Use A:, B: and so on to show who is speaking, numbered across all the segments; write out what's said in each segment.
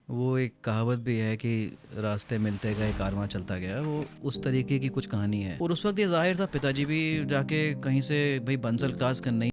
A: वो एक कहावत भी है कि रास्ते मिलते गए कारवां चलता गया। वो उस तरीके की कुछ कहानी है। और उस वक्त ये जाहिर था पिताजी भी जाके कहीं से भाई बंसल क्लास करने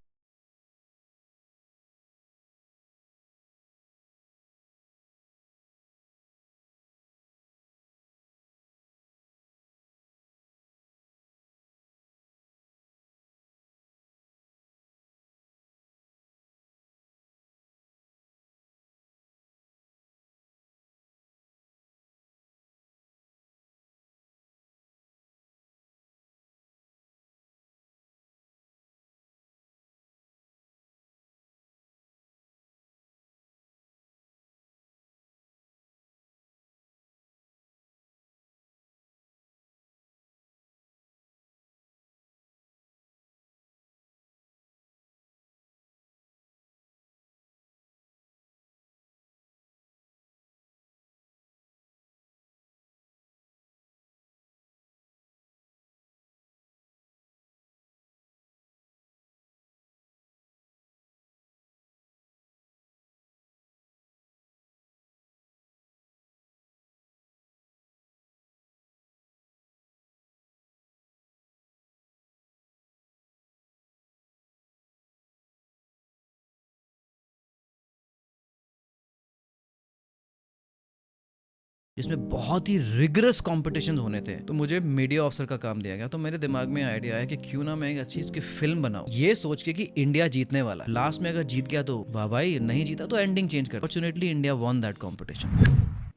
A: जिसमें बहुत ही रिगरस कॉम्पिटिशन्स होने थे। तो मुझे मीडिया ऑफिसर का काम दिया गया। तो मेरे दिमाग में आइडिया आया कि क्यों ना मैं एक अच्छी इसकी फिल्म बनाऊं, ये सोच के कि इंडिया जीतने वाला, लास्ट में अगर जीत गया तो वाह भाई, नहीं जीता तो एंडिंग चेंज कर। Fortunately India won that competition.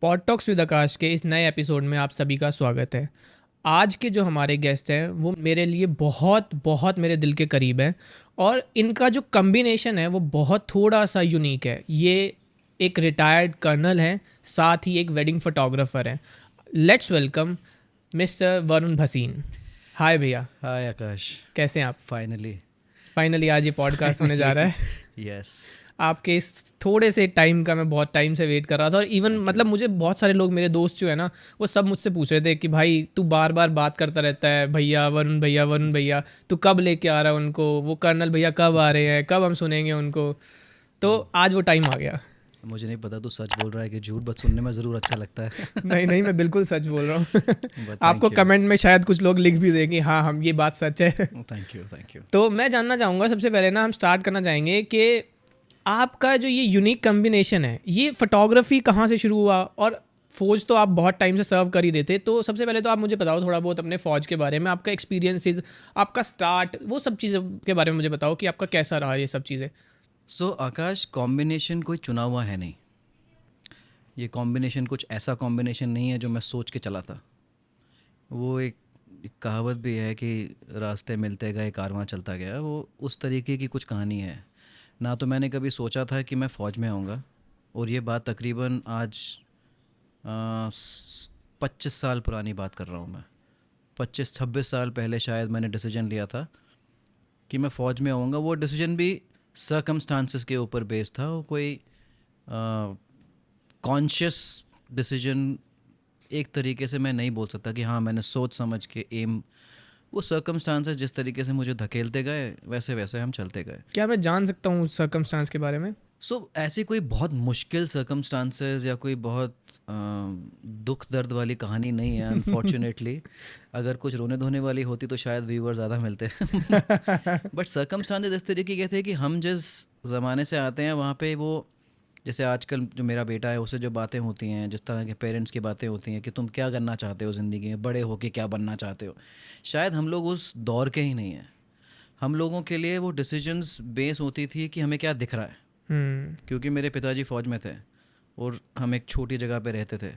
B: Pod talks with Akash के इस नए एपिसोड में आप सभी का स्वागत है। आज के जो हमारे गेस्ट हैं वो मेरे लिए बहुत बहुत मेरे दिल के करीब है और इनका जो कम्बिनेशन है वो बहुत थोड़ा सा यूनिक है। ये एक रिटायर्ड कर्नल हैं, साथ ही एक वेडिंग फोटोग्राफर हैं। Let's welcome mister Varun Bhasin. Hi भैया,
A: हाय आकाश।
B: कैसे हैं आप?
A: फाइनली।
B: फाइनली आज ये पॉडकास्ट होने जा रहा है।
A: यस।
B: आपके इस थोड़े से टाइम का मैं बहुत टाइम से वेट कर रहा था और इवन
A: Thank
B: मतलब
A: you.
B: मुझे बहुत सारे लोग, मेरे दोस्त जो है ना, वो सब मुझसे पूछ रहे थे कि भाई तू बार बार बात करता रहता है, भैया वरुण भैया वरुण भैया, तू कब लेके आ रहा है उनको, वो कर्नल भैया कब आ रहे हैं, कब हम सुनेंगे उनको। तो आज वो टाइम आ गया।
A: मुझे नहीं पता तू सच बोल रहा है कि झूठ, बट सुनने में ज़रूर अच्छा लगता है।
B: नहीं नहीं, मैं बिल्कुल सच बोल रहा हूँ।
A: बट
B: आपको
A: थैंक यू।
B: कमेंट में शायद कुछ लोग लिख भी देंगे हाँ हम ये बात सच है।
A: Thank you, thank you.
B: तो मैं जानना चाहूँगा, सबसे पहले ना हम स्टार्ट करना चाहेंगे कि आपका जो ये यूनिक कम्बिनेशन है, ये फोटोग्राफी कहाँ से शुरू हुआ? और फ़ौज तो आप बहुत टाइम से सर्व कर ही रहे थे, तो सबसे पहले तो आप मुझे बताओ थोड़ा बहुत अपने फ़ौज के बारे में, आपका एक्सपीरियंसेस, आपका स्टार्ट, वो सब चीज़ों के बारे में मुझे बताओ कि आपका कैसा रहा ये सब चीज़ें।
A: आकाश, कॉम्बिनेशन कोई चुना हुआ है नहीं। ये कॉम्बिनेशन कुछ ऐसा कॉम्बिनेशन नहीं है जो मैं सोच के चला था। वो एक कहावत भी है कि रास्ते मिलते गए कारवां चलता गया। वो उस तरीके की कुछ कहानी है। ना तो मैंने कभी सोचा था कि मैं फ़ौज में आऊँगा, और ये बात तकरीबन आज 25 साल पुरानी बात कर रहा हूँ मैं। 25-26 साल पहले शायद मैंने डिसीजन लिया था कि मैं फ़ौज में आऊँगा। वो डिसीजन भी सर्कमस्टांसिस के ऊपर बेस्ड था। वो कोई कॉन्शियस डिसीजन एक तरीके से मैं नहीं बोल सकता कि हाँ मैंने सोच समझ के एम। वो सर्कमस्टांसेस जिस तरीके से मुझे धकेलते गए वैसे वैसे हम चलते गए।
B: क्या मैं जान सकता हूँ उस सर्कमस्टांस के बारे में?
A: ऐसी कोई बहुत मुश्किल सर्कमस्टांसेस या कोई बहुत दुख दर्द वाली कहानी नहीं है अनफॉर्चुनेटली। अगर कुछ रोने धोने वाली होती तो शायद व्यूवर ज़्यादा मिलते। बट सर्कमस्टांसेस इस तरीके के थे कि हम जिस ज़माने से आते हैं वहाँ पे वो, जैसे आजकल जो मेरा बेटा है उससे जो बातें होती हैं, जिस तरह के पेरेंट्स की बातें होती हैं कि तुम क्या करना चाहते हो ज़िंदगी में, बड़े होके क्या बनना चाहते हो, शायद हम लोग उस दौर के ही नहीं हैं। हम लोगों के लिए वो डिसीजंस बेस होती थी कि हमें क्या दिख रहा है।
B: हम्म।
A: क्योंकि मेरे पिताजी फ़ौज में थे और हम एक छोटी जगह पे रहते थे,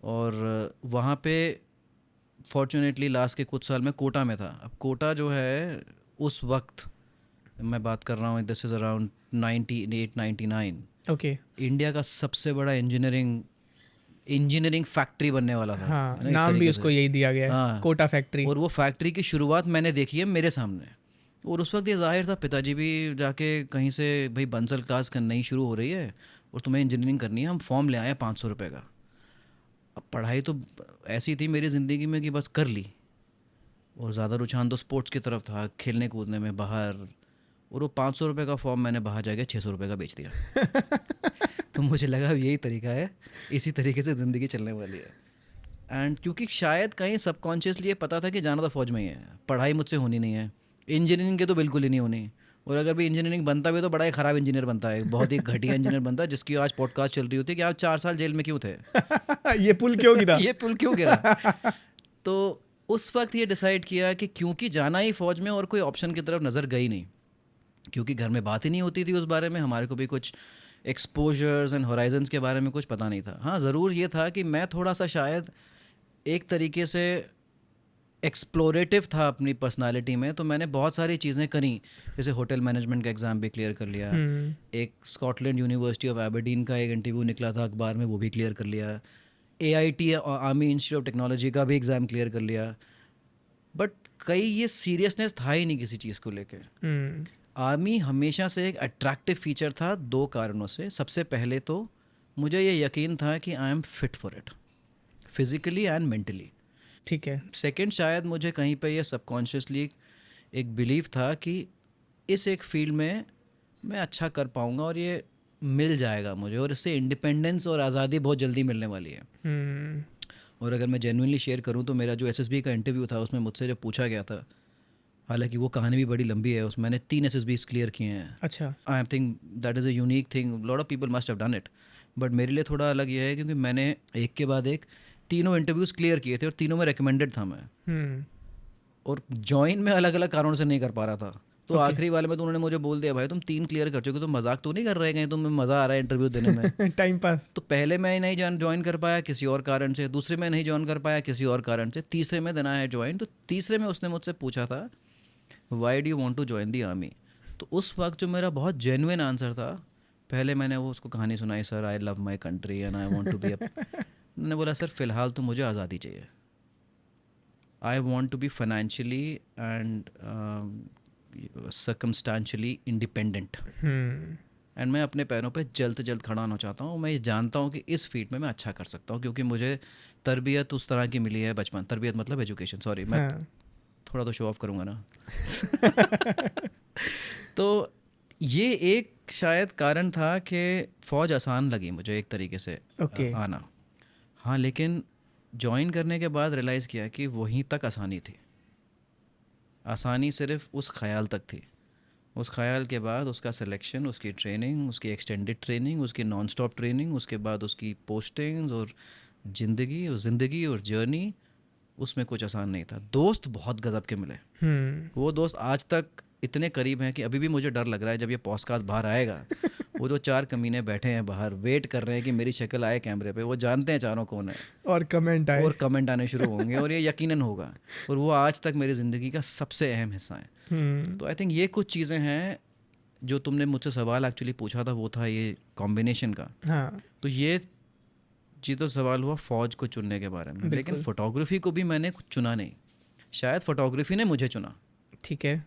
A: और वहाँ पे फॉर्चुनेटली लास्ट के कुछ साल में कोटा में था। अब कोटा जो है उस वक्त, मैं बात कर रहा हूँ, this is around 98-99,
B: okay.
A: India का सबसे बड़ा इंजीनियरिंग फैक्ट्री बनने वाला था,
B: हाँ,
A: है ना, एक
B: नाम भी
A: तरीके से।
B: उसको यही दिया गया है,
A: हाँ।
B: कोटा फैक्ट्री।
A: और वो फैक्ट्री की शुरुआत मैंने देखी है मेरे सामने। और उस वक्त ये जाहिर था पिताजी भी जाके कहीं से भाई बंसल क्लास करना ही शुरू हो रही है और तुम्हें इंजीनियरिंग करनी है, हम फॉर्म ले आए 500 रुपये का। अब पढ़ाई तो ऐसी थी मेरी ज़िंदगी में कि बस कर ली, और ज़्यादा रुझान तो स्पोर्ट्स की तरफ था, खेलने कूदने में बाहर। और वो 500 रुपये का फॉर्म मैंने बाहर जाके 600 रुपये का बेच दिया। तो मुझे लगा अब यही तरीका है, इसी तरीके से ज़िंदगी चलने वाली है। एंड क्योंकि शायद कहीं सबकॉन्शियसली ये पता था कि जाना तो फौज में ही है, पढ़ाई मुझसे होनी नहीं है, इंजीनियरिंग के तो बिल्कुल ही नहीं होनी, और अगर भी इंजीनियरिंग बनता भी तो बड़ा ही ख़राब इंजीनियर बनता है, बहुत ही घटिया इंजीनियर बनता है, जिसकी आज पॉडकास्ट चल रही होती है कि आप 4 साल जेल में क्यों थे।
B: ये पुल क्यों गिरा?
A: ये पुल क्यों गिरा। तो उस वक्त ये डिसाइड किया कि क्योंकि जाना ही फौज में और कोई ऑप्शन की तरफ नज़र गई नहीं, क्योंकि घर में बात ही नहीं होती थी उस बारे में, हमारे को भी कुछ एक्सपोजर्स एंड होराइजन्स के बारे में कुछ पता नहीं था। हाँ, ज़रूर ये था कि मैं थोड़ा सा शायद एक तरीके से एक्सप्लोरेटिव था अपनी पर्सनालिटी में, तो मैंने बहुत सारी चीज़ें करी, जैसे होटल मैनेजमेंट का एग्ज़ाम भी क्लियर कर लिया, एक स्कॉटलैंड यूनिवर्सिटी ऑफ एबरडीन का एक इंटरव्यू निकला था अखबार में, वो भी क्लियर कर लिया, AIT army institute of technology का भी एग्ज़ाम क्लियर कर लिया, बट कई ये सीरियसनेस था ही नहीं किसी चीज़ को लेके। आर्मी हमेशा से एक अट्रैक्टिव फीचर था 2 कारणों से। सबसे पहले तो मुझे ये यकीन था कि I am fit for it, physically and mentally.
B: ठीक है।
A: सेकंड, शायद मुझे कहीं पे ये सबकॉन्शियसली एक बिलीव था कि इस एक फील्ड में मैं अच्छा कर पाऊँगा और ये मिल जाएगा मुझे, और इससे इंडिपेंडेंस और आज़ादी बहुत जल्दी मिलने वाली है। और अगर मैं जेन्युइनली शेयर करूँ तो मेरा जो SSB का इंटरव्यू था उसमें मुझसे जो पूछा गया था, हालांकि वो कहानी भी बड़ी लंबी है, उसमें मैंने 3 SSBs क्लियर किए हैं।
B: अच्छा।
A: I think that is a unique thing, lot of people must have done it, but मेरे लिए थोड़ा अलग ये है क्योंकि मैंने एक के बाद एक तीनों इंटरव्यूज़ क्लियर किए थे और तीनों में रिकमेंडेड था मैं, और ज्वाइन में अलग अलग कारणों से नहीं कर पा रहा था। तो आखिरी वाले में तो उन्होंने मुझे बोल दिया, भाई तुम 3 क्लियर कर चुके, तुम मजाक तो नहीं कर रहे कहीं, तुम्हें मज़ा आ रहा है इंटरव्यू देने में।
B: Time pass.
A: तो पहले मैं नहीं ज्वाइन कर पाया किसी और कारण से, दूसरे में नहीं ज्वाइन कर पाया किसी और कारण से, तीसरे में देना है ज्वाइन। तो तीसरे में उसने मुझसे पूछा था why do you want to join the army. तो उस वक्त जो मेरा बहुत जेन्युइन आंसर था, पहले मैंने वो उसको कहानी सुनाई, sir I love my country and I want to be मैंने बोला सर फ़िलहाल तो मुझे आज़ादी चाहिए, I want to be financially and circumstantially independent, and मैं अपने पैरों पे जल्द से जल्द खड़ा होना चाहता हूँ। मैं ये जानता हूँ कि इस फील्ड में मैं अच्छा कर सकता हूँ, क्योंकि मुझे तरबियत उस तरह की मिली है बचपन, तरबियत मतलब एजुकेशन, सॉरी मैं थोड़ा तो शो ऑफ करूँगा ना। तो ये एक शायद कारण था कि फ़ौज आसान लगी मुझे एक तरीके से आना। हाँ, लेकिन ज्वाइन करने के बाद रियलाइज़ किया कि वहीं तक आसानी थी, आसानी सिर्फ उस ख़याल तक थी। उस ख़याल के बाद उसका सिलेक्शन, उसकी ट्रेनिंग, उसकी एक्सटेंडेड ट्रेनिंग, उसकी नॉन स्टॉप ट्रेनिंग, उसके बाद उसकी पोस्टिंग्स और ज़िंदगी और जर्नी, उसमें कुछ आसान नहीं था। दोस्त बहुत गज़ब के मिले, वो दोस्त आज तक इतने करीब हैं कि अभी भी मुझे डर लग रहा है जब ये पॉडकास्ट बाहर आएगा, वो जो 4 कमीने बैठे हैं बाहर वेट कर रहे हैं कि मेरी शक्ल आए कैमरे पे, वो जानते हैं चारों कौन है,
B: और कमेंट
A: आने शुरू होंगे और ये यकीनन होगा, और वो आज तक मेरी ज़िंदगी का सबसे अहम हिस्सा है। तो आई थिंक ये कुछ चीज़ें हैं जो तुमने मुझसे सवाल एक्चुअली पूछा था, वो था ये कॉम्बिनेशन का।
B: हाँ।
A: तो ये जी तो सवाल हुआ फ़ौज को चुनने के बारे में, लेकिन फ़ोटोग्राफी को भी मैंने कुछ चुना नहीं, शायद फ़ोटोग्राफी ने मुझे चुना।
B: ठीक है।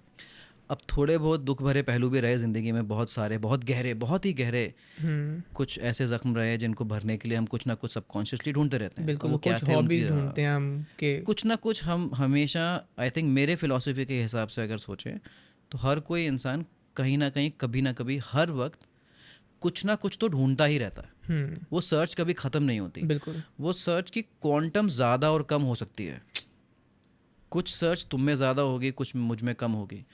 A: अब थोड़े बहुत दुख भरे पहलू भी रहे ज़िंदगी में, बहुत सारे, बहुत गहरे, बहुत ही गहरे, कुछ ऐसे ज़ख्म रहे जिनको भरने के लिए हम कुछ ना कुछ सबकॉन्शियसली ढूंढते रहते हैं।
B: बिल्कुल, वो क्या थे, हॉबीज ढूंढते हैं हम के
A: कुछ ना कुछ हम हमेशा, आई थिंक मेरे फिलॉसफी के हिसाब से अगर सोचें तो हर कोई इंसान कहीं ना कहीं, कभी ना कभी, हर वक्त कुछ ना कुछ तो ढूंढता ही रहता है। वो सर्च कभी ख़त्म नहीं होती।
B: बिल्कुल।
A: वो सर्च की क्वांटम ज़्यादा और कम हो सकती है, कुछ सर्च तुम में ज़्यादा होगी, कुछ मुझ में कम होगी।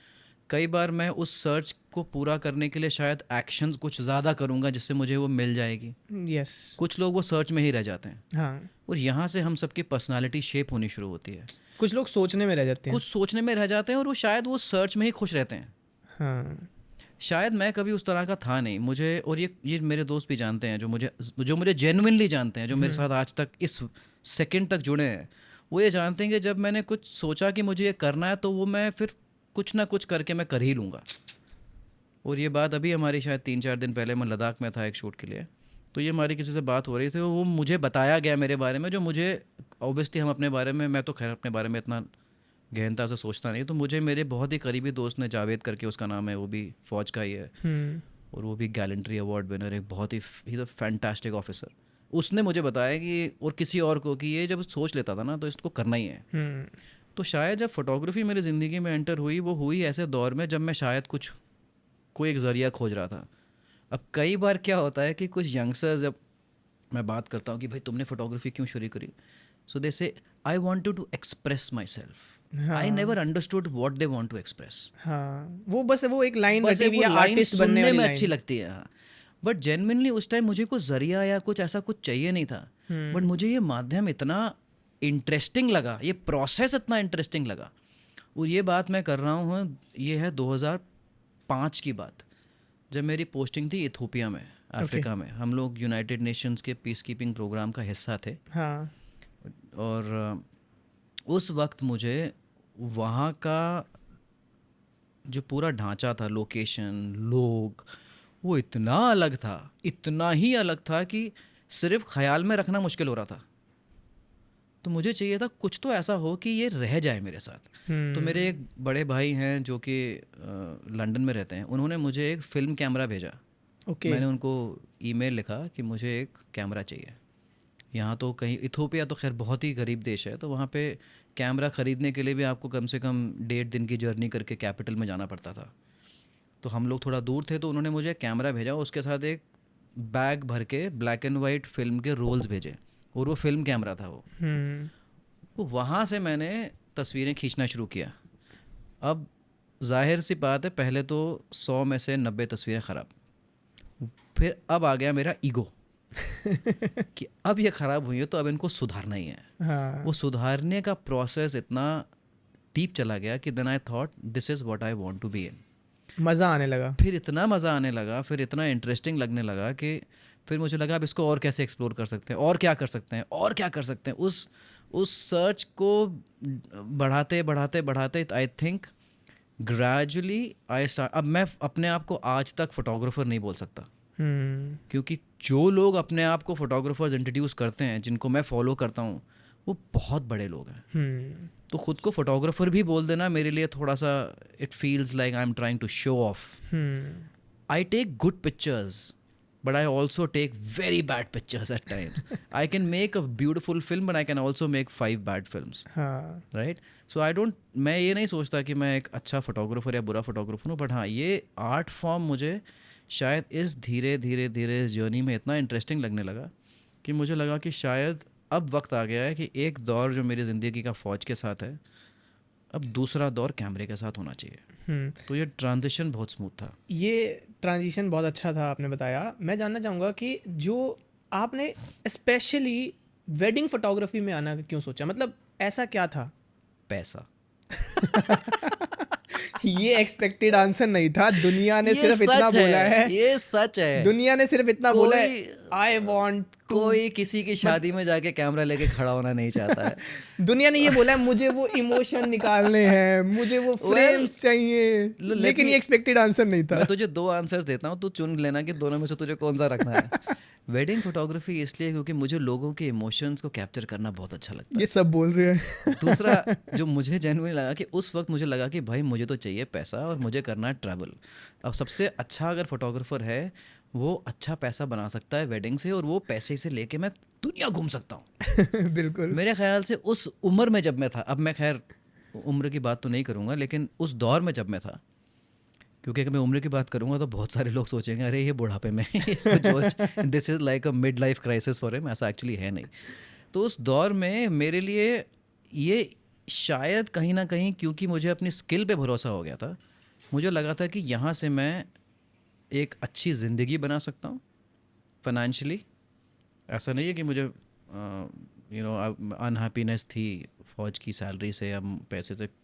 A: कई बार मैं उस सर्च को पूरा करने के लिए शायद एक्शंस कुछ ज़्यादा करूँगा जिससे मुझे वो मिल जाएगी।
B: यस।
A: कुछ लोग वो सर्च में ही रह जाते हैं।
B: हाँ।
A: और यहाँ से हम सबकी पर्सनालिटी शेप होनी शुरू होती है।
B: कुछ लोग सोचने में रह जाते हैं,
A: कुछ सोचने में रह जाते हैं, और वो शायद वो सर्च में ही खुश रहते हैं।
B: हाँ।
A: शायद मैं कभी उस तरह का था नहीं, मुझे, और ये मेरे दोस्त भी जानते हैं, जो मुझे जेन्युइनली जानते हैं, जो मेरे साथ आज तक इस सेकंड तक जुड़े हैं, वो ये जानते हैं कि जब मैंने कुछ सोचा कि मुझे ये करना है तो वो मैं फिर कुछ ना कुछ करके मैं कर ही लूँगा। और ये बात अभी हमारी शायद 3-4 दिन पहले मैं लद्दाख में था एक शूट के लिए, तो ये हमारी किसी से बात हो रही थी, वो मुझे बताया गया मेरे बारे में, जो मुझे ऑब्वियसली, हम अपने बारे में, मैं तो खैर अपने बारे में इतना गहनता से सोचता नहीं, तो मुझे मेरे बहुत ही करीबी दोस्त ने, जावेद करके उसका नाम है, वो भी फ़ौज का ही है, और वो भी गैलेंट्री अवार्ड विनर, एक बहुत ही, he is a fantastic officer. उसने मुझे बताया कि, और किसी और को, कि ये जब सोच लेता था ना तो इसको करना ही है। तो शायद जब फोटोग्राफी मेरी ज़िंदगी में एंटर हुई, वो हुई ऐसे दौर में जब मैं शायद कुछ कोई एक ज़रिया खोज रहा था। अब कई बार क्या होता है कि कुछ यंगस्टर्स, जब मैं बात करता हूँ कि भाई तुमने फोटोग्राफी क्यों शुरू करी, so they say I wanted to express myself. I
B: हाँ
A: never understood what they want to express.
B: हाँ, वो बस वो एक लाइन
A: बस
B: रटी
A: एक
B: हुई
A: वो
B: है,
A: लाइन
B: आर्टिस्ट बनने
A: सुनने
B: वाली
A: में अच्छी
B: लाइन।
A: लगती है, हाँ। बट जेन्युइनली उस टाइम मुझे कुछ जरिया या कुछ ऐसा कुछ चाहिए नहीं था। बट मुझे ये माध्यम इतना इंटरेस्टिंग लगा, ये प्रोसेस इतना इंटरेस्टिंग लगा। और ये बात मैं कर रहा हूँ, ये है 2005 की बात, जब मेरी पोस्टिंग थी इथोपिया में, अफ्रीका में। हम लोग यूनाइटेड नेशंस के पीस कीपिंग प्रोग्राम का हिस्सा थे।
B: हाँ
A: और उस वक्त मुझे वहाँ का जो पूरा ढांचा था, लोकेशन, लोग, वो इतना अलग था, इतना ही अलग था कि सिर्फ ख्याल में रखना मुश्किल हो रहा था। तो मुझे चाहिए था कुछ तो ऐसा हो कि ये रह जाए मेरे साथ। तो मेरे एक बड़े भाई हैं जो कि लंदन में रहते हैं, उन्होंने मुझे एक फ़िल्म कैमरा भेजा।
B: ओके।
A: मैंने उनको ईमेल लिखा कि मुझे एक कैमरा चाहिए। यहाँ तो कहीं, इथोपिया तो खैर बहुत ही गरीब देश है, तो वहाँ पे कैमरा ख़रीदने के लिए भी आपको कम से कम 1.5 दिन की जर्नी करके कैपिटल में जाना पड़ता था। तो हम लोग थोड़ा दूर थे, तो उन्होंने मुझे कैमरा भेजा, उसके साथ एक बैग भर के ब्लैक एंड वाइट फिल्म के रोल्स भेजे, और वो फिल्म कैमरा था वो। तो वहाँ से मैंने तस्वीरें खींचना शुरू किया। अब जाहिर सी बात है, पहले तो 100 में से 90 तस्वीरें ख़राब। फिर अब आ गया मेरा ईगो कि अब ये ख़राब हुई है तो अब इनको सुधारना ही है।
B: हाँ
A: वो सुधारने का प्रोसेस इतना डीप चला गया कि then I thought this is what I want to be in.
B: मज़ा आने लगा।
A: फिर इतना मज़ा आने लगा, फिर इतना इंटरेस्टिंग लगने लगा कि फिर मुझे लगा अब इसको और कैसे एक्सप्लोर कर सकते हैं, और क्या कर सकते हैं, और क्या कर सकते हैं। उस सर्च को बढ़ाते बढ़ाते बढ़ाते I think gradually I start. अब मैं अपने आप को आज तक फोटोग्राफर नहीं बोल सकता, क्योंकि जो लोग अपने आप को फोटोग्राफर्स इंट्रोड्यूस करते हैं, जिनको मैं फॉलो करता हूँ, वो बहुत बड़े लोग हैं। तो खुद को फोटोग्राफर भी बोल देना मेरे लिए थोड़ा सा, it feels like I am trying to show off. I take good pictures, but I also take very bad pictures at times. I can make a beautiful film, but I can also make 5 bad films.
B: हाँ
A: Right? So I don't, मैं ये नहीं सोचता कि मैं एक अच्छा photographer या बुरा फोटोग्राफर हूँ, बट हाँ, ये आर्ट फॉर्म मुझे शायद इस धीरे धीरे धीरे इस जर्नी में इतना इंटरेस्टिंग लगने लगा कि मुझे लगा कि शायद अब वक्त आ गया है कि एक दौर जो मेरी ज़िंदगी का फ़ौज के साथ है, अब दूसरा दौर कैमरे के साथ होना चाहिए। तो ये ट्रांजिशन बहुत स्मूथ था।
B: ये ट्रांजिशन बहुत अच्छा था, आपने बताया। मैं जानना चाहूँगा कि जो आपने स्पेशली वेडिंग फोटोग्राफी में आना क्यों सोचा, मतलब ऐसा क्या था?
A: पैसा।
B: ये एक्सपेक्टेड आंसर नहीं था। दुनिया ने
A: ये
B: सिर्फ इतना
A: सच
B: बोला है,
A: ये सच है।
B: दुनिया ने सिर्फ इतना बोला है,
A: कोई
B: आई वांट टू।
A: कोई किसी की शादी में जाके कैमरा लेके खड़ा होना नहीं चाहता है।
B: दुनिया ने ये बोला है मुझे वो इमोशन निकालने हैं, मुझे वो फ्रेम्स चाहिए, लेकिन ये एक्सपेक्टेड आंसर नहीं था।
A: मैं तुझे 2 आंसर्स देता हूँ, तू चुन लेना कि दोनों में से तुझे कौन सा रखना है। वेडिंग फोटोग्राफी इसलिए क्योंकि मुझे लोगों के इमोशंस को कैप्चर करना बहुत अच्छा लगता
B: ये सब बोल रहे हैं।
A: है। दूसरा जो मुझे जेन्युइन लगा कि उस वक्त मुझे लगा कि भाई मुझे तो चाहिए पैसा और मुझे करना है ट्रैवल। अब सबसे अच्छा अगर फोटोग्राफर है, वो अच्छा पैसा बना सकता है वेडिंग से, और वो पैसे से लेके मैं दुनिया घूम सकता हूँ।
B: बिल्कुल।
A: मेरे ख्याल से उस उम्र में जब मैं था, अब मैं खैर उम्र की बात तो नहीं करूँगा, लेकिन उस दौर में जब मैं था, क्योंकि अगर मैं उम्र की बात करूँगा तो बहुत सारे लोग सोचेंगे अरे ये बुढ़ापे में इसको जो this is like a mid life crisis for him. ऐसा एक्चुअली है नहीं। तो उस दौर में मेरे लिए ये शायद कहीं ना कहीं, क्योंकि मुझे अपनी स्किल पे भरोसा हो गया था, मुझे लगा था कि यहाँ से मैं एक अच्छी ज़िंदगी बना सकता हूँ फाइनेंशियली। ऐसा नहीं है कि मुझे अनहैप्पीनेस थी फ़ौज की सैलरी से या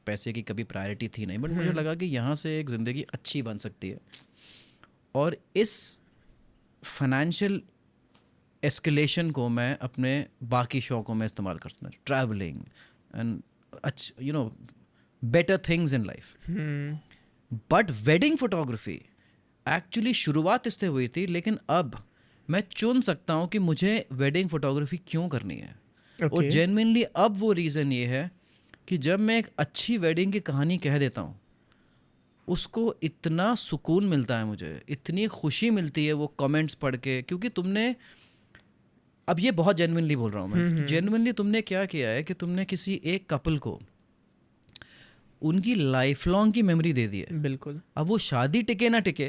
A: पैसे की कभी प्रायोरिटी थी नहीं, बट मुझे लगा कि यहाँ से एक ज़िंदगी अच्छी बन सकती है, और इस फाइनेंशियल एस्केलेशन को मैं अपने बाकी शौक़ों में इस्तेमाल कर सकता हूँ, travelling and better things in life. But wedding photography actually शुरुआत इससे हुई थी, लेकिन अब मैं चुन सकता हूँ कि मुझे वेडिंग फोटोग्राफी क्यों करनी है। और जेन्युइनली अब वो रीज़न ये है कि जब मैं एक अच्छी वेडिंग की कहानी कह देता हूँ, उसको इतना सुकून मिलता है, मुझे इतनी खुशी मिलती है वो कमेंट्स पढ़ के। क्योंकि तुमने, अब ये बहुत जेन्युइनली बोल रहा हूँ मैं, जेन्युइनली तुमने क्या किया है कि तुमने किसी एक कपल को उनकी लाइफ लॉन्ग की मेमोरी दे दी है।
B: बिल्कुल।
A: अब वो शादी टिके ना टिके,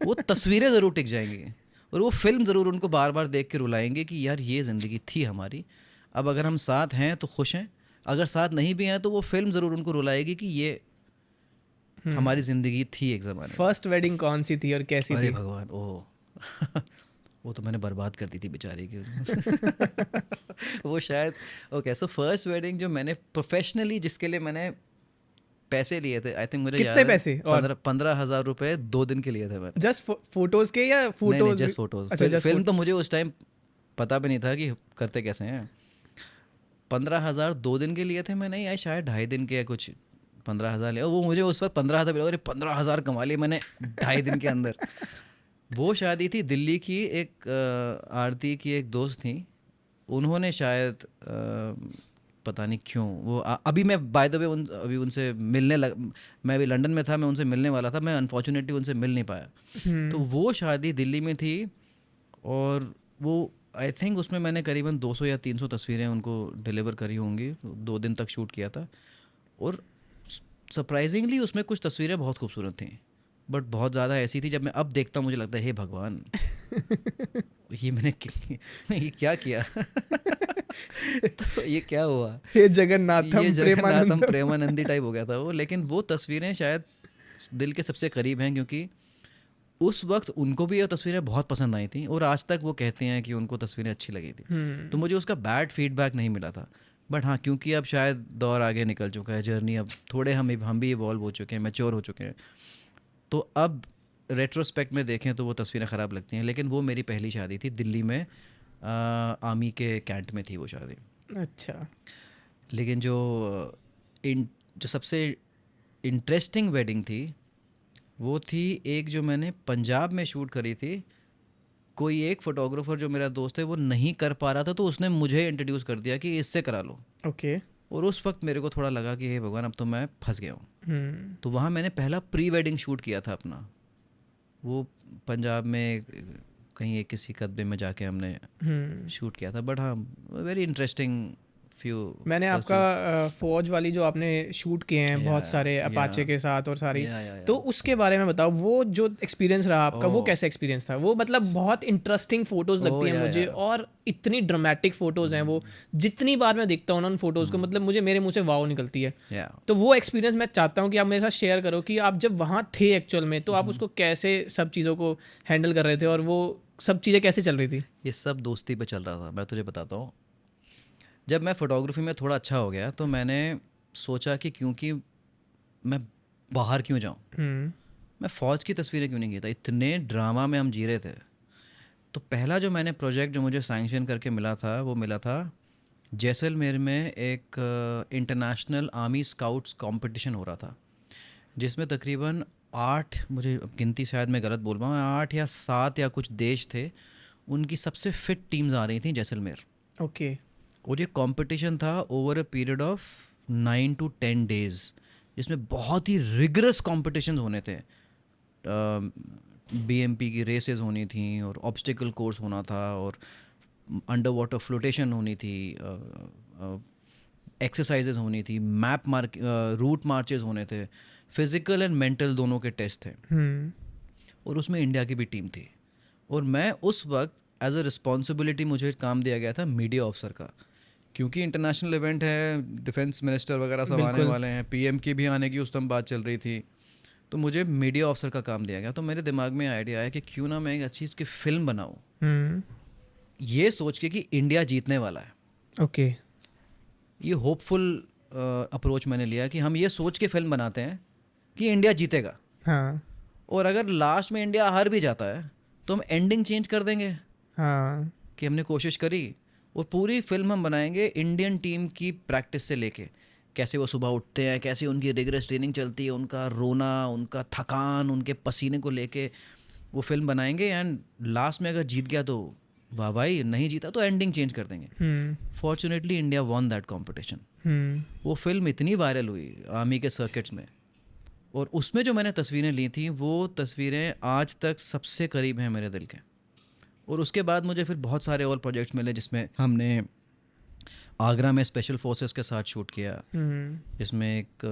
A: वो तस्वीरें ज़रूर टिक जाएंगी और वो फिल्म ज़रूर उनको बार बार देख के रुलाएंगे कि यार ये ज़िंदगी थी हमारी। अब अगर हम साथ हैं तो खुश हैं, अगर साथ नहीं भी हैं तो वो फिल्म ज़रूर उनको रुलाएगी कि ये हमारी ज़िंदगी थी एक ज़माने में।
B: फर्स्ट वेडिंग कौन सी थी और कैसी
A: अरे
B: थी?
A: भगवान, ओह वो तो मैंने बर्बाद कर दी थी बेचारी की। वो शायद ओके। सो फर्स्ट वेडिंग जो मैंने प्रोफेशनली, जिसके लिए मैंने पैसे लिए थे, आई थिंक मुझे
B: कितने
A: याद है
B: पैसे? और
A: 15,000 रुपए 2 दिन के लिए थे मैंने।
B: जस्ट फोटोज के या
A: नहीं
B: फोटोज?
A: Just photos.
B: अच्छा, just
A: फिल्म तो मुझे उस टाइम पता भी नहीं था कि करते कैसे हैं। 15,000 2 दिन के लिए थे मैंने, या शायद 2.5 दिन के, या कुछ 15,000 लिया। वो मुझे उस वक्त 15,000 मिला, अरे 15,000 कमा लिए मैंने 2.5 दिन के अंदर। वो शादी थी दिल्ली की, एक आरती की एक दोस्त थी, उन्होंने शायद पता नहीं क्यों वो अभी मैं बाय द वे अभी उनसे मिलने मैं अभी लंदन में था, मैं उनसे मिलने वाला था, मैं अनफॉर्चुनेटली उनसे मिल नहीं पाया। तो वो शादी दिल्ली में थी और वो आई थिंक उसमें मैंने करीबन 200 या 300 तस्वीरें उनको डिलीवर करी होंगी। 2 दिन तक शूट किया था और सरप्राइजिंगली उसमें कुछ तस्वीरें बहुत खूबसूरत थी, बट बहुत ज़्यादा ऐसी थी जब मैं अब देखता हूँ मुझे लगता है हे भगवान ये मैंने ये क्या किया। तो ये क्या हुआ,
B: ये जगन्नाथम
A: ये जगन्नाथम
B: प्रेमानंदम।
A: प्रेमानंदी टाइप हो गया था वो। लेकिन वो तस्वीरें शायद दिल के सबसे करीब हैं, क्योंकि उस वक्त उनको भी ये तस्वीरें बहुत पसंद आई थी और आज तक वो कहते हैं कि उनको तस्वीरें अच्छी लगी थी। तो मुझे उसका बैड फीडबैक नहीं मिला था, बट हाँ क्योंकि अब शायद दौर आगे निकल चुका है, जर्नी अब थोड़े हम भी इवॉल्व हो चुके हैं, मैच्योर हो चुके हैं, तो अब रेट्रोस्पेक्ट में देखें तो वो तस्वीरें ख़राब लगती हैं। लेकिन वो मेरी पहली शादी थी दिल्ली में, आर्मी के कैंट में थी वो शादी।
B: अच्छा।
A: लेकिन जो सबसे इंटरेस्टिंग वेडिंग थी वो थी एक जो मैंने पंजाब में शूट करी थी। कोई एक फ़ोटोग्राफ़र जो मेरा दोस्त है वो नहीं कर पा रहा था, तो उसने मुझे इंट्रोड्यूस कर दिया कि इससे करा लो।
B: ओके।
A: और उस वक्त मेरे को थोड़ा लगा कि हे भगवान अब तो मैं फंस गया हूँ। तो वहाँ मैंने पहला प्री वेडिंग शूट किया था अपना, वो पंजाब में कहीं एक किसी कस्बे में जाके हमने शूट किया था। बट हाँ वेरी इंटरेस्टिंग फ्यू।
B: मैंने आपका फौज वाली जो आपने शूट किए हैं बहुत सारे अपाचे के साथ और सारी, तो उसके बारे में बताओ, वो जो एक्सपीरियंस रहा आपका वो कैसा एक्सपीरियंस था? वो मतलब बहुत इंटरेस्टिंग फोटोज लगती हैं मुझे और इतनी ड्रामेटिक फोटोज हैं वो, जितनी बार मैं देखता हूँ ना उन फोटोज को, मतलब मुझे मेरे मुंह से वाव निकलती है। तो वो एक्सपीरियंस मैं चाहता हूँ कि आप मेरे साथ शेयर करो कि आप जब वहाँ थे एक्चुअल में तो आप उसको कैसे सब चीज़ों को हैंडल कर रहे थे और वो सब चीज़ें कैसे चल रही थी?
A: ये सब दोस्ती पे चल रहा था। मैं तुझे बताता हूँ, जब मैं फ़ोटोग्राफी में थोड़ा अच्छा हो गया तो मैंने सोचा कि क्योंकि मैं बाहर क्यों जाऊँ, मैं फ़ौज की तस्वीरें क्यों नहीं खींचता, इतने ड्रामा में हम जी रहे थे। तो पहला जो मैंने प्रोजेक्ट जो मुझे सैंक्शन करके मिला था वो मिला था जैसलमेर में, एक इंटरनेशनल आर्मी स्काउट्स कंपटीशन हो रहा था, जिसमें तकरीबन 8, मुझे अब गिनती शायद मैं गलत बोल रहा हूँ, 8 या 7 या कुछ देश थे, उनकी सबसे फिट टीम्स आ रही थी जैसलमेर।
B: ओके।
A: और ये कंपटीशन था over a period of 9 to 10 days, जिसमें बहुत ही रिगरस कॉम्पिटिशन्स होने थे। BMP की रेसेस होनी थी और ऑब्स्टिकल कोर्स होना था और अंडर वाटर फ्लोटेशन होनी थी, एक्सरसाइजेज होनी थी, रूट मार्चेस होने थे, फिज़िकल एंड मेंटल दोनों के टेस्ट थे। और उसमें इंडिया की भी टीम थी और मैं उस वक्त एज अ रिस्पॉन्सिबिलिटी मुझे काम दिया गया था मीडिया ऑफिसर का, क्योंकि इंटरनेशनल इवेंट है, डिफेंस मिनिस्टर वगैरह सब आने वाले हैं, PM की भी आने की उस टाइम बात चल रही थी, तो मुझे मीडिया ऑफिसर का काम दिया गया। तो मेरे दिमाग में आइडिया आया कि क्यों ना मैं एक अच्छी इसकी फ़िल्म बनाऊँ, ये सोच के कि इंडिया जीतने वाला है।
B: ओके।
A: ये होपफुल अप्रोच मैंने लिया कि हम ये सोच के फिल्म बनाते हैं कि इंडिया जीतेगा,
B: हाँ।
A: और अगर लास्ट में इंडिया हार भी जाता है तो हम एंडिंग चेंज कर देंगे
B: हाँ।
A: कि हमने कोशिश करी। और पूरी फिल्म हम बनाएंगे इंडियन टीम की प्रैक्टिस से लेके, कैसे वो सुबह उठते हैं, कैसे उनकी रिगरस ट्रेनिंग चलती है, उनका रोना, उनका थकान, उनके पसीने को लेके वो फिल्म बनाएंगे। एंड लास्ट में अगर जीत गया तो वाह भाई, नहीं जीता तो एंडिंग चेंज कर देंगे। Fortunately India won that competition. वो फिल्म इतनी वायरल हुई आर्मी के सर्किट्स में, और उसमें जो मैंने तस्वीरें ली थी वो तस्वीरें आज तक सबसे करीब हैं मेरे दिल के। और उसके बाद मुझे फिर बहुत सारे और प्रोजेक्ट्स मिले जिसमें हमने आगरा में स्पेशल फोर्सेस के साथ शूट किया,
B: हम्म।
A: जिसमें एक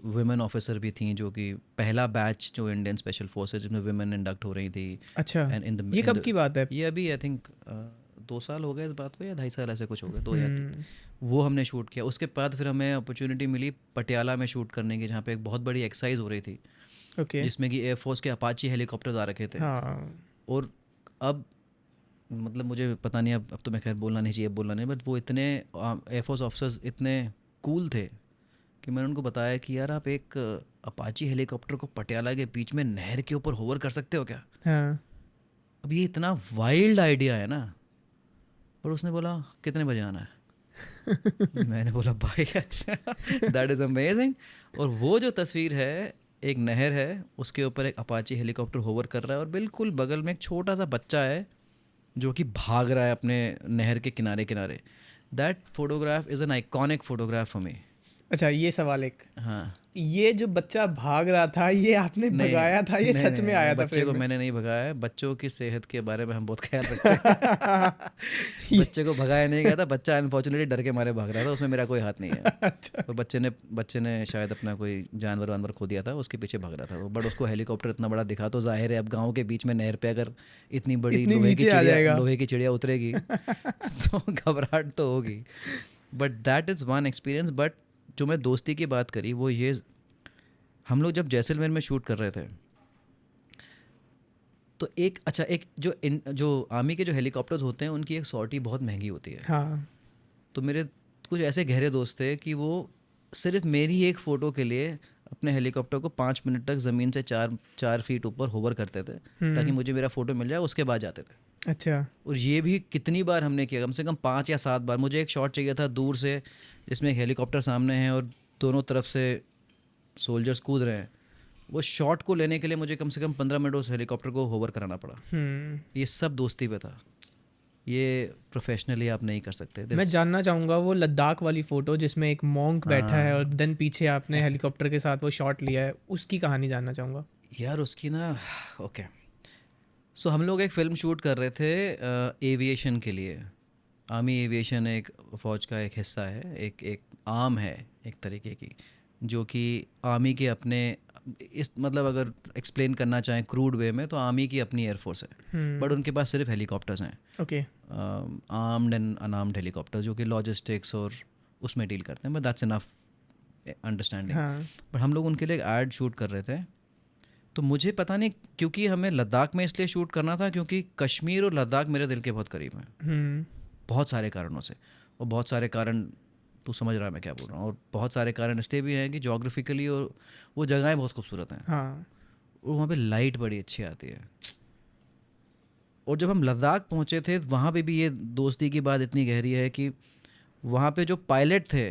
A: वुमेन ऑफिसर भी थी, जो कि पहला बैच जो इंडियन स्पेशल फोर्सेस जिसमें वुमेन इंडक्ट हो रही थी।
B: अच्छा,
A: एंड
B: ये कब की बात है?
A: ये अभी आई थिंक 2 साल हो गए इस बात को, या 2.5 साल ऐसे कुछ हो गए, 2 या 3।
B: हम्म।
A: वो हमने शूट किया। उसके बाद फिर हमें अपॉर्चुनिटी मिली पटियाला में शूट करने की, जहाँ पे एक बहुत बड़ी एक्सरसाइज हो रही थी,
B: ओके।
A: जिसमें कि एयरफोर्स के अपाची हेलीकॉप्टर्स आ रखे थे।
B: हाँ।
A: और अब मतलब मुझे पता नहीं, अब तो मैं खैर बोलना नहीं चाहिए, बोलना नहीं, बट वो इतने एयरफोर्स ऑफिसर्स इतने कूल थे कि मैंने उनको बताया कि यार आप एक अपाची हेलीकॉप्टर को पटियाला के बीच में नहर के ऊपर होवर कर सकते हो क्या?
B: हाँ।
A: अब ये इतना वाइल्ड आइडिया है ना। पर उसने बोला कितने बजे आना है? मैंने बोला भाई अच्छा, दैट इज़ अमेजिंग। और वो जो तस्वीर है, एक नहर है, उसके ऊपर एक अपाची हेलीकॉप्टर होवर कर रहा है, और बिल्कुल बगल में एक छोटा सा बच्चा है जो कि भाग रहा है अपने नहर के किनारे किनारे। That photograph is an iconic photograph for me.
B: अच्छा, ये सवाल एक,
A: हाँ।
B: ये जो बच्चा भाग रहा था ये आपने
A: नहीं
B: भगाया था, ये
A: नहीं
B: सच
A: नहीं
B: में
A: नहीं,
B: आया
A: वो
B: था
A: बच्चे
B: फ्रेम
A: को
B: में?
A: मैंने नहीं भगाया है। बच्चों की सेहत के बारे में हम बहुत ख्याल रखते हैं।
B: ये-
A: बच्चे को भगाया नहीं गया था, बच्चा अनफॉर्चुनेटली डर के मारे भाग रहा था, उसमें मेरा कोई हाथ नहीं है।
B: अच्छा।
A: तो बच्चे ने शायद अपना कोई जानवर वानवर खो दिया था, उसके पीछे भाग रहा था वो। बट उसको हेलीकॉप्टर इतना बड़ा दिखा तो जाहिर है, अब गांव के बीच में नहर पे अगर इतनी बड़ी
B: इतनी नीचे आ जाएगा।
A: लोहे की चिड़िया उतरेगी तो घबराहट तो होगी। But that is one experience. But जो मैं दोस्ती की बात करी वो ये, हम लोग जब जैसलमेर में शूट कर रहे थे, तो एक जो आर्मी के जो हेलीकॉप्टर्स होते हैं उनकी एक सॉर्टी बहुत महंगी होती है।
B: हाँ।
A: तो मेरे कुछ ऐसे गहरे दोस्त थे कि वो सिर्फ मेरी एक फ़ोटो के लिए अपने हेलीकॉप्टर को 5 मिनट तक ज़मीन से 4 फीट ऊपर होवर करते थे, ताकि मुझे मेरा फ़ोटो मिल जाए, उसके बाद जाते थे।
B: अच्छा।
A: और ये भी कितनी बार हमने किया, कम से कम 5 या 7 बार। मुझे एक शॉट चाहिए था दूर से, जिसमें एक हेलीकॉप्टर सामने है और दोनों तरफ से सोल्जर्स कूद रहे हैं। वो शॉट को लेने के लिए मुझे कम से कम 15 मिनट उस हेलीकॉप्टर को होवर कराना पड़ा। ये सब दोस्ती पे था, ये प्रोफेशनली आप नहीं कर सकते
B: मैं जानना चाहूँगा वो लद्दाख वाली फ़ोटो जिसमें एक मॉन्क बैठा है और
A: हाँ
B: देन पीछे आपने हेलीकॉप्टर के साथ वो शॉट लिया है, उसकी कहानी जानना चाहूँगा।
A: यार, उसकी ना, ओके, सो हम लोग एक फ़िल्म शूट कर रहे थे एविएशन के लिए। आर्मी एविएशन एक फ़ौज का एक हिस्सा है, एक एक आर्म है एक तरीके की, जो कि आर्मी के अपने, इस मतलब अगर एक्सप्लेन करना चाहें क्रूड वे में, तो आर्मी की अपनी एयरफोर्स है, बट उनके पास सिर्फ हेलीकॉप्टर्स हैं,
B: okay.
A: Armed and unarmoured helicopter, जो कि लॉजिस्टिक्स और उसमें डील करते हैं। But that's enough understanding.
B: हाँ।
A: बट हम लोग उनके लिए एक ऐड शूट कर रहे थे। तो मुझे पता नहीं, क्योंकि हमें लद्दाख में इसलिए शूट करना था क्योंकि कश्मीर और लद्दाख मेरे दिल के बहुत करीब हैं, बहुत सारे कारणों से। और बहुत सारे कारण, तू समझ रहा है मैं क्या बोल रहा हूँ। और बहुत सारे कारण इसलिए भी हैं कि जोग्राफिकली और वो जगहें बहुत खूबसूरत हैं,
B: हाँ।
A: और वहाँ पे लाइट बड़ी अच्छी आती है। और जब हम लद्दाख पहुँचे थे, वहाँ पे भी ये दोस्ती की बात इतनी गहरी है कि वहाँ पे जो पायलट थे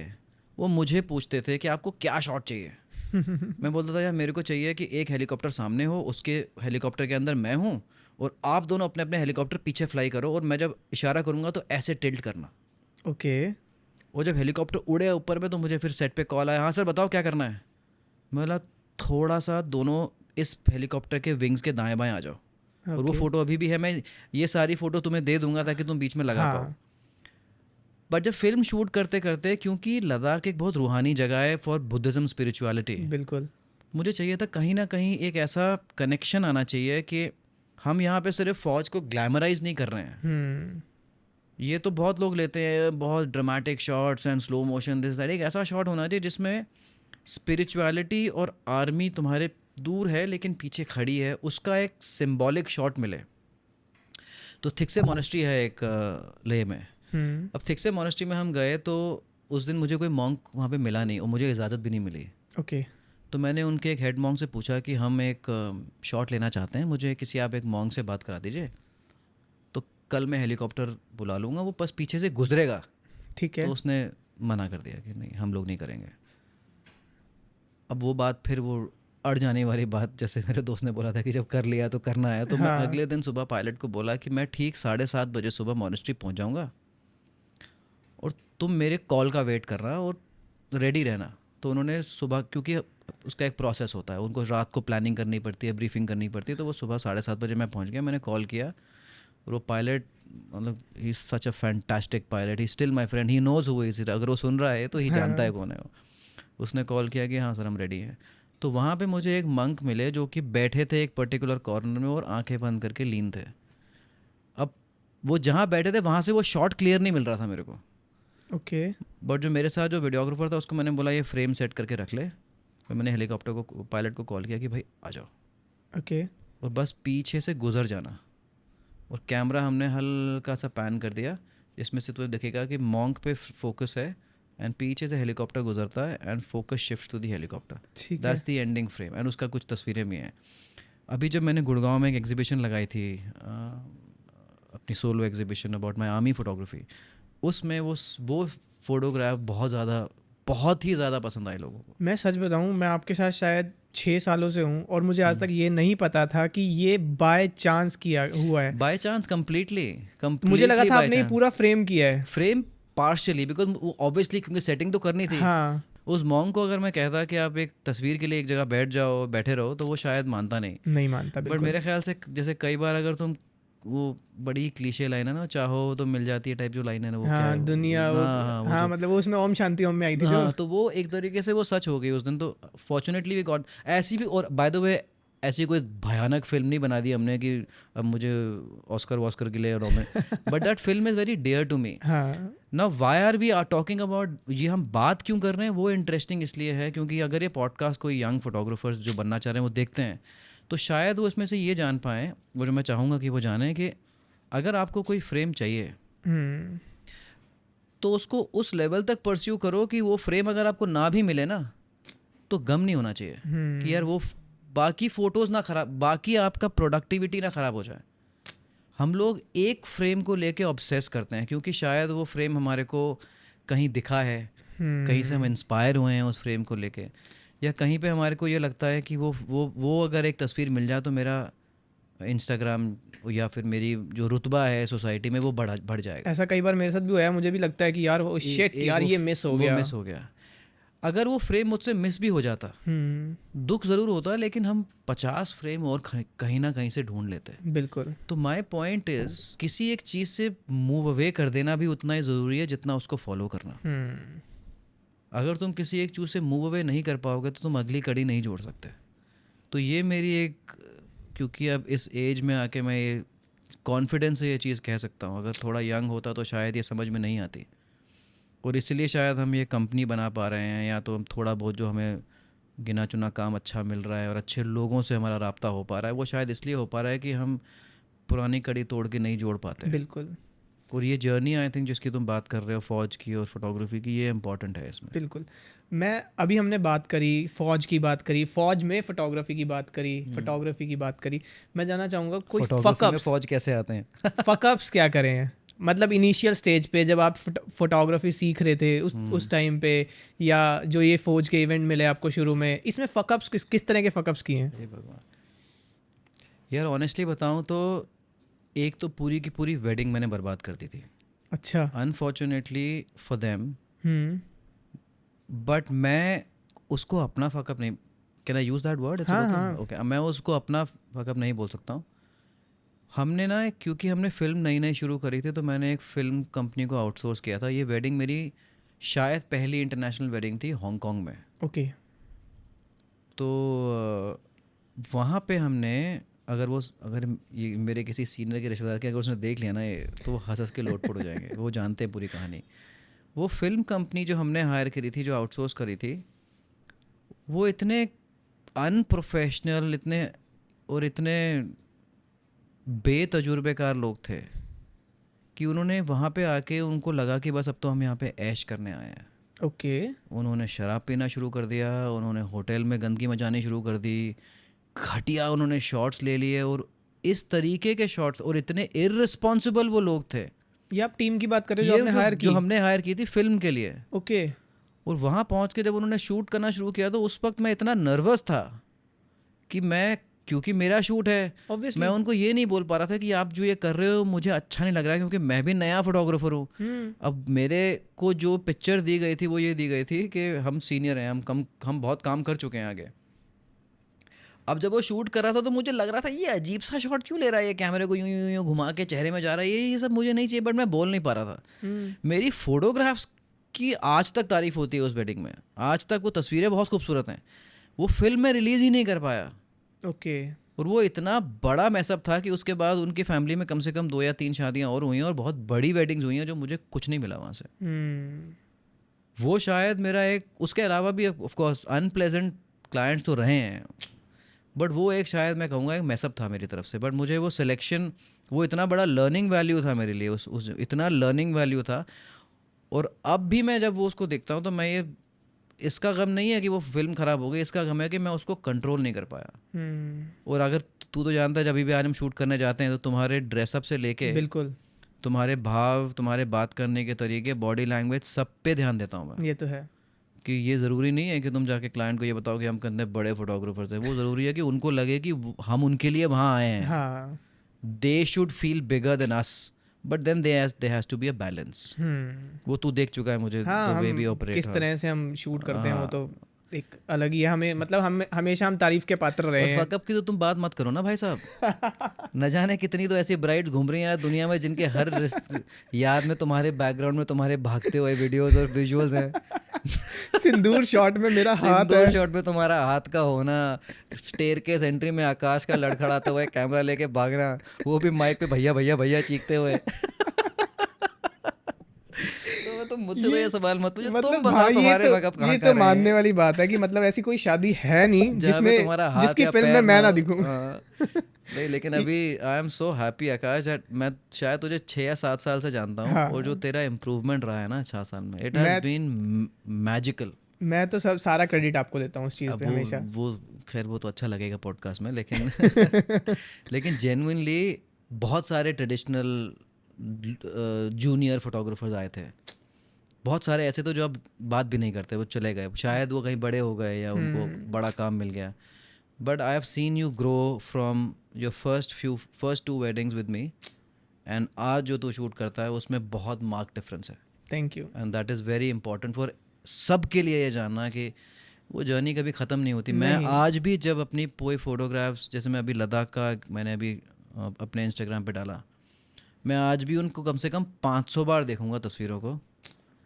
A: वो मुझे पूछते थे कि आपको क्या शॉट चाहिए। मैं बोलता था यार मेरे को चाहिए कि एक हेलीकॉप्टर सामने हो, उसके हेलीकॉप्टर के अंदर मैं हूँ, और आप दोनों अपने अपने हेलीकॉप्टर पीछे फ्लाई करो, और मैं जब इशारा करूँगा तो ऐसे टिल्ट करना।
B: ओके।
A: और जब हेलीकॉप्टर उड़े ऊपर में, तो मुझे फिर सेट पे कॉल आया, हाँ सर बताओ क्या करना है। मैं बोला थोड़ा सा दोनों इस हेलीकॉप्टर के विंग्स के दाएं बाएं आ जाओ। और वो
B: ओके।
A: फ़ोटो अभी भी है, मैं ये सारी फ़ोटो तुम्हें दे दूंगा ताकि तुम बीच में लगा पाओ।
B: हाँ।
A: बट जब फिल्म शूट करते करते, क्योंकि लद्दाख एक बहुत रूहानी जगह है फॉर बुद्धिज़्म स्पिरिचुअलिटी,
B: बिल्कुल।
A: मुझे चाहिए था कहीं ना कहीं एक ऐसा कनेक्शन आना चाहिए कि हम यहाँ पे सिर्फ फ़ौज को ग्लैमराइज नहीं कर रहे हैं। ये तो बहुत लोग लेते हैं, बहुत dramatic shots and slow motion this that. एक ऐसा शॉट होना चाहिए जिसमें स्पिरिचुअलिटी और आर्मी तुम्हारे दूर है लेकिन पीछे खड़ी है, उसका एक सिंबॉलिक शॉट मिले। तो थिक्से मोनेस्ट्री है एक लेह में। अब थिक्से मोनेस्ट्री में हम गए तो उस दिन मुझे कोई मॉन्क वहाँ पे मिला नहीं, और मुझे इजाज़त भी नहीं मिली।
B: ओके।
A: तो मैंने उनके एक हेड मॉन्क से पूछा कि हम एक शॉट लेना चाहते हैं, मुझे किसी आप एक मॉन्क से बात करा दीजिए, तो कल मैं हेलीकॉप्टर बुला लूँगा, वो बस पीछे से गुजरेगा।
B: ठीक है।
A: तो उसने मना कर दिया कि नहीं, हम लोग नहीं करेंगे। अब वो बात फिर वो अड़ जाने वाली बात, जैसे मेरे दोस्त ने बोला था कि जब कर लिया तो करना है। तो मैं
B: हाँ।
A: अगले दिन सुबह पायलट को बोला कि मैं ठीक 7:30 बजे सुबह मॉनेस्ट्री पहुंच जाऊंगा, और तुम मेरे कॉल का वेट करना और रेडी रहना। तो उन्होंने सुबह, क्योंकि उसका एक प्रोसेस होता है, उनको रात को प्लानिंग करनी पड़ती है, ब्रीफिंग करनी पड़ती है, तो वो सुबह 7:30 बजे मैं पहुंच गया। मैंने कॉल किया और वो पायलट मतलब he is such a fantastic pilot, he still my friend, he knows who is it, अगर वो सुन रहा है तो ही जानता है कौन है वो। उसने कॉल किया कि हाँ सर हम रेडी हैं। तो वहाँ पे मुझे एक मंक मिले जो कि बैठे थे एक पर्टिकुलर कॉर्नर में और आंखें बंद करके लीन थे। अब वो जहाँ बैठे थे वहाँ से वो शॉट क्लियर नहीं मिल रहा था मेरे को।
B: ओके।
A: बट जो मेरे साथ जो वीडियोग्राफर था उसको मैंने बोला ये फ्रेम सेट करके रख ले। फिर मैंने हेलीकॉप्टर को पायलट को कॉल किया कि भाई आ जाओ
B: ओके।
A: और बस पीछे से गुजर जाना, और कैमरा हमने हल्का सा पैन कर दिया जिसमें से तुम्हें दिखेगा कि मॉन्क पे फोकस है एंड पीछे से हेलीकॉप्टर गुजरता है and focus shift to the helicopter,
B: ठीक है।
A: That's the ending frame. And उसका कुछ तस्वीरें भी हैं। अभी जब मैंने गुड़गांव में एक एग्जीबिशन लगाई थी अपनी solo exhibition about my army photography, उसमें वो फोटोग्राफ बहुत ही ज़्यादा पसंद आई लोगों को।
B: मैं सच बताऊं, मैं आपके साथ शायद 6 सालों से हूँ और मुझे आज तक ये नहीं पता था कि ये बाय चांस किया हुआ है।
A: बाय चांस, कंप्लीटली
B: मुझे लगा था
A: बाय
B: आपने ये
A: चांस।
B: पूरा फ्रेम किया है।
A: फ्रेम पार्शियली, बिकॉज ऑब्वियसली क्योंकि सेटिंग तो करनी थी।
B: हाँ,
A: उस मॉन्ग को अगर मैं कहता कि आप एक तस्वीर के लिए एक जगह बैठे रहो तो वो शायद मानता नहीं।
B: नहीं मानता
A: बट
B: बिल्कुल।
A: मेरे ख्याल से जैसे कई बार अगर तुम वो बड़ी क्लीशे लाइन है ना, चाहो तो मिल जाती है टाइप जो लाइन है ना, वो क्या
B: हाँ,
A: है
B: दुनिया वो,
A: हाँ वो
B: हाँ
A: जो
B: मतलब वो उसमें ओम शांति ओम में आई थी जो।
A: हाँ, तो वो एक तरीके से वो सच हो गई उस दिन। तो फॉर्चुनेटली वी गॉट ऐसी भी। और बाय द वे ऐसी कोई भयानक फिल्म नहीं बना दी हमने कि अब मुझे ऑस्कर के लिए but that film is very dear to me.
B: हाँ,
A: ना why are we are talking about, ये हम बात क्यों कर रहे हैं वो इंटरेस्टिंग इसलिए है क्योंकि अगर ये पॉडकास्ट कोई यंग फोटोग्राफर्स जो बनना चाह रहे हैं वो देखते हैं तो शायद वो इसमें से ये जान पाएँ, वो जो मैं चाहूँगा कि वो जानें कि अगर आपको कोई फ्रेम चाहिए
B: हम्म,
A: तो उसको उस लेवल तक परस्यू करो कि वो फ्रेम अगर आपको ना भी मिले ना तो गम नहीं होना चाहिए कि यार वो बाकी फ़ोटोज़ ना ख़राब, बाकी आपका प्रोडक्टिविटी ना ख़राब हो जाए। हम लोग एक फ्रेम को लेके ऑब्सेस करते हैं क्योंकि शायद वो फ्रेम हमारे को कहीं दिखा है, कहीं से हम इंस्पायर हुए हैं उस फ्रेम को लेके, या कहीं पे हमारे को ये लगता है कि वो अगर एक तस्वीर मिल जाए तो मेरा इंस्टाग्राम या फिर मेरी जो रुतबा है सोसाइटी में वो बढ़ जाएगा।
B: ऐसा कई बार मेरे साथ भी हुआ है। मुझे भी लगता है कि यार वो शिट यार ये मिस हो गया।
A: मिस हो गया। अगर वो फ्रेम मुझसे मिस भी हो जाता दुख ज़रूर होता है, लेकिन हम 50 फ्रेम और कहीं ना कहीं से ढूंढ लेते हैं।
B: बिल्कुल।
A: तो माय पॉइंट इज़ किसी एक चीज़ से मूव अवे कर देना भी उतना ही ज़रूरी है जितना उसको फॉलो करना। अगर तुम किसी एक चीज़ से मूव अवे नहीं कर पाओगे तो तुम अगली कड़ी नहीं जोड़ सकते। तो ये मेरी एक, क्योंकि अब इस एज में आके मैं ये कॉन्फिडेंस से ये चीज़ कह सकता हूँ, अगर थोड़ा यंग होता तो शायद ये समझ में नहीं आती, और इसलिए शायद हम ये कंपनी बना पा रहे हैं, या तो हम थोड़ा बहुत जो हमें गिना चुना काम अच्छा मिल रहा है और अच्छे लोगों से हमारा राब्ता हो पा रहा है, वो शायद इसलिए हो पा रहा है कि हम पुरानी कड़ी तोड़ के नहीं जोड़ पाते हैं।
B: बिल्कुल।
A: और ये जर्नी आई थिंक जिसकी तुम बात कर रहे हो फौज की और फोटोग्राफी की, ये इम्पॉर्टेंट है इसमें।
B: बिल्कुल। मैं अभी हमने बात करी फौज की, बात करी फौज में फोटोग्राफी की, बात करी फोटोग्राफी की, बात करी। मैं जानना चाहूँगा कोई
A: फोटोग्राफी में फौज कैसे आते हैं?
B: फकअप्स क्या करें हैं? मतलब इनिशियल स्टेज पे जब आप फोटोग्राफी सीख रहे थे उस टाइम पे, या जो ये फौज के इवेंट मिले आपको शुरू में, इसमें फकअप्स किस तरह के फकअप्स किए हैं?
A: हे भगवान यार, ऑनेस्टली बताऊं तो एक तो पूरी की पूरी वेडिंग मैंने बर्बाद कर दी थी,
B: अच्छा।
A: Unfortunately for them. बट मैं उसको अपना फकअप नहीं, can I use that word?
B: हाँ।
A: ओके, मैं उसको अपना फकअप नहीं बोल सकता हूँ। हमने ना, क्योंकि हमने फ़िल्म नई नई शुरू करी थी, तो मैंने एक फ़िल्म कंपनी को आउटसोर्स किया था। ये वेडिंग मेरी शायद पहली इंटरनेशनल वेडिंग थी हांगकांग में।
B: ओके।
A: तो वहाँ पे हमने, अगर ये मेरे किसी सीनियर के रिश्तेदार के अगर उसने देख लिया ना ये, तो वो हंस के लोटपोट हो जाएंगे। वो जानते हैं पूरी कहानी। वो फिल्म कंपनी जो हमने हायर करी थी, जो आउटसोर्स करी थी, वो इतने अनप्रोफेशनल, इतने बेतजुर्बेकार लोग थे कि उन्होंने वहाँ पे आके उनको लगा कि बस अब तो हम यहाँ पे ऐश करने आए हैं।
B: ओके।
A: उन्होंने शराब पीना शुरू कर दिया, उन्होंने होटल में गंदगी मचानी शुरू कर दी, घटिया उन्होंने शॉट्स ले लिए, और इस तरीके के शॉट्स, और इतने इररिस्पॉन्सिबल वो लोग थे।
B: ये आप टीम की बात कर रहे हो जो आपने हायर की?
A: जो हमने हायर की थी फिल्म के लिए।
B: ओके।
A: और वहाँ पहुँच के जब उन्होंने शूट करना शुरू किया तो उस वक्त मैं इतना नर्वस था कि क्योंकि मेरा शूट है,
B: Obviously.
A: मैं उनको ये नहीं बोल पा रहा था कि आप जो ये कर रहे हो मुझे अच्छा नहीं लग रहा है, क्योंकि मैं भी नया फोटोग्राफर हूँ। अब मेरे को जो पिक्चर दी गई थी वो ये दी गई थी कि हम सीनियर हैं, हम बहुत काम कर चुके हैं आगे। अब जब वो शूट कर रहा था तो मुझे लग रहा था ये अजीब सा शॉट क्यों ले रहा है, ये कैमरे को यूं यूं यूं घुमा के चेहरे में जा रहा है, ये सब मुझे नहीं चाहिए, बट मैं बोल नहीं पा रहा था। मेरी फोटोग्राफ्स की आज तक तारीफ होती है उस वेडिंग में, आज तक वो तस्वीरें बहुत खूबसूरत हैं, वो फिल्म में रिलीज़ ही नहीं कर पाया।
B: ओके।
A: और वो इतना बड़ा मैसअप था कि उसके बाद उनकी फैमिली में कम से कम 2 या 3 शादियां और हुई हैं और बहुत बड़ी वेडिंग्स हुई हैं जो मुझे कुछ नहीं मिला वहाँ से। वो शायद मेरा एक, उसके अलावा भी ऑफ कोर्स अनप्लेजेंट क्लाइंट्स तो रहे हैं, बट वो एक शायद मैं कहूँगा एक मैसअप था मेरी तरफ से। बट मुझे वो सिलेक्शन, वो इतना बड़ा लर्निंग वैल्यू था मेरे लिए, उस इतना लर्निंग वैल्यू था। और अब भी मैं जब वो उसको देखता हूँ तो मैं ये, इसका गम नहीं है कि वो फिल्म ख़राब हो गई, इसका गम है कि मैं उसको कंट्रोल नहीं कर पाया। और अगर तू तो जानता है जब भी आज हम शूट करने जाते हैं तो तुम्हारे ड्रेसअप से लेके
B: बिल्कुल,
A: तुम्हारे भाव, तुम्हारे बात करने के तरीके, बॉडी लैंग्वेज, सब पे ध्यान देता हूँ मैं।
B: ये तो है
A: कि ये ज़रूरी नहीं है कि तुम जाके क्लाइंट को ये बताओ कि हम कितने बड़े फोटोग्राफर्स हैं, वो ज़रूरी है कि उनको लगे कि हम उनके लिए वहाँ आए हैं।
B: हाँ।
A: They should feel bigger than us, but then they has to be a balance. वो तू देख चुका है मुझे,
B: हाँ,
A: द वे वी
B: हम
A: ऑपरेट।
B: किस तरह से हम शूट करते हैं वो तो एक अलग ही है। हमें मतलब हम हमेशा हम तारीफ के पात्र रहे हैं।
A: फकअप की तो तुम बात मत करो ना भाई साहब। न जाने कितनी तो ऐसी ब्राइड्स घूम रही हैं दुनिया में जिनके हर याद में तुम्हारे बैकग्राउंड में तुम्हारे भागते हुए वीडियोस और विजुअल्स हैं।
B: सिंदूर शॉट में मेरा हाथ
A: सिंदूर
B: है।
A: शॉट में तुम्हारा हाथ का होना, स्टेयरकेस एंट्री में आकाश का लड़खड़ाता हुआ कैमरा लेके भागना, वो भी माइक पे भैया भैया भैया चीखते हुए। तो मुझसे तो ये सवाल मत पूछो,
B: मतलब
A: तुम बताओ
B: भाई
A: तुम्हारे बैकअप
B: ये
A: कहाँ
B: तो
A: कर रहे
B: मानने
A: हैं,
B: वाली बात है कि मतलब ऐसी कोई शादी है नहीं
A: जहाँ पे
B: जिसमें
A: तुम्हारा हाथ
B: जिसकी
A: या
B: फिल्म में
A: पैर
B: मैं
A: ना
B: ना
A: हो।
B: दिखूं।
A: नहीं, लेकिन अभी I am so happy Akash that मैं शायद तुझे 6 या 7 साल से जानता हूँ,
B: हाँ।
A: और जो तेरा इम्प्रूवमेंट रहा है ना 6 साल में, इट हैज़ बीन मैजिकल।
B: मैं तो सब सारा क्रेडिट आपको देता हूँ उस चीज़
A: अब
B: पे हमेशा।
A: वो खैर वो तो अच्छा लगेगा पॉडकास्ट में, लेकिन लेकिन जेन्युइनली बहुत सारे ट्रेडिशनल जूनियर फोटोग्राफर्स आए थे, बहुत सारे ऐसे तो जो अब बात भी नहीं करते, वो चले गए, शायद वो कहीं बड़े हो गए या उनको बड़ा काम मिल गया। But I have seen you grow from your first 2 weddings with me, and आज जो तू शूट करता है उसमें बहुत मार्क डिफरेंस है।
B: Thank you.
A: And that is very important for सब के लिए ये जानना कि वो जर्नी कभी ख़त्म नहीं होती। मैं आज भी जब अपनी कोई फोटोग्राफ्स, जैसे मैं अभी लद्दाख का मैंने अभी अपने इंस्टाग्राम पे डाला, मैं आज भी उनको कम से कम 500 बार देखूंगा तस्वीरों को,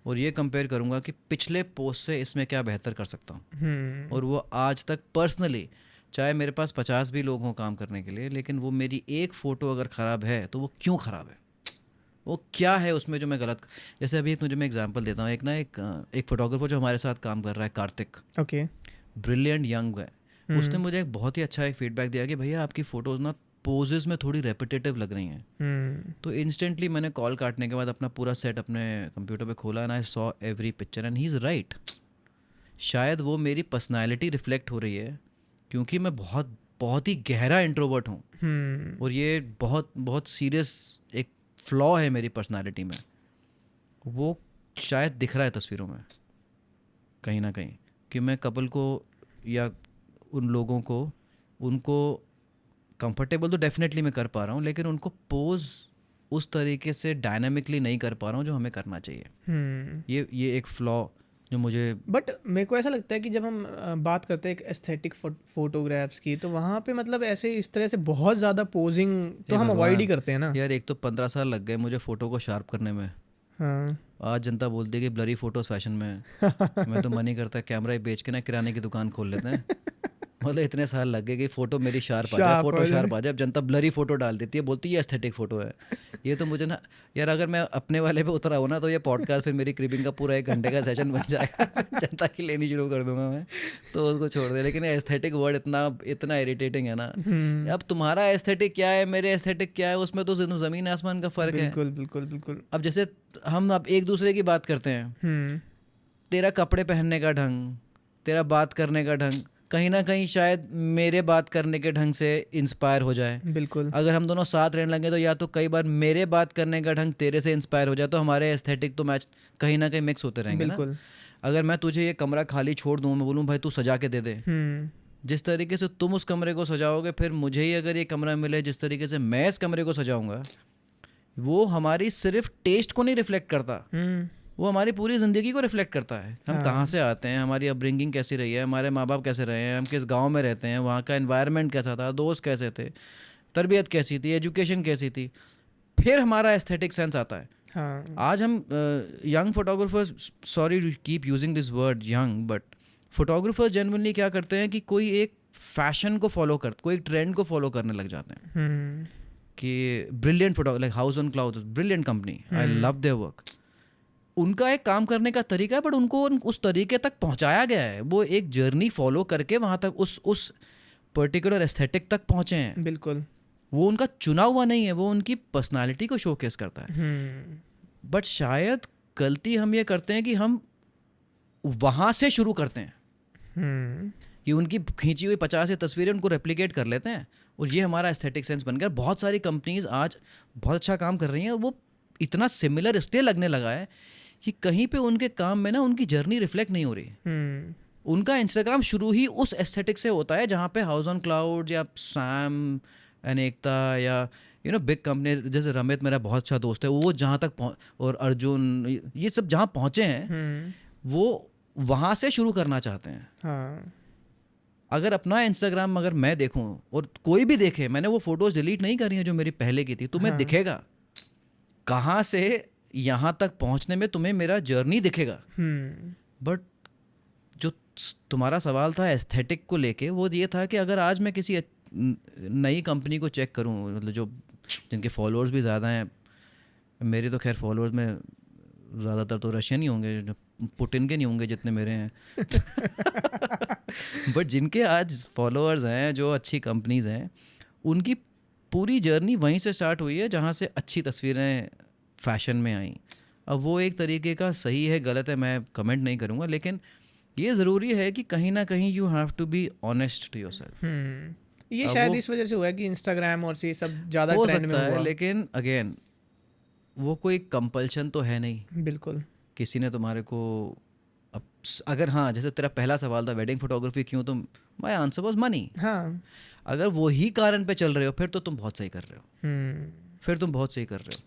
A: और ये कंपेयर करूंगा कि पिछले पोस्ट से इसमें क्या बेहतर कर सकता हूँ। और वो आज तक पर्सनली, चाहे मेरे पास 50 भी लोग हों काम करने के लिए, लेकिन वो मेरी एक फ़ोटो अगर ख़राब है तो वो क्यों ख़राब है, वो क्या है उसमें जो मैं गलत। जैसे अभी तुझे मैं एग्जांपल देता हूँ, एक फोटोग्राफर जो हमारे साथ काम कर रहा है, कार्तिक,
B: ओके।
A: ब्रिलियंट यंग है, उसने मुझे एक बहुत ही अच्छा एक फीडबैक दिया कि भैया आपकी फ़ोटोज़ ना पोजेस में थोड़ी रेपिटेटिव लग रही हैं। तो इंस्टेंटली मैंने कॉल काटने के बाद अपना पूरा सेट अपने कंप्यूटर पे खोला, and I saw every picture, and he is right. शायद वो मेरी पर्सनालिटी रिफ्लेक्ट हो रही है, क्योंकि मैं बहुत बहुत ही गहरा इंट्रोवर्ट हूँ, और ये बहुत बहुत सीरियस एक फ्लॉ है मेरी पर्सनालिटी में, वो शायद दिख रहा है तस्वीरों में कहीं ना कहीं, कि मैं कपल को या उन लोगों को, उनको कंफर्टेबल तो डेफिनेटली मैं कर पा रहा हूँ, लेकिन उनको पोज उस तरीके से डायनामिकली नहीं कर पा रहा हूँ जो हमें करना चाहिए। ये एक फ्लॉ जो मुझे,
B: बट मेरे को ऐसा लगता है कि जब हम बात करते हैं एक एस्थेटिक फोटोग्राफ्स की, तो वहाँ पे मतलब ऐसे इस तरह से बहुत ज़्यादा पोजिंग तो हम अवॉइड ही करते हैं ना
A: यार। एक तो 15 साल लग गए मुझे फ़ोटो को शार्प करने में।
B: हाँ।
A: आज जनता बोलती है कि ब्लरी फोटोज फैशन में है। मैं तो मन ही करता है कैमरा ही बेच के ना किराने की दुकान खोल लेते हैं। मतलब इतने साल लग गए कि फोटो मेरी शार्प आ जाए, फोटो शार्प आ जाए। अब जनता ब्लरी फोटो डाल देती है, बोलती है ये एस्थेटिक फोटो है। ये तो मुझे ना यार, अगर मैं अपने वाले पे उतरा हूँ ना तो ये पॉडकास्ट फिर मेरी क्रिपिंग का पूरा 1 घंटे का सेशन बन जाएगा। जनता की लेनी शुरू कर दूंगा मैं, तो उसको छोड़ दे। लेकिन एस्थेटिक वर्ड इतना इरिटेटिंग है ना। अब तुम्हारा एस्थेटिक क्या है, मेरे एस्थेटिक क्या है, उसमें तो ज़मीन आसमान का फ़र्क है।
B: बिल्कुल बिल्कुल बिल्कुल।
A: अब जैसे हम अब एक दूसरे की बात करते हैं, तेरा कपड़े पहनने का ढंग, तेरा बात करने का ढंग कहीं ना कहीं शायद मेरे बात करने के ढंग से इंस्पायर हो जाए।
B: बिल्कुल।
A: अगर हम दोनों साथ रहने लगे तो या तो कई बार मेरे बात करने का ढंग तेरे से इंस्पायर हो जाए, तो हमारे एस्थेटिक तो मैच कहीं ना कहीं मिक्स होते रहेंगे ना। अगर मैं तुझे ये कमरा खाली छोड़ दूँ, मैं बोलूँ भाई तू सजा के दे दे, जिस तरीके से तुम उस कमरे को सजाओगे, फिर मुझे ही अगर ये कमरा मिले जिस तरीके से मैं इस कमरे को सजाऊंगा, वो हमारी सिर्फ टेस्ट को नहीं रिफ्लेक्ट करता, वो हमारी पूरी ज़िंदगी को रिफ्लेक्ट करता है। हम
B: हाँ।
A: कहाँ से आते हैं, हमारी अपब्रिंगिंग कैसी रही है, हमारे माँ बाप कैसे रहे हैं, हम किस गांव में रहते हैं, वहाँ का एनवायरनमेंट कैसा था, दोस्त कैसे थे, तरबियत कैसी थी, एजुकेशन कैसी थी, फिर हमारा एस्थेटिक सेंस आता है।
B: हाँ।
A: आज हम young photographers, sorry to keep using this word young, but photographers genuinely क्या करते हैं कि कोई एक फैशन को फॉलो करते, कोई ट्रेंड को फॉलो करने लग जाते हैं कि brilliant photo, like house on clouds, brilliant company, I love their work. उनका एक काम करने का तरीका है, बट उनको उस तरीके तक पहुंचाया गया है, वो एक जर्नी फॉलो करके वहाँ तक उस पर्टिकुलर एस्थेटिक तक पहुँचे हैं।
B: बिल्कुल।
A: वो उनका चुना हुआ नहीं है, वो उनकी पर्सनालिटी को शोकेस करता है। बट शायद गलती हम ये करते हैं कि हम वहाँ से शुरू करते हैं कि उनकी खींची हुई 50 तस्वीरें उनको रेप्लिकेट कर लेते हैं और ये हमारा एस्थेटिक सेंस बन गया। बहुत सारी कंपनीज आज बहुत अच्छा काम कर रही हैं, वो इतना सिमिलर इसलिए लगने लगा है कि कहीं पे उनके काम में ना उनकी जर्नी रिफ्लेक्ट नहीं हो रही। उनका इंस्टाग्राम शुरू ही उस एस्थेटिक से होता है जहाँ पे हाउस ऑन क्लाउड या सैम अनेकता या बिग कंपनी, जैसे रमित मेरा बहुत अच्छा दोस्त है, वो जहाँ तक और अर्जुन, ये सब जहाँ पहुँचे हैं वो वहाँ से शुरू करना चाहते हैं।
B: हाँ।
A: अगर अपना इंस्टाग्राम अगर मैं देखूं और कोई भी देखे, मैंने वो फोटोज डिलीट नहीं करी हैं जो मेरी पहले की थी, तुम्हें दिखेगा कहाँ से यहाँ तक पहुँचने में तुम्हें मेरा जर्नी दिखेगा। बट जो तुम्हारा सवाल था एस्थेटिक को लेके, वो ये था कि अगर आज मैं किसी नई कंपनी को चेक करूं, मतलब जो जिनके फॉलोअर्स भी ज़्यादा हैं, मेरे तो खैर फॉलोअर्स में ज़्यादातर तो रशियन ही होंगे, पुटिन के नहीं होंगे जितने मेरे हैं बट जिनके आज फॉलोअर्स हैं, जो अच्छी कंपनीज हैं, उनकी पूरी जर्नी वहीं से स्टार्ट हुई है जहाँ से अच्छी तस्वीरें फैशन में आई। अब वो एक तरीके का सही है गलत है मैं कमेंट नहीं करूँगा, लेकिन ये ज़रूरी है कि कहीं ना कहीं you have to be honest to yourself.
B: ये शायद इस वजह से हुआ है कि इंस्टाग्राम और ये सब ज़्यादा
A: हो
B: ट्रेंड में
A: सकता है,
B: हुआ।
A: लेकिन अगेन वो कोई कंपल्शन तो है नहीं।
B: बिल्कुल।
A: किसी ने तुम्हारे को अब अगर, हाँ जैसे तेरा पहला सवाल था वेडिंग फोटोग्राफी क्यों, तो माय आंसर वाज मनी।
B: हाँ।
A: अगर वो ही कारण पे चल रहे हो फिर तो तुम बहुत सही कर रहे हो, फिर तुम बहुत सही कर रहे हो।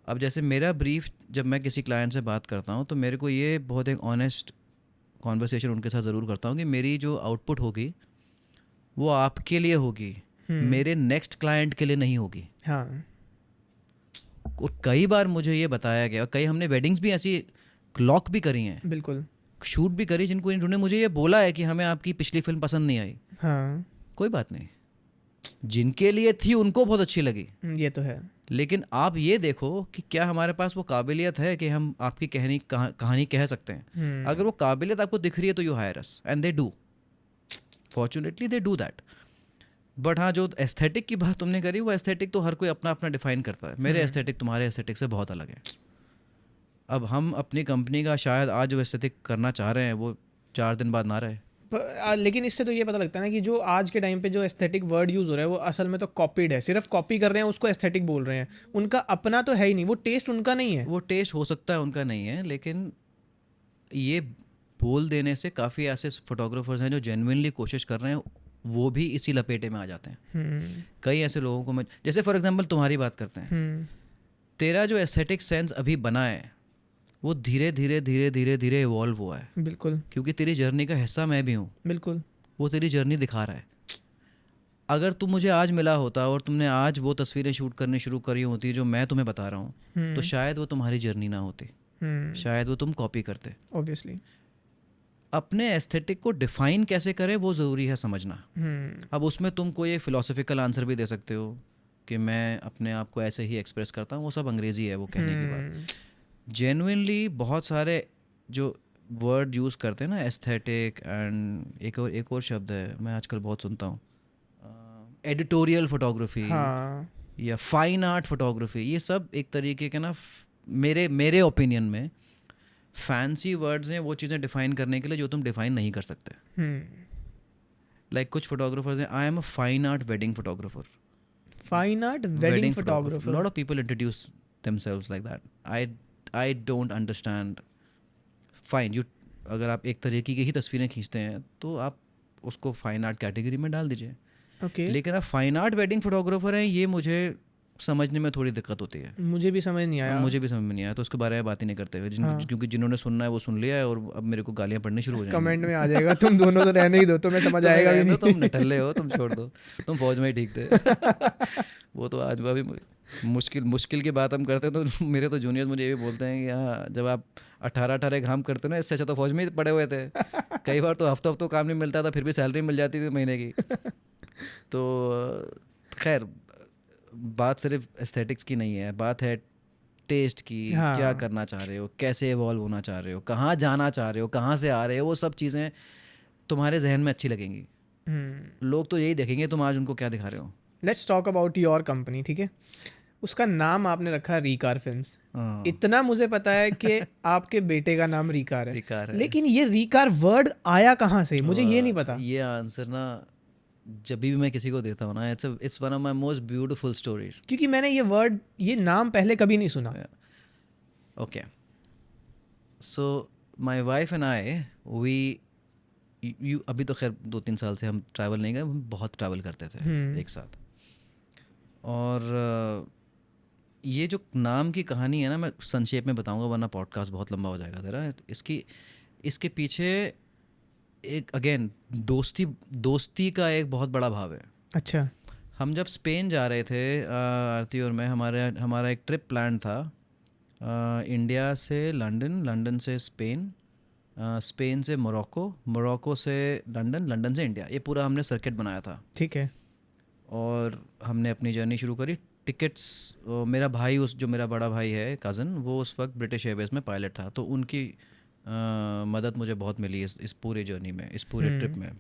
A: अब जैसे मेरा ब्रीफ, जब मैं किसी क्लाइंट से बात करता हूँ तो मेरे को ये बहुत एक ऑनेस्ट कॉन्वर्सेशन उनके साथ ज़रूर करता हूँ कि मेरी जो आउटपुट होगी वो आपके लिए होगी, मेरे नेक्स्ट क्लाइंट के लिए नहीं होगी।
B: हाँ।
A: और कई बार मुझे ये बताया गया, कई हमने वेडिंग्स भी ऐसी क्लॉक भी करी हैं,
B: बिल्कुल,
A: शूट भी करी, जिन्होंने मुझे ये बोला है कि हमें आपकी पिछली फिल्म पसंद नहीं आई।
B: हाँ।
A: कोई बात नहीं, जिनके लिए थी उनको बहुत अच्छी लगी,
B: ये तो है।
A: लेकिन आप ये देखो कि क्या हमारे पास वो काबिलियत है कि हम आपकी कहानी कह सकते हैं। अगर वो काबिलियत आपको दिख रही है तो you hire us, and they do, fortunately they do that. But हाँ, जो एस्थेटिक की बात तुमने करी, वो एस्थेटिक तो हर कोई अपना अपना डिफाइन करता है। मेरे एस्थेटिक तुम्हारे एस्थेटिक से बहुत अलग है। अब हम अपनी कंपनी का शायद आज जो एस्थेटिक करना चाह रहे हैं वो 4 दिन बाद ना रहे।
B: लेकिन इससे तो ये पता लगता है ना कि जो आज के टाइम पे जो एस्थेटिक वर्ड यूज़ हो रहा है वो असल में तो कॉपीड है, सिर्फ कॉपी कर रहे हैं, उसको एस्थेटिक बोल रहे हैं। उनका अपना तो है ही नहीं, वो टेस्ट उनका नहीं है।
A: वो टेस्ट हो सकता है उनका नहीं है, लेकिन ये बोल देने से काफ़ी ऐसे फोटोग्राफर्स हैं जो जेन्युइनली कोशिश कर रहे हैं, वो भी इसी लपेटे में आ जाते हैं। कई ऐसे लोगों को मैं, जैसे फॉर एग्जांपल तुम्हारी बात करते हैं, तेरा जो एस्थेटिक सेंस अभी बना है वो धीरे धीरे धीरे धीरे धीरे इवॉल्व हुआ है।
B: बिल्कुल,
A: क्योंकि तेरी जर्नी का हिस्सा मैं भी हूँ।
B: बिल्कुल,
A: वो तेरी जर्नी दिखा रहा है। अगर तू मुझे आज मिला होता और तुमने आज वो तस्वीरें शूट करनी शुरू करी होती जो मैं तुम्हें बता रहा हूँ, तो शायद वो तुम्हारी जर्नी ना होती, शायद वो तुम कॉपी करते।
B: ऑब्वियसली
A: अपने एस्थेटिक को डिफाइन कैसे करें वो ज़रूरी है समझना। अब उसमें तुम कोई एक फ़िलोसफिकल आंसर भी दे सकते हो कि मैं अपने आप को ऐसे ही एक्सप्रेस करता हूँ, वो सब अंग्रेज़ी है वो कहने की बात। जेन्युइनली बहुत सारे जो वर्ड यूज़ करते हैं ना, एस्थेटिक एंड एक और शब्द है मैं आजकल बहुत सुनता हूँ, एडिटोरियल फोटोग्राफी या फाइन आर्ट फोटोग्राफी, ये सब एक तरीके के ना मेरे ओपिनियन में फैंसी वर्ड्स हैं वो चीज़ें डिफाइन करने के लिए जो तुम डिफाइन नहीं कर सकते। लाइक कुछ फोटोग्राफर्स हैं, I am a fine art wedding photographer,
B: fine art wedding photographer.
A: Lot of people introduce themselves like that. I don't understand. Fine, you अगर आप एक तरीके की ही तस्वीरें खींचते हैं तो आप उसको फाइन आर्ट कैटेगरी में डाल दीजिए।
B: ओके।
A: लेकिन आप फाइन आर्ट वेडिंग फोटोग्राफर हैं, ये मुझे समझने में थोड़ी दिक्कत होती है।
B: मुझे भी समझ नहीं आया।
A: मुझे भी समझ में नहीं आया, तो उसके बारे में बात ही नहीं करते हुए क्योंकि जिन्होंने सुनना है वो सुन लिया है, और अब मेरे को गालियाँ पड़नी शुरू हो जाएंगी।
B: कमेंट में आ जाएगा तुम दोनों तो रहने ही दो, तुम्हें समझ
A: तुम्हें
B: आएगा भी
A: रहने दो, तुम
B: नहीं।
A: नठल्ले हो, तुम छोड़ दो, तुम फौज में ही ठीक थे। वो तो आज अभी मुश्किल की बात हम करते हैं तो मेरे तो जूनियर्स मुझे ये भी बोलते हैं कि हाँ, जब आप 18 घाम करते ना, इससे अच्छा तो फौज में ही पड़े हुए थे। कई बार तो हफ्तों काम नहीं मिलता था, फिर भी सैलरी मिल जाती थी महीने की। तो खैर, बात सिर्फ एस्थेटिक्स की नहीं है, बात है टेस्ट की। क्या
B: हाँ।
A: करना चाह रहे हो, कैसे इवॉल्व होना चाह रहे हो, कहाँ जाना चाह रहे हो, कहाँ से आ रहे हो, वो सब चीज़ें तुम्हारे जहन में अच्छी लगेंगी। लोग तो यही देखेंगे तुम आज उनको क्या दिखा रहे हो।
B: Let's talk about your company, ठीक है। उसका नाम आपने रखा रीकार फिल्म्स।
A: हाँ,
B: इतना मुझे पता है कि आपके बेटे का नाम रीकार है,
A: बेकार है।
B: लेकिन ये रीकार वर्ड आया कहाँ से, मुझे ये नहीं पता।
A: ये आंसर ना जब भी मैं किसी को देता हूँ ना, it's one of my most beautiful stories.
B: क्योंकि मैंने ये वर्ड, ये नाम पहले कभी नहीं सुना।
A: Okay, so my wife and I, we you अभी तो खैर 2-3 साल से हम ट्रैवल नहीं गए, हम बहुत ट्रैवल करते थे एक साथ। और ये जो नाम की कहानी है ना, मैं संक्षेप में बताऊंगा वरना पॉडकास्ट बहुत लंबा हो जाएगा तेरा। इसके पीछे एक अगेन दोस्ती का एक बहुत बड़ा भाव है।
B: अच्छा।
A: हम जब स्पेन जा रहे थे, आरती और मैं, हमारा एक ट्रिप प्लान था, इंडिया से लंदन, लंदन से स्पेन, स्पेन से मोरक्को, मोरक्को से लंदन, लंदन से इंडिया। ये पूरा हमने सर्किट बनाया था।
B: ठीक है।
A: और हमने अपनी जर्नी शुरू करी। टिकट्स, मेरा भाई, जो मेरा बड़ा भाई है, कज़न, वो उस वक्त ब्रिटिश एयरवेज में पायलट था, तो उनकी मदद मुझे बहुत मिली इस पूरे जर्नी में, इस पूरे ट्रिप में।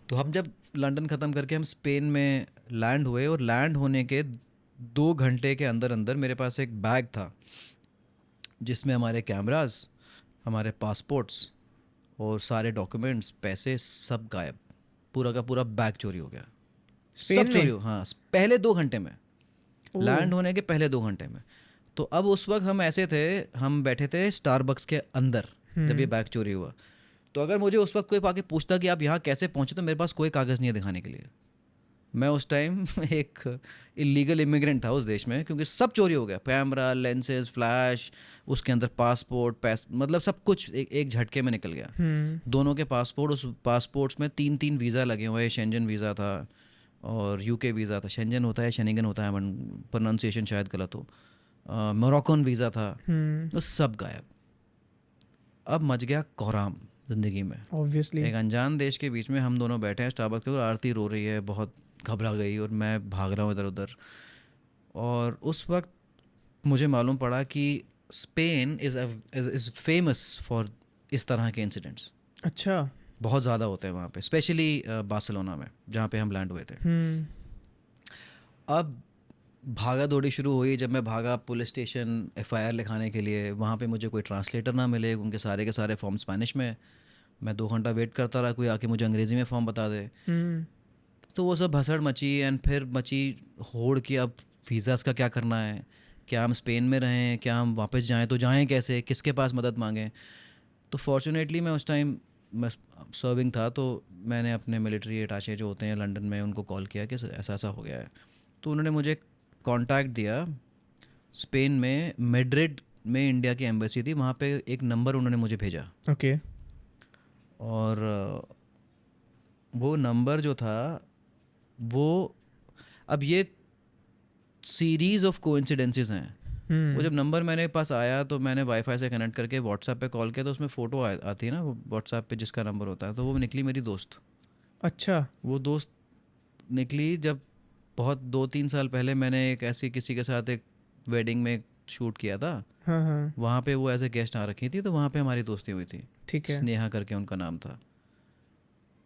A: तो हम जब लंदन ख़त्म करके हम स्पेन में लैंड हुए, और लैंड होने के 2 घंटे के अंदर अंदर मेरे पास एक बैग था जिसमें हमारे कैमरास, हमारे पासपोर्ट्स और सारे डॉक्यूमेंट्स, पैसे सब गायब। पूरा का पूरा बैग चोरी हो गया, सब चोरी हो। हाँ, पहले 2 घंटे में, लैंड होने के पहले 2 घंटे में। तो अब उस वक्त हम ऐसे थे, हम बैठे थे स्टारबक्स के अंदर जब ये बैग चोरी हुआ। तो अगर मुझे उस वक्त कोई आके पूछता कि आप यहाँ कैसे पहुँचे, तो मेरे पास कोई कागज़ नहीं है दिखाने के लिए। मैं उस टाइम एक इलीगल इमिग्रेंट था उस देश में, क्योंकि सब चोरी हो गया, कैमरा, लेंसेज, फ्लैश, उसके अंदर पासपोर्ट, मतलब सब कुछ एक झटके में निकल गया। दोनों के पासपोर्ट, उस पासपोर्ट्स में 3-3 वीज़ा लगे हुए। शेंजन वीज़ा था और यूके वीज़ा था। शेंजन होता है, शेनिगन होता है, प्रोनाउंसिएशन शायद गलत हो। मोरक्कन वीज़ा था, वो सब गायब। अब मच गया कोहराम ज़िंदगी में।
B: ऑब्वियसली।
A: एक अनजान देश के बीच में हम दोनों बैठे हैं स्टारबक्स के, और आरती रो रही है, बहुत घबरा गई, और मैं भाग रहा हूँ इधर उधर। और उस वक्त मुझे मालूम पड़ा कि स्पेन इज़ फेमस फॉर इस तरह के इंसिडेंट्स।
B: अच्छा।
A: बहुत ज़्यादा होते हैं वहाँ पे, स्पेशली बार्सिलोना में जहाँ पे हम लैंड हुए थे। अब भागा दौड़ी शुरू हुई। जब मैं भागा पुलिस स्टेशन FIR लिखाने के लिए, वहाँ पे मुझे कोई ट्रांसलेटर ना मिले, उनके सारे के सारे फॉर्म स्पेनिश में। मैं 2 घंटा वेट करता रहा, कोई आके मुझे अंग्रेज़ी में फॉर्म बता दे। तो वो सब भसड़ मची, एंड फिर मची होड़ कि अब वीज़ास का क्या करना है, क्या हम स्पेन में रहें, क्या हम वापस जाएं, तो जाएं कैसे, किसके पास मदद मांगें। तो फॉर्चुनेटली मैं उस टाइम मैं सर्विंग था, तो मैंने अपने मिलिट्री अटैचे जो होते हैं लंदन में, उनको कॉल किया कि ऐसा ऐसा हो गया है। तो उन्होंने मुझे कांटेक्ट दिया स्पेन में, मैड्रिड में इंडिया की एम्बेसी थी, वहाँ पे एक नंबर उन्होंने मुझे भेजा।
B: ओके।
A: और वो नंबर जो था वो, अब ये सीरीज़ ऑफ कोइंसिडेंसेस हैं। वो जब नंबर मेरे पास आया तो मैंने वाईफाई से कनेक्ट करके व्हाट्सएप पे कॉल किया, तो उसमें फ़ोटो आती है ना व्हाट्सएप पे जिसका नंबर होता है, तो वो निकली मेरी दोस्त।
B: अच्छा।
A: वो दोस्त निकली जब बहुत 2-3 साल पहले मैंने एक ऐसी किसी के साथ एक वेडिंग में शूट किया था।
B: हाँ।
A: वहाँ पे वो एज ए गेस्ट आ रखी थी, तो वहाँ पे हमारी दोस्ती हुई थी।
B: ठीक है।
A: स्नेहा करके उनका नाम था।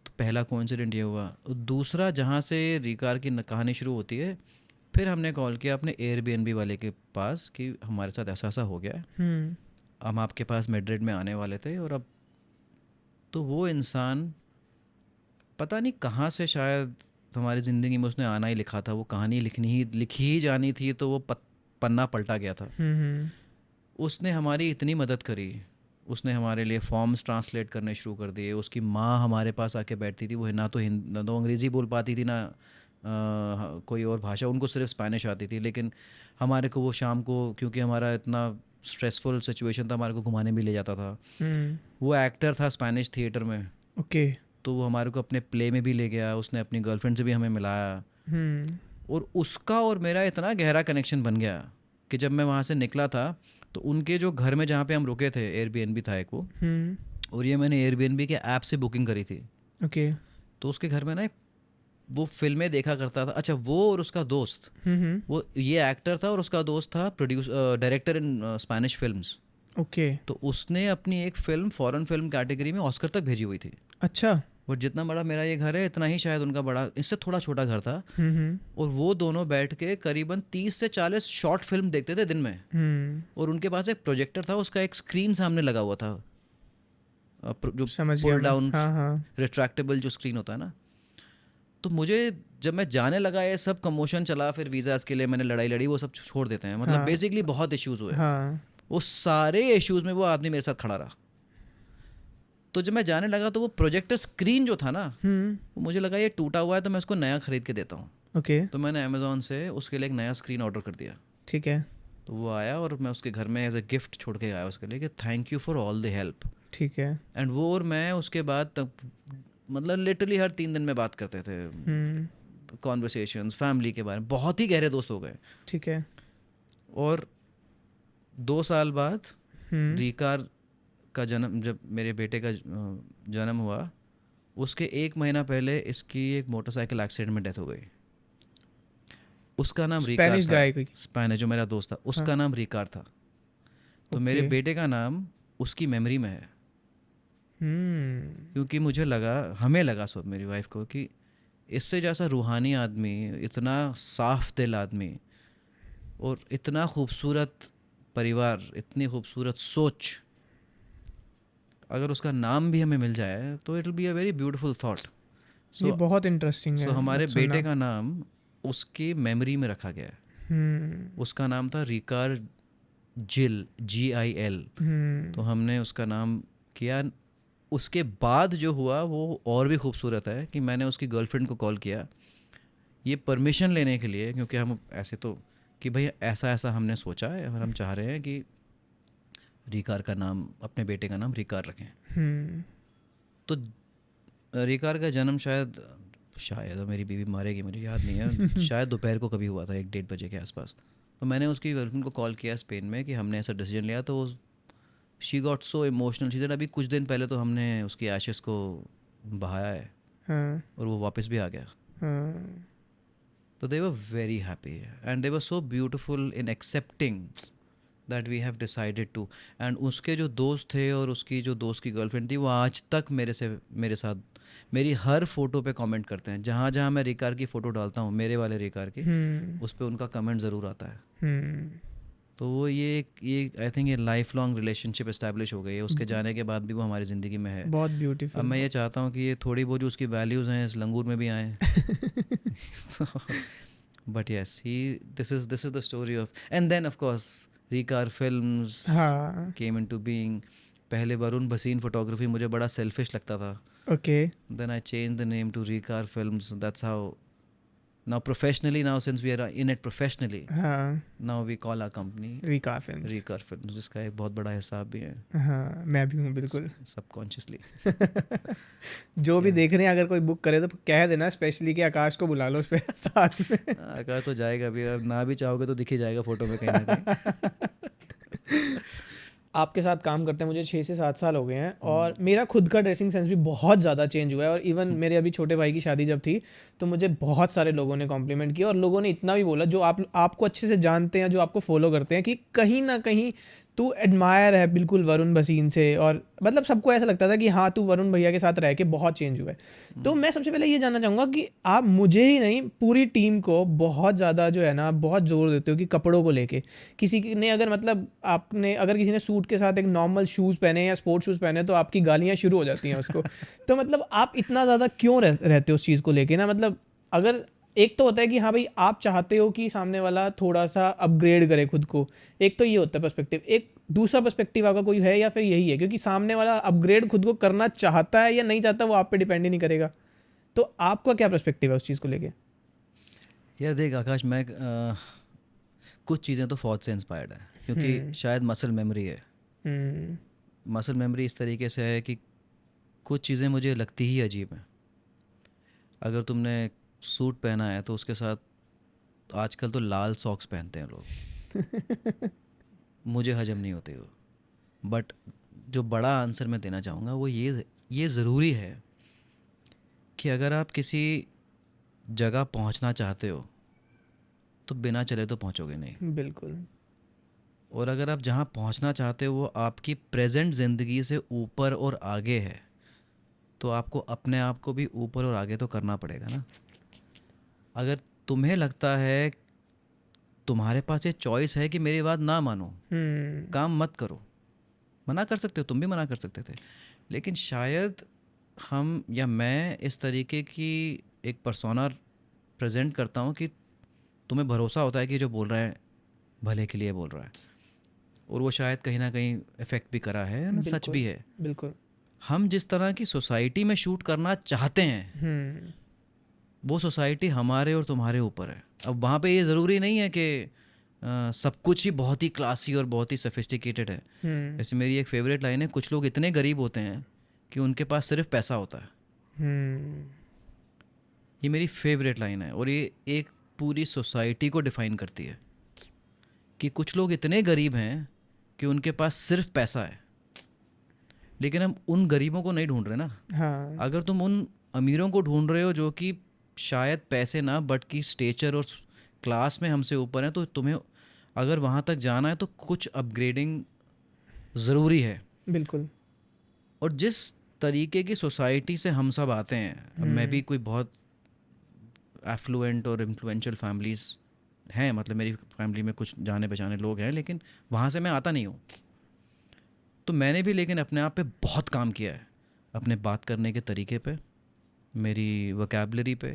A: तो पहला कोइंसिडेंट ये हुआ। दूसरा, जहाँ से रीकार की कहानी शुरू होती है, फिर हमने कॉल किया अपने एयरबीएनबी वाले के पास कि हमारे साथ ऐसा ऐसा हो गया है, हम आपके पास मैड्रिड में आने वाले थे, और अब तो वो इंसान पता नहीं कहाँ से, शायद हमारी ज़िंदगी में उसने आना ही लिखा था, वो कहानी लिखी ही जानी थी, तो वो पन्ना पलटा गया था। उसने हमारी इतनी मदद करी, उसने हमारे लिए फॉर्म्स ट्रांसलेट करने शुरू कर दिए। उसकी माँ हमारे पास आके बैठती थी, वो ना तो अंग्रेज़ी बोल पाती थी, ना कोई और भाषा, उनको सिर्फ स्पेनिश आती थी, लेकिन हमारे को वो शाम को, क्योंकि हमारा इतना स्ट्रेसफुल सिचुएशन था, हमारे को घुमाने भी ले जाता था। वो एक्टर था स्पेनिश थिएटर में,
B: ओके।
A: तो वो हमारे को अपने प्ले में भी ले गया, उसने अपनी गर्लफ्रेंड से भी हमें मिलाया, और उसका और मेरा इतना गहरा कनेक्शन बन गया कि जब मैं वहाँ से निकला था तो उनके जो घर में जहाँ पे हम रुके थे, एयरबीएनबी था एक वो, और ये मैंने एयरबीएनबी के ऐप से बुकिंग करी थी।
B: ओके।
A: तो उसके घर में ना वो फिल्में देखा करता था। अच्छा, वो और उसका दोस्त, वो ये एक्टर था और उसका दोस्त था director in Spanish films.
B: Okay.
A: तो उसने अपनी एक फिल्म फॉरेन फिल्म कैटेगरी में ऑस्कर तक भेजी हुई थी।
B: अच्छा।
A: बट जितना बड़ा मेरा ये घर है, इतना ही शायद उनका बड़ा, इससे थोड़ा छोटा घर था। और वो दोनों बैठ के करीबन 30 से 40 शॉर्ट फिल्म देखते थे दिन में। और उनके पास एक प्रोजेक्टर था, उसका एक स्क्रीन सामने लगा हुआ था, जो
B: समझ गया
A: पुल
B: मैं।
A: डाउन
B: हाँ।
A: रिट्रैक्टेबल जो स्क्रीन होता है ना। तो मुझे जब मैं जाने लगा, ये सब कमोशन चला, फिर वीज़ास के लिए मैंने लड़ाई लड़ी, वो सब छोड़ देते हैं, मतलब बेसिकली बहुत इश्यूज हुए। वो सारे इश्यूज में वो आदमी मेरे साथ खड़ा रहा। तो जब मैं जाने लगा तो वो प्रोजेक्टर स्क्रीन जो था ना, वो मुझे लगा ये टूटा हुआ है, तो मैं उसको नया खरीद के देता हूँ।
B: ओके।
A: तो मैंने अमेज़ॉन से उसके लिए एक नया स्क्रीन ऑर्डर कर दिया।
B: ठीक है।
A: तो वो आया और मैं उसके घर में एज ए गिफ्ट छोड़ के आया उसके लिए कि thank you for all the help.
B: ठीक है।
A: एंड वो और मैं उसके बाद तब, मतलब लिटरली हर 3 दिन में बात करते थे, कॉन्वर्सेशंस, फैमिली के बारे में, बहुत ही गहरे दोस्त हो गए।
B: ठीक है।
A: और 2 साल बाद रिकार का जन्म, जब मेरे बेटे का जन्म हुआ, उसके 1 महीना पहले इसकी एक मोटरसाइकिल एक्सीडेंट में डेथ हो गई। उसका नाम रिकार
B: स्पेनिश
A: था।
B: गाय कोई?
A: स्पेनिश, जो मेरा दोस्त था, उसका नाम रिकार था। तो मेरे बेटे का नाम उसकी मेमोरी में है। क्योंकि मुझे लगा, हमें लगा, सब मेरी वाइफ को, कि इससे जैसा रूहानी आदमी, इतना साफ दिल आदमी, और इतना खूबसूरत परिवार, इतनी खूबसूरत सोच, अगर उसका नाम भी हमें मिल जाए तो it will be a very beautiful thought.
B: ये बहुत इंटरेस्टिंग है।
A: सो हमारे
B: सुनना।
A: बेटे का नाम उसकी मेमोरी में रखा गया है। उसका नाम था रिकार जिल, GIL। तो हमने उसका नाम किया। उसके बाद जो हुआ वो और भी खूबसूरत है कि मैंने उसकी गर्लफ्रेंड को कॉल किया ये परमिशन लेने के लिए, क्योंकि हम ऐसे तो, कि भाई ऐसा ऐसा हमने सोचा है और हम चाह रहे हैं कि रिकार का नाम, अपने बेटे का नाम रिकार रखें। तो रिकार का जन्म शायद मेरी बीवी मारेगी, मुझे याद नहीं है, शायद दोपहर को कभी हुआ था, 1-1:30 बजे के आसपास। तो मैंने उसकी गर्लफ्रेंड को कॉल किया स्पेन में कि हमने ऐसा डिसीजन लिया। तो she got so emotional, she said अभी कुछ दिन पहले तो हमने उसकी एशेस को बहाया है और वो वापस भी आ गया। तो they were very happy and they were so beautiful in accepting that we have decided to. And उसके जो दोस्त थे और उसकी जो दोस्त की गर्लफ्रेंड थी, वो आज तक मेरे साथ मेरी हर फोटो पे कमेंट करते हैं। जहाँ जहाँ मैं रिकार की फ़ोटो डालता हूँ, मेरे वाले रिकार की, उस पर उनका कमेंट ज़रूर आता है। तो वो ये आई थिंक ये लाइफ लॉन्ग रिलेशनशिप इस्टेब्लिश हो गई है। उसके जाने के बाद भी वो हमारी ज़िंदगी में है।
B: बहुत ब्यूटीफुल।
A: अब मैं ये चाहता हूँ कि ये थोड़ी बहुत जो उसकी वैल्यूज़ हैं इस लंगूर में भी आएँ। But yes, this is the story of, and then of course Rikar films came into being. पहले वरुण भसीन फोटोग्राफी मुझे बड़ा सेल्फिश लगता था।
B: Okay.
A: Then I change the name to Rikar films. That's how now professionally, now since we are in it professionally, now we call our company
B: Rikar films.
A: Rikar films, जिसका एक बहुत बड़ा हिसाब भी है।
B: हाँ, मैं भी हूँ बिल्कुल,
A: सबकॉन्शियसली।
B: जो भी देख रहे हैं, अगर कोई बुक करे तो कह देना स्पेशली कि आकाश को बुला लो उस पे साथ में।
A: आकाश तो जाएगा भी, अब ना भी चाहोगे तो दिख ही जाएगा फोटो में कहीं ना कहीं।
B: आपके साथ काम करते हैं मुझे 6 से 7 साल हो गए हैं, और मेरा खुद का ड्रेसिंग सेंस भी बहुत ज़्यादा चेंज हुआ है। और इवन मेरे अभी छोटे भाई की शादी जब थी तो मुझे बहुत सारे लोगों ने कॉम्प्लीमेंट किया, और लोगों ने इतना भी बोला, जो आपको अच्छे से जानते हैं, जो आपको फॉलो करते हैं, कि कहीं ना कहीं तू एडमायर है बिल्कुल वरुण भसीन से। और मतलब सबको ऐसा लगता था कि हाँ, तू वरुण भैया के साथ रह के बहुत चेंज हुआ है। तो मैं सबसे पहले ये जानना चाहूँगा कि आप मुझे ही नहीं, पूरी टीम को बहुत ज़्यादा जो है ना, बहुत जोर देते हो कि कपड़ों को लेके, किसी ने अगर मतलब अगर किसी ने सूट के साथ एक नॉर्मल शूज़ पहने या स्पोर्ट्स शूज़ पहने तो आपकी गालियाँ शुरू हो जाती हैं उसको। तो मतलब आप इतना ज़्यादा क्यों रहते हो उस चीज़ को लेके ना? मतलब अगर एक तो होता है कि हाँ भाई, आप चाहते हो कि सामने वाला थोड़ा सा अपग्रेड करे खुद को, एक तो ये होता है पर्सपेक्टिव। एक दूसरा पर्सपेक्टिव आपका कोई है या फिर यही है, क्योंकि सामने वाला अपग्रेड खुद को करना चाहता है या नहीं चाहता वो आप पे डिपेंड ही नहीं करेगा। तो आपका क्या पर्सपेक्टिव है उस चीज़ को लेके?
A: यार देख आकाश, मैं कुछ चीज़ें तो फौज से इंस्पायर्ड है, क्योंकि शायद मसल मेमोरी है।
B: हम्म
A: मसल मेमोरी इस तरीके से है कि कुछ चीज़ें मुझे लगती ही अजीब हैं। अगर तुमने सूट पहना है तो उसके साथ आजकल तो लाल सॉक्स पहनते हैं लोग, मुझे हजम नहीं होते वो। बट जो बड़ा आंसर मैं देना चाहूँगा वो ये ज़रूरी है कि अगर आप किसी जगह पहुँचना चाहते हो तो बिना चले तो पहुँचोगे नहीं।
B: बिल्कुल।
A: और अगर आप जहाँ पहुँचना चाहते हो वो आपकी प्रेजेंट ज़िंदगी से ऊपर और आगे है, तो आपको अपने आप को भी ऊपर और आगे तो करना पड़ेगा ना। अगर तुम्हें लगता है, तुम्हारे पास ये चॉइस है कि मेरी बात ना मानो, काम मत करो, मना कर सकते हो, तुम भी मना कर सकते थे। लेकिन शायद हम या मैं इस तरीके की एक पर्सोना प्रेजेंट करता हूँ कि तुम्हें भरोसा होता है कि जो बोल रहा है भले के लिए बोल रहा है, और वो शायद कहीं ना कहीं इफ़ेक्ट भी करा है ना, सच भी है।
B: बिल्कुल।
A: हम जिस तरह की सोसाइटी में शूट करना चाहते हैं वो सोसाइटी हमारे और तुम्हारे ऊपर है। अब वहाँ पे ये ज़रूरी नहीं है कि सब कुछ ही बहुत ही क्लासी और बहुत ही सोफिस्टिकेटेड है। जैसे मेरी एक फेवरेट लाइन है, कुछ लोग इतने गरीब होते हैं कि उनके पास सिर्फ पैसा होता है। ये मेरी फेवरेट लाइन है और ये एक पूरी सोसाइटी को डिफाइन करती है कि कुछ लोग इतने गरीब हैं कि उनके पास सिर्फ पैसा है। लेकिन हम उन गरीबों को नहीं ढूंढ रहे ना।
B: हाँ।
A: अगर तुम उन अमीरों को ढूंढ रहे हो जो कि शायद पैसे ना बट की स्टेचर और क्लास में हमसे ऊपर हैं, तो तुम्हें अगर वहाँ तक जाना है तो कुछ अपग्रेडिंग ज़रूरी है।
B: बिल्कुल।
A: और जिस तरीके की सोसाइटी से हम सब आते हैं, अब मैं भी कोई बहुत एफ्लुएंट और इन्फ्लुएंशियल फैमिलीज़ हैं, मतलब मेरी फैमिली में कुछ जाने पहचाने लोग हैं, लेकिन वहाँ से मैं आता नहीं हूँ। तो मैंने भी लेकिन अपने आप पे बहुत काम किया है, अपने बात करने के तरीके पे, मेरी वोकैबुलरी पे,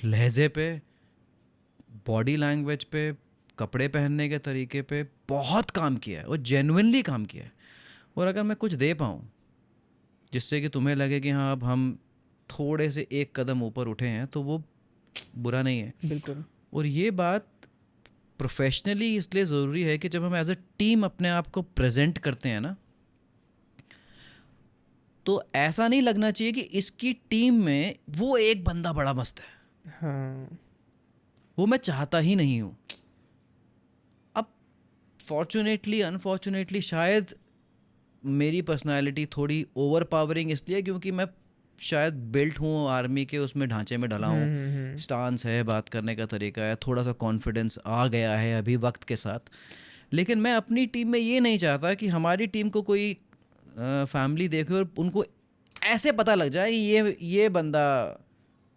A: लहजे पे, बॉडी लैंग्वेज पे, कपड़े पहनने के तरीके पे बहुत काम किया है और जेन्युइनली काम किया है। और अगर मैं कुछ दे पाऊँ जिससे कि तुम्हें लगे कि हाँ अब हम थोड़े से एक कदम ऊपर उठे हैं, तो वो बुरा नहीं है।
B: बिल्कुल।
A: और ये बात प्रोफेशनली इसलिए ज़रूरी है कि जब हम एज अ टीम अपने आप को प्रेजेंट करते हैं ना, तो ऐसा नहीं लगना चाहिए कि इसकी टीम में वो एक बंदा बड़ा मस्त है।
B: हाँ।
A: वो मैं चाहता ही नहीं हूँ। अब फॉर्चुनेटली अनफॉर्चुनेटली शायद मेरी पर्सनालिटी थोड़ी ओवर पावरिंग इसलिए क्योंकि मैं शायद बिल्ट हूँ आर्मी के उसमें ढांचे में डला हूँ, स्टांस है, बात करने का तरीका है, थोड़ा सा कॉन्फिडेंस आ गया है अभी वक्त के साथ। लेकिन मैं अपनी टीम में ये नहीं चाहता कि हमारी टीम को कोई फैमिली देखे और उनको ऐसे पता लग जाए कि ये बंदा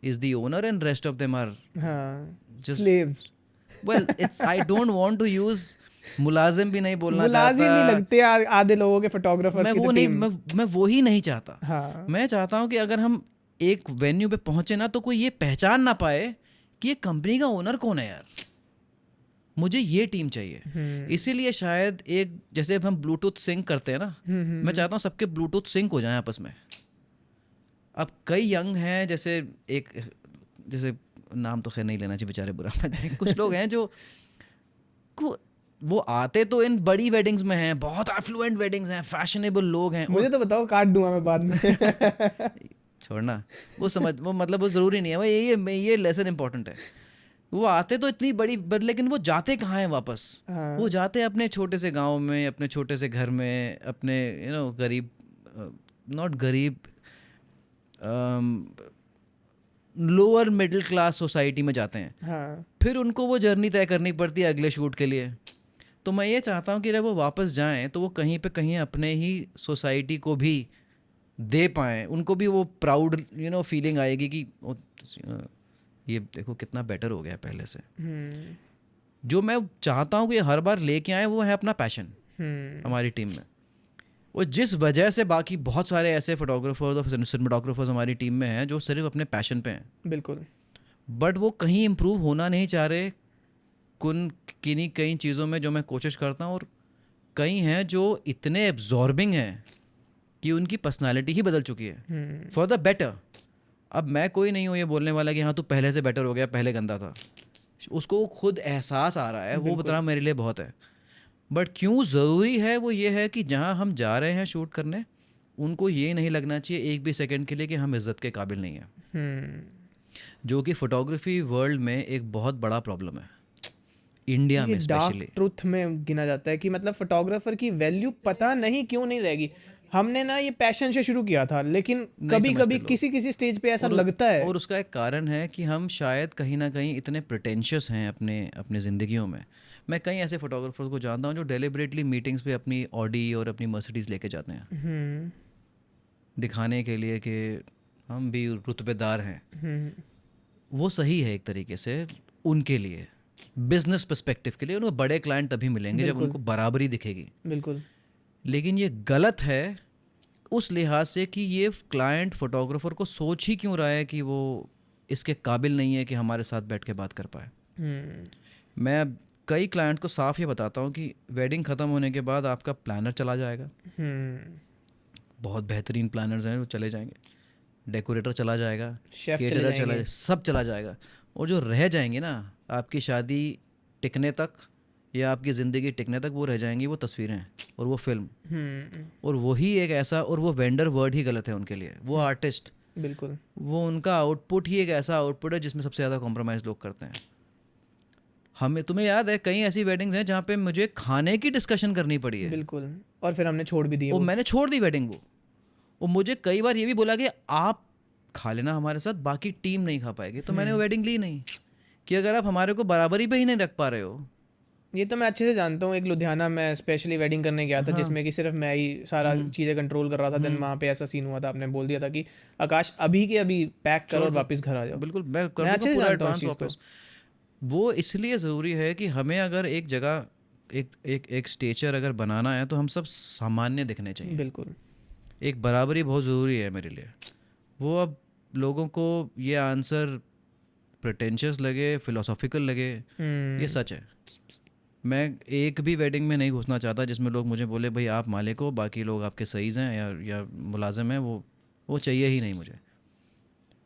A: is the owner and rest of them are
B: just slaves.
A: Well it's I don't want to use मुलाजिम भी नहीं बोलना
B: मुलाजिम ही
A: चाहता।
B: लगते आधे लोगों के फोटोग्राफर्स
A: मैं
B: की
A: वो
B: तो
A: नहीं,
B: टीम।
A: मैं वो ही नहीं चाहता।
B: हाँ।
A: मैं चाहता हूँ कि अगर हम एक वेन्यू पे पहुंचे ना तो कोई ये पहचान ना पाए कि ये कंपनी का ओनर कौन है यार। मुझे ये टीम चाहिए। इसीलिए शायद एक जैसे हम ब्लूटूथ सिंक करते हैं ना, मैं चाहता हूँ सबके ब्लूटूथ सिंक हो जाएं आपस में। अब कई यंग हैं, जैसे नाम तो खैर नहीं लेना चाहिए, बेचारे बुरा मत जाए। कुछ लोग हैं जो वो आते तो इन बड़ी वेडिंग्स में हैं, बहुत एफ्लुएंट वेडिंग्स हैं, फैशनेबल लोग हैं।
B: मुझे तो बताओ, काट दूंगा मैं बाद में।
A: छोड़ना वो मतलब वो ज़रूरी नहीं है। वो ये लेसन इंपॉर्टेंट है। वो आते तो इतनी बड़ी लेकिन वो जाते कहाँ हैं वापस?
B: हाँ।
A: वो जाते अपने छोटे से गांव में, अपने छोटे से घर में, अपने गरीब, नॉट गरीब, लोअर मिडिल क्लास सोसाइटी में जाते हैं।
B: हाँ।
A: फिर उनको वो जर्नी तय करनी पड़ती है अगले शूट के लिए। तो मैं ये चाहता हूँ कि जब वो वापस जाएं तो वो कहीं पे कहीं अपने ही सोसाइटी को भी दे पाएँ, उनको भी वो प्राउड फीलिंग आएगी कि ये देखो कितना बेटर हो गया पहले से। जो मैं चाहता हूँ कि हर बार लेके आए वो है अपना पैशन हमारी टीम में। और जिस वजह से बाकी बहुत सारे ऐसे फोटोग्राफर्स और सिनेमाटोग्राफर्स हमारी टीम में हैं जो सिर्फ अपने पैशन पे हैं।
B: बिल्कुल।
A: बट वो कहीं इम्प्रूव होना नहीं चाह रहे कई चीज़ों में जो मैं कोशिश करता हूँ। और कई हैं जो इतने एब्जॉर्बिंग हैं कि उनकी पर्सनालिटी ही बदल चुकी है फॉर द बेटर। अब मैं कोई नहीं हूँ ये बोलने वाला कि हाँ तू पहले से बेटर हो गया, पहले गंदा था। उसको खुद एहसास आ रहा है, वो बता मेरे लिए बहुत है। बट क्यों ज़रूरी है वो ये है कि जहाँ हम जा रहे हैं शूट करने, उनको ये नहीं लगना चाहिए एक भी सेकंड के लिए कि हम इज़्ज़त के काबिल नहीं हैं, जो कि फ़ोटोग्राफी वर्ल्ड में एक बहुत बड़ा प्रॉब्लम है, इंडिया
B: ये
A: में
B: डार्क
A: स्पेशली।
B: ट्रुथ में गिना जाता है कि मतलब फोटोग्राफर की वैल्यू पता नहीं क्यों नहीं रहेगी। हमने ना ये पैशन से शुरू किया था, लेकिन
A: नहीं
B: कभी
A: समझते
B: कभी
A: लोग।
B: किसी किसी स्टेज पे ऐसा
A: और
B: लगता है।
A: और उसका एक कारण है कि हम शायद कहीं ना कहीं इतने प्रिटेंशियस हैं अपने अपने ज़िंदगियों में। मैं कई ऐसे फोटोग्राफर्स को जानता हूँ जो डेलिबरेटली मीटिंग्स पे अपनी ऑडी और अपनी मर्सिडीज़ लेके जाते हैं,
B: हम्म
A: दिखाने के लिए कि हम भी रुतबेदार हैं।
B: हम्म
A: वो सही है एक तरीके से उनके लिए, बिजनेस पर्सपेक्टिव के लिए। उनको बड़े क्लाइंट तभी मिलेंगे जब
B: बिल्कुल
A: उनको बराबरी दिखेगी।
B: बिल्कुल।
A: लेकिन ये गलत है उस लिहाज से कि ये क्लाइंट फोटोग्राफर को सोच ही क्यों रहा है कि वो इसके काबिल नहीं है कि हमारे साथ बैठ के बात कर पाए।
B: हम्म
A: मैं कई क्लाइंट को साफ ये बताता हूँ कि वेडिंग ख़त्म होने के बाद आपका प्लानर चला जाएगा,
B: हम्म
A: बहुत बेहतरीन प्लानर्स हैं वो चले जाएंगे, डेकोरेटर चला जाएगा,
B: शेफ चले
A: केटरर चला
B: जाएंगे।
A: सब चला जाएगा। और जो रह जाएंगे ना आपकी शादी टिकने तक या आपकी ज़िंदगी टिकने तक, वो रह जाएंगी वो तस्वीरें और वो फिल्म। और वही एक ऐसा, और वो वेंडर वर्ड ही गलत है उनके लिए, वो आर्टिस्ट,
B: बिल्कुल
A: वो उनका आउटपुट ही एक ऐसा आउटपुट है जिसमें सबसे ज़्यादा कॉम्प्रोमाइज़ लोग करते हैं। हमें, तुम्हें याद है कई ऐसी वेडिंग्स हैं जहाँ पे मुझे खाने की डिस्कशन करनी पड़ी है
B: बिल्कुल। और फिर हमने छोड़ भी दिए
A: और
B: वो।
A: मैंने छोड़ दी वेडिंग वो। और मुझे कई बार ये भी बोला कि आप खा लेना हमारे साथ, बाकी टीम नहीं खा पाएगी। तो मैंने वो वेडिंग ली नहीं, कि अगर आप हमारे को बराबरी पे ही नहीं रख पा रहे हो।
B: ये तो मैं अच्छे से जानता हूँ। एक लुधियाना में स्पेशली वेडिंग करने गया था, जिसमें कि सिर्फ मैं ही सारा चीज़ें कंट्रोल कर रहा था। देन वहाँ पे ऐसा सीन हुआ था, आपने बोल दिया था कि आकाश अभी के अभी पैक करो और वापस घर आ जाओ।
A: बिल्कुल, मैं कर
B: मैं
A: दूंगा
B: अच्छे से
A: पूरा
B: जानता हूँ इस
A: एडवांस
B: चीज़ को।
A: वापस। वो इसलिए ज़रूरी है कि हमें अगर एक जगह एक स्टेचर अगर बनाना है तो हम सब सामान्य दिखने चाहिए।
B: बिल्कुल
A: एक बराबरी बहुत ज़रूरी है मेरे लिए। वो अब लोगों को ये आंसर प्रिटेंशियस लगे, फिलोसॉफिकल लगे, ये सच है। मैं एक भी वेडिंग में नहीं घुसना चाहता जिसमें लोग मुझे बोले भाई आप मालिक हो, बाकी लोग आपके सईज़ हैं या मुलाजिम हैं। वो चाहिए ही नहीं मुझे।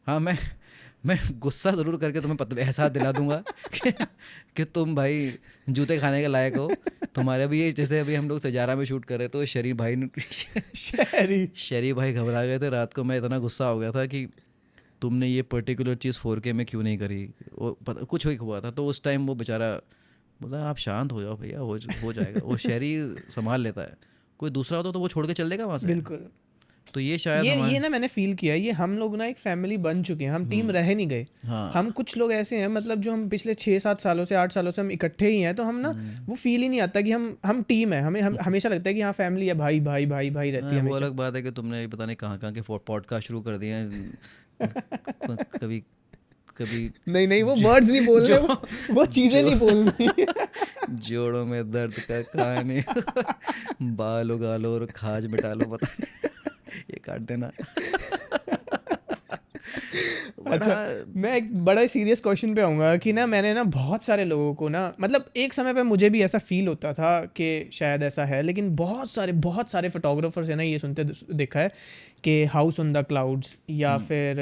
A: हाँ, मैं गुस्सा ज़रूर करके तुम्हें एहसास दिला दूंगा कि तुम भाई जूते खाने के लायक हो। तुम्हारे भी ये, जैसे अभी हम लोग सजारा में शूट कर रहे तो शरीफ भाई ने शरीफ भाई घबरा गए थे रात को। मैं इतना गुस्सा हो गया था कि तुमने ये पर्टिकुलर चीज़ 4K में क्यों नहीं करी। वो कुछ ही हुआ था तो उस टाइम वो बेचारा बोला आप शांत हो जाओ भैया, हो जाएगा। वो शहरी संभाल लेता है, कोई दूसरा होता तो वो छोड़ के चल देगा वहाँ से।
B: बिल्कुल।
A: तो ये शायद
B: ये ना मैंने फील किया है, ये हम लोग ना एक फैमिली बन चुके हैं, हम टीम रह नहीं गए।
A: हाँ,
B: हम कुछ लोग ऐसे हैं, मतलब जो हम पिछले 6-7 सालों से 8 सालों से हम इकट्ठे ही हैं, तो हम ना वो फील ही नहीं आता कि हम टीम है। हमें हमेशा लगता है कि हाँ फैमिली है, भाई भाई भाई भाई रहती है
A: वो
B: हमेशा।
A: अलग बात है कि तुमने पता नहीं कहाँ के पॉडकास्ट शुरू कर दिए हैं। कभी कभी
B: नहीं नहीं, वो वर्ड्स नहीं बोल रहे, वो चीजें नहीं बोलनी।
A: जोड़ों में दर्द का कहानी, बाल उगा लो और खाज मिटा लो, पता नहीं ये काट देना।
B: अच्छा, मैं एक बड़ा सीरियस क्वेश्चन पे आऊँगा कि ना मैंने ना बहुत सारे लोगों को ना, मतलब एक समय पे मुझे भी ऐसा फील होता था कि शायद ऐसा है, लेकिन बहुत सारे फोटोग्राफर्स है ना ये सुनते देखा है कि हाउस ऑन द क्लाउड्स, या फिर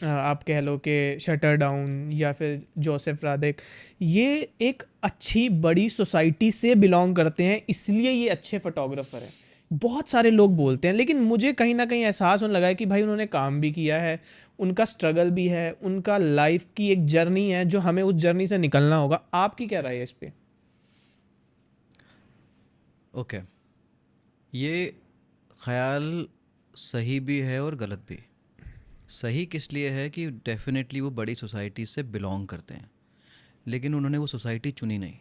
B: आप कह लो कि शटर डाउन, या फिर जोसेफ रादेक, ये एक अच्छी बड़ी सोसाइटी से बिलोंग करते हैं, इसलिए ये अच्छे फोटोग्राफर हैं। बहुत सारे लोग बोलते हैं, लेकिन मुझे कहीं ना कहीं एहसास होने लगा है कि भाई उन्होंने काम भी किया है, उनका स्ट्रगल भी है, उनका लाइफ की एक जर्नी है जो हमें उस जर्नी से निकलना होगा। आपकी क्या राय है इस पे?
A: ओके, ये ख्याल सही भी है और गलत भी। सही किस लिए है कि डेफिनेटली वो बड़ी सोसाइटी से बिलोंग करते हैं, लेकिन उन्होंने वो सोसाइटी चुनी नहीं,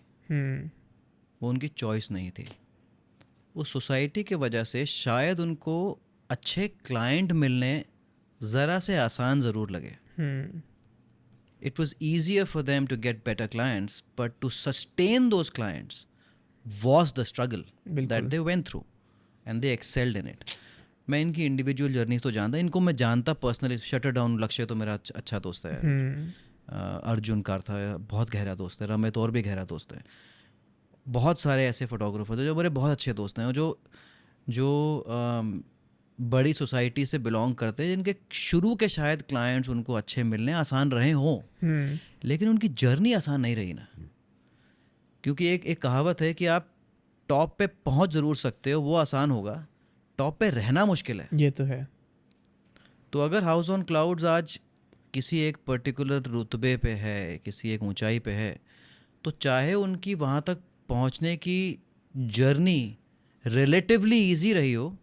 A: वो उनकी चॉइस नहीं थी। उस सोसाइटी के वजह से शायद उनको अच्छे क्लाइंट मिलने ज़रा से आसान ज़रूर लगे। It was easier for them to get better clients, but to sustain those clients was the struggle that they went through and they excelled in it. मैं इनकी इंडिविजुअल जर्नी तो जानता, इनको मैं जानता पर्सनली। शटर डाउन लक्ष्य तो मेरा अच्छा दोस्त है, अर्जुन कार था बहुत गहरा दोस्त है, रमित और भी गहरा दोस्त है। बहुत सारे ऐसे फोटोग्राफर थे जो मेरे बहुत अच्छे दोस्त हैं, जो बड़ी सोसाइटी से बिलोंग करते हैं, जिनके शुरू के शायद क्लाइंट्स उनको अच्छे मिलने आसान रहे हों, लेकिन उनकी जर्नी आसान नहीं रही ना। क्योंकि एक कहावत है कि आप टॉप पे पहुंच ज़रूर सकते हो, वो आसान होगा, टॉप पे रहना मुश्किल है।
B: ये तो है।
A: तो अगर हाउस ऑन क्लाउड्स आज किसी एक पर्टिकुलर रुतबे पे है, किसी एक ऊंचाई पे है, तो चाहे उनकी वहाँ तक पहुँचने की जर्नी रिलेटिवली इजी रही हो,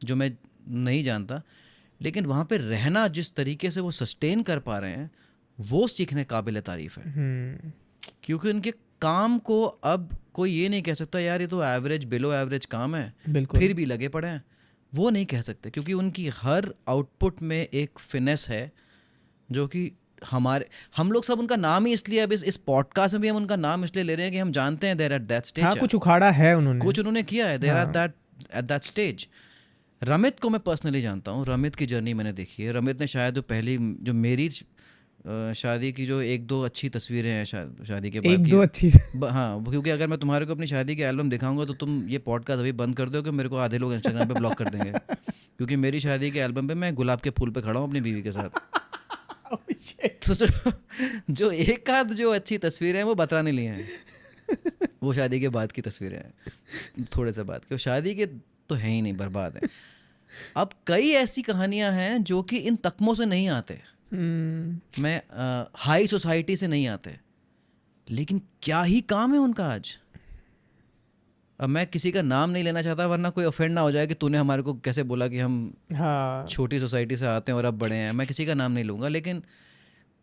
A: जो मैं नहीं जानता, लेकिन वहाँ पे रहना जिस तरीके से वो सस्टेन कर पा रहे हैं, वो सीखने काबिल तारीफ़ है। क्योंकि उनके काम को अब कोई ये नहीं कह सकता यार ये तो एवरेज बिलो एवरेज काम है,
B: बिल्कुल।
A: फिर भी लगे पड़े हैं, वो नहीं कह सकते। क्योंकि उनकी हर आउटपुट में एक फिनेस है जो कि हम लोग सब उनका नाम ही इसलिए अब इस पॉडकास्ट में भी हम उनका नाम इसलिए ले रहे हैं कि हम जानते हैं देर एट दैट स्टेज।
B: हाँ, कुछ उखाड़ा है उन्होंने,
A: कुछ उन्होंने किया है, there at that stage. Ramit को मैं पर्सनली जानता हूँ, रमित की जर्नी मैंने देखी है। रमित ने शायद पहली जो मेरी शादी की जो एक दो अच्छी तस्वीरें हैं शादी के बाद
B: एक
A: की,
B: दो अच्छी
A: हाँ, क्योंकि अगर मैं तुम्हारे को अपनी शादी के एल्बम दिखाऊंगा तो तुम ये पॉडकास्ट अभी बंद कर दो कि मेरे को आधे लोग इंस्टाग्राम पे ब्लॉक कर देंगे। क्योंकि मेरी शादी के एल्बम पे मैं गुलाब के फूल पे खड़ा हूँ अपनी बीवी के साथ। तो जो एक आध जो अच्छी तस्वीरें हैं वो बतराने लिए हैं, वो शादी के बाद की तस्वीरें हैं, थोड़े से बाद की। शादी के तो है ही नहीं, बर्बाद है। अब कई ऐसी कहानियां हैं जो कि इन तकमों से नहीं आते, मैं हाई सोसाइटी से नहीं आते, लेकिन क्या ही काम है उनका आज। अब मैं किसी का नाम नहीं लेना चाहता वरना कोई ऑफेंड ना हो जाए कि तूने हमारे को कैसे बोला कि हम छोटी सोसाइटी से आते हैं और अब बड़े हैं। मैं किसी का नाम नहीं लूँगा, लेकिन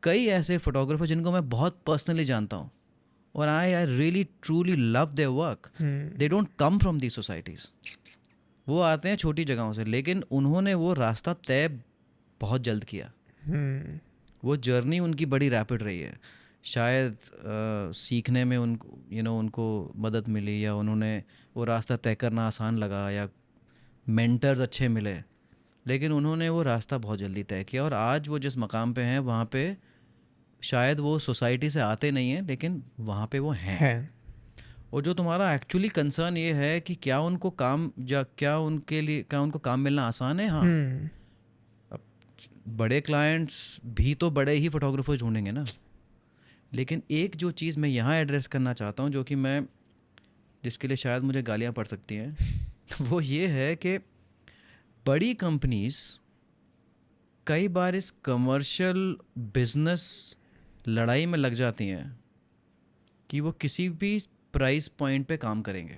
A: कई ऐसे फोटोग्राफर जिनको मैं बहुत पर्सनली जानता हूँ और I really truly love their work. They don't come from the societies, वो आते हैं छोटी जगहों से, लेकिन उन्होंने वो रास्ता तय बहुत जल्द किया। वो जर्नी उनकी बड़ी रैपिड रही है। शायद सीखने में उनको मदद मिली, या उन्होंने वो रास्ता तय करना आसान लगा, या मेंटर्स अच्छे मिले, लेकिन उन्होंने वो रास्ता बहुत जल्दी तय किया। और आज वो जिस मकाम पे हैं वहाँ पे शायद वो सोसाइटी से आते नहीं हैं, लेकिन वहाँ पे वो हैं। और जो तुम्हारा एक्चुअली कंसर्न ये है कि क्या उनको काम, या क्या उनको काम मिलना आसान है। हाँ, अब बड़े क्लाइंट्स भी तो बड़े ही फोटोग्राफर्स ढूंढेंगे ना। लेकिन एक जो चीज़ मैं यहाँ एड्रेस करना चाहता हूँ, जो कि मैं जिसके लिए शायद मुझे गालियाँ पड़ सकती हैं वो ये है कि बड़ी कंपनीज कई बार इस कमर्शियल बिजनेस लड़ाई में लग जाती हैं कि वो किसी भी प्राइस पॉइंट पे काम करेंगे,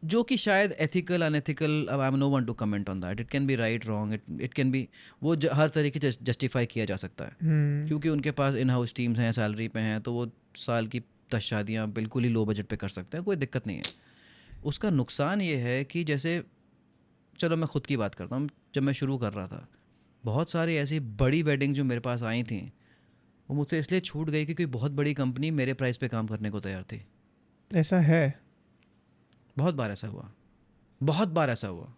A: जो कि शायद एथिकल अनएथिकल, अब I am no one to comment on that, it can be right wrong, it can be, वो हर तरीके से जस्टिफाई किया जा सकता है। क्योंकि उनके पास इन हाउस टीम्स हैं, सैलरी पे हैं, तो वो साल की 10 शादियाँ बिल्कुल ही लो बजट पे कर सकते हैं, कोई दिक्कत नहीं है। उसका नुकसान ये है कि जैसे, चलो मैं ख़ुद की बात करता हूँ, जब मैं शुरू कर रहा था बहुत सारी ऐसी बड़ी वेडिंग जो मेरे पास आई थी वो मुझसे इसलिए छूट गई कि कोई बहुत बड़ी कंपनी मेरे प्राइस पे काम करने को तैयार थी।
B: ऐसा है,
A: बहुत बार ऐसा हुआ, बहुत बार ऐसा हुआ।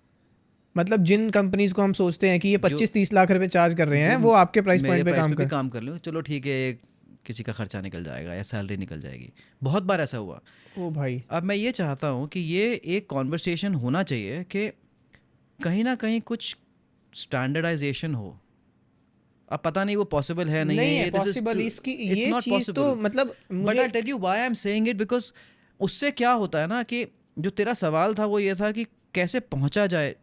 B: मतलब जिन कंपनीज को हम सोचते हैं कि ये 25-30 लाख रुपए चार्ज कर रहे हैं, वो आपके प्राइस पॉइंट पे
A: काम कर लो, चलो ठीक है, किसी का खर्चा निकल जाएगा या सैलरी निकल जाएगी। बहुत बार ऐसा हुआ।
B: ओ भाई,
A: अब मैं ये चाहता हूँ कि ये एक कॉन्वर्सेशन होना चाहिए कि कहीं ना कहीं कुछ स्टैंडर्डाइजेशन हो। अब पता नहीं वो पॉसिबल है नहीं है,
B: पॉसिबल इसकी ये चीज तो मतलब
A: but I tell you why I am saying it, because उससे क्या होता है ना कि जो तेरा सवाल था वो ये था कि कैसे पहुंचा जाए।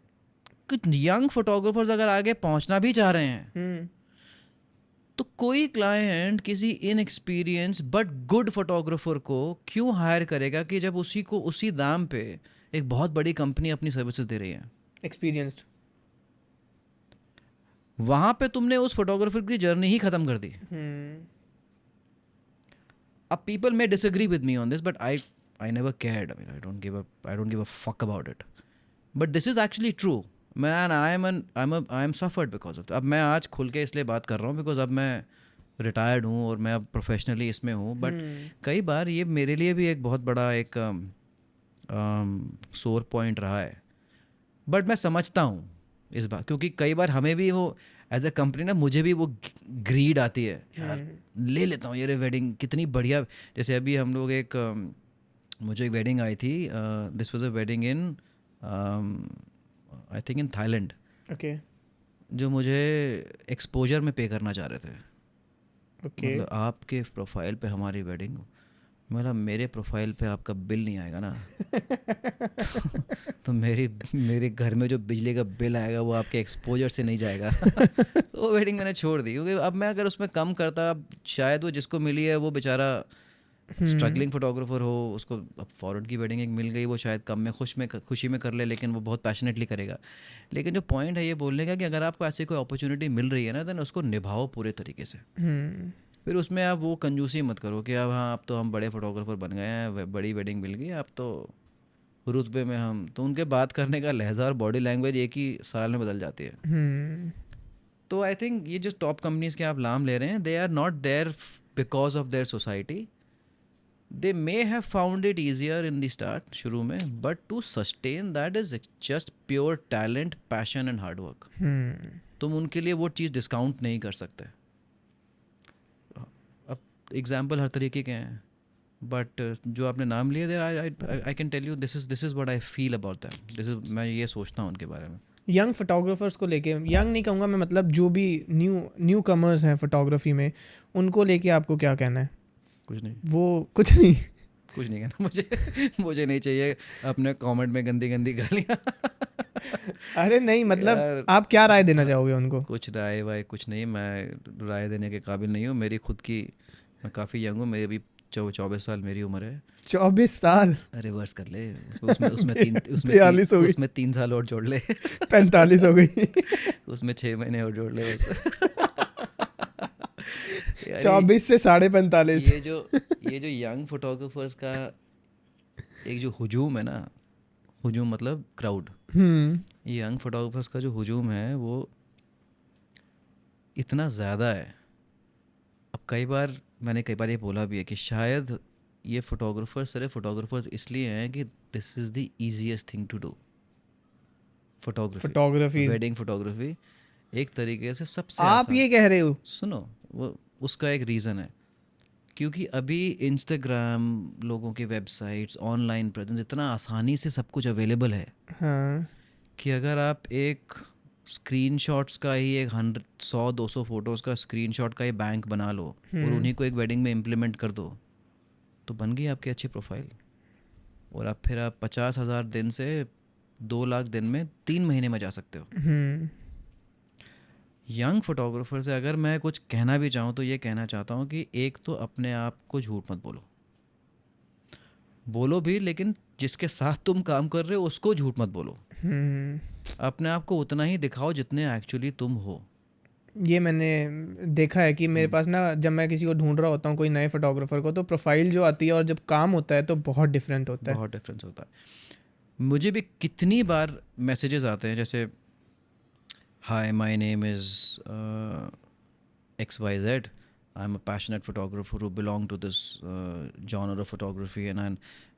A: कुछ यंग फोटोग्राफर्स अगर आगे पहुंचना भी चाह रहे हैं तो कोई क्लाइंट किसी इनएक्सपीरियंस बट गुड फोटोग्राफर को क्यों हायर करेगा कि जब उसी को उसी दाम पे एक बहुत बड़ी कंपनी अपनी सर्विसेज दे रही है,
B: एक्सपीरियंस्ड।
A: वहां पे तुमने उस फोटोग्राफर की जर्नी ही खत्म कर दी। अब people may disagree with me on this, but I never cared. I mean, I don't give a fuck about it. But this is actually true. Man, I am suffered because of it. अब मैं आज खुल के इसलिए बात कर रहा हूँ because अब मैं रिटायर्ड हूँ और मैं अब प्रोफेशनली इसमें हूँ। बट कई बार ये मेरे लिए भी एक बहुत बड़ा एक सोर पॉइंट रहा है। बट मैं समझता हूँ इस बात, क्योंकि कई बार हमें भी वो एज अ कंपनी ना, मुझे भी वो ग्रीड आती है यार, ले लेता हूँ ये वेडिंग कितनी बढ़िया। जैसे अभी हम लोग मुझे एक वेडिंग आई थी, this was a wedding in I think in Thailand,
B: okay
A: जो मुझे एक्सपोजर में पे करना चाह रहे थे।
B: ओके
A: मतलब आपके प्रोफाइल पे हमारी वेडिंग, मतलब मेरे प्रोफाइल पे आपका बिल नहीं आएगा ना तो मेरे घर में जो बिजली का बिल आएगा वो आपके एक्सपोजर से नहीं जाएगा तो वो वेडिंग मैंने छोड़ दी, क्योंकि अब मैं अगर उसमें कम करता, अब शायद वो जिसको मिली है वो बेचारा स्ट्रगलिंग फोटोग्राफर हो, उसको अब फॉरेन की वेडिंग एक मिल गई, वो शायद कम में खुशी में कर ले, लेकिन वो बहुत पैशनेटली करेगा। लेकिन जो पॉइंट है ये बोलने का कि अगर आपको ऐसी कोई अपॉर्चुनिटी मिल रही है ना, देन उसको निभाओ पूरे तरीके से। फिर उसमें आप वो कंजूसी मत करो कि अब हाँ अब तो हम बड़े फोटोग्राफर बन गए हैं, बड़ी वेडिंग मिल गई, अब तो रुतबे में हम, तो उनके बात करने का लहजा और बॉडी लैंग्वेज एक ही साल में बदल जाती है। तो आई थिंक ये जो टॉप कंपनीज के आप नाम ले रहे हैं, they are not there because of their society. They may have found it easier in the start, शुरू में, but to sustain that is just pure talent, passion and hard work. तुम उनके लिए वो चीज़ डिस्काउंट नहीं कर सकते। अब एग्जाम्पल हर तरीके के हैं, बट जो आपने नाम लिए, there I can tell you this is what I feel about them, this is, मैं ये सोचता हूँ उनके बारे में।
B: यंग फोटोग्राफर्स को लेके, यंग नहीं कहूँगा मैं, मतलब जो भी न्यू कमर्स हैं फोटोग्राफी में, उनको लेके आपको क्या कहना है?
A: कुछ नहीं,
B: वो कुछ नहीं
A: कुछ नहीं कहना मुझे नहीं चाहिए अपने कमेंट में गंदी गंदी गालियाँ
B: अरे नहीं, मतलब
A: यार,
B: आप क्या राय देना चाहोगे उनको?
A: कुछ राय वाय कुछ नहीं, मैं राय देने के काबिल नहीं हूँ। मेरी खुद की, मैं काफ़ी यंग हूँ, मेरी अभी 24 साल मेरी उम्र है।
B: 24 साल?
A: रिवर्स कर ले, उसमें
B: 42 हो गई,
A: उसमें 3 साल और जोड़ ले
B: 45 हो गई
A: उसमें 6 महीने और जोड़ ले बस
B: 24 से 45.5।
A: ये जो यंग फोटोग्राफर्स का एक जो हुजूम है ना, हुजूम मतलब क्राउड, ये यंग फोटोग्राफर्स का जो हुजूम है वो इतना ज़्यादा है। अब मैंने कई बार ये बोला भी है कि शायद ये सिर्फ फोटोग्राफर्स इसलिए हैं कि this is the easiest thing to do.
B: Photography,
A: wedding photography एक तरीके से सबसे
B: आप
A: आसान।
B: ये कह रहे हो?
A: सुनो, वो उसका एक रीज़न है, क्योंकि अभी इंस्टाग्राम, लोगों के वेबसाइट्स, ऑनलाइन प्रेजेंस इतना आसानी से सब कुछ अवेलेबल है
B: हाँ,
A: कि अगर आप एक स्क्रीनशॉट्स का ही एक 100-200 फोटोज़ का स्क्रीनशॉट का ही बैंक बना लो और उन्हीं को एक वेडिंग में इम्प्लीमेंट कर दो, तो बन गई आपकी अच्छी प्रोफाइल। और आप 50,000 दिन से 2 लाख दिन में 3 महीने में जा सकते हो। यंग फोटोग्राफर से अगर मैं कुछ कहना भी चाहूँ तो ये कहना चाहता हूँ कि एक तो अपने आप को झूठ मत बोलो भी, लेकिन जिसके साथ तुम काम कर रहे हो उसको झूठ मत बोलो। अपने आप को उतना ही दिखाओ जितने एक्चुअली तुम हो।
B: ये मैंने देखा है कि मेरे पास ना, जब मैं किसी को ढूंढ रहा होता हूँ, कोई नए फोटोग्राफर को, तो प्रोफाइल जो आती है और जब काम होता है तो बहुत डिफरेंट होता है।
A: बहुत डिफरेंस होता है। मुझे भी कितनी बार मैसेजेस आते हैं जैसे, hi my name is XYZ, I'm a passionate photographer who belong to this genre of photography, and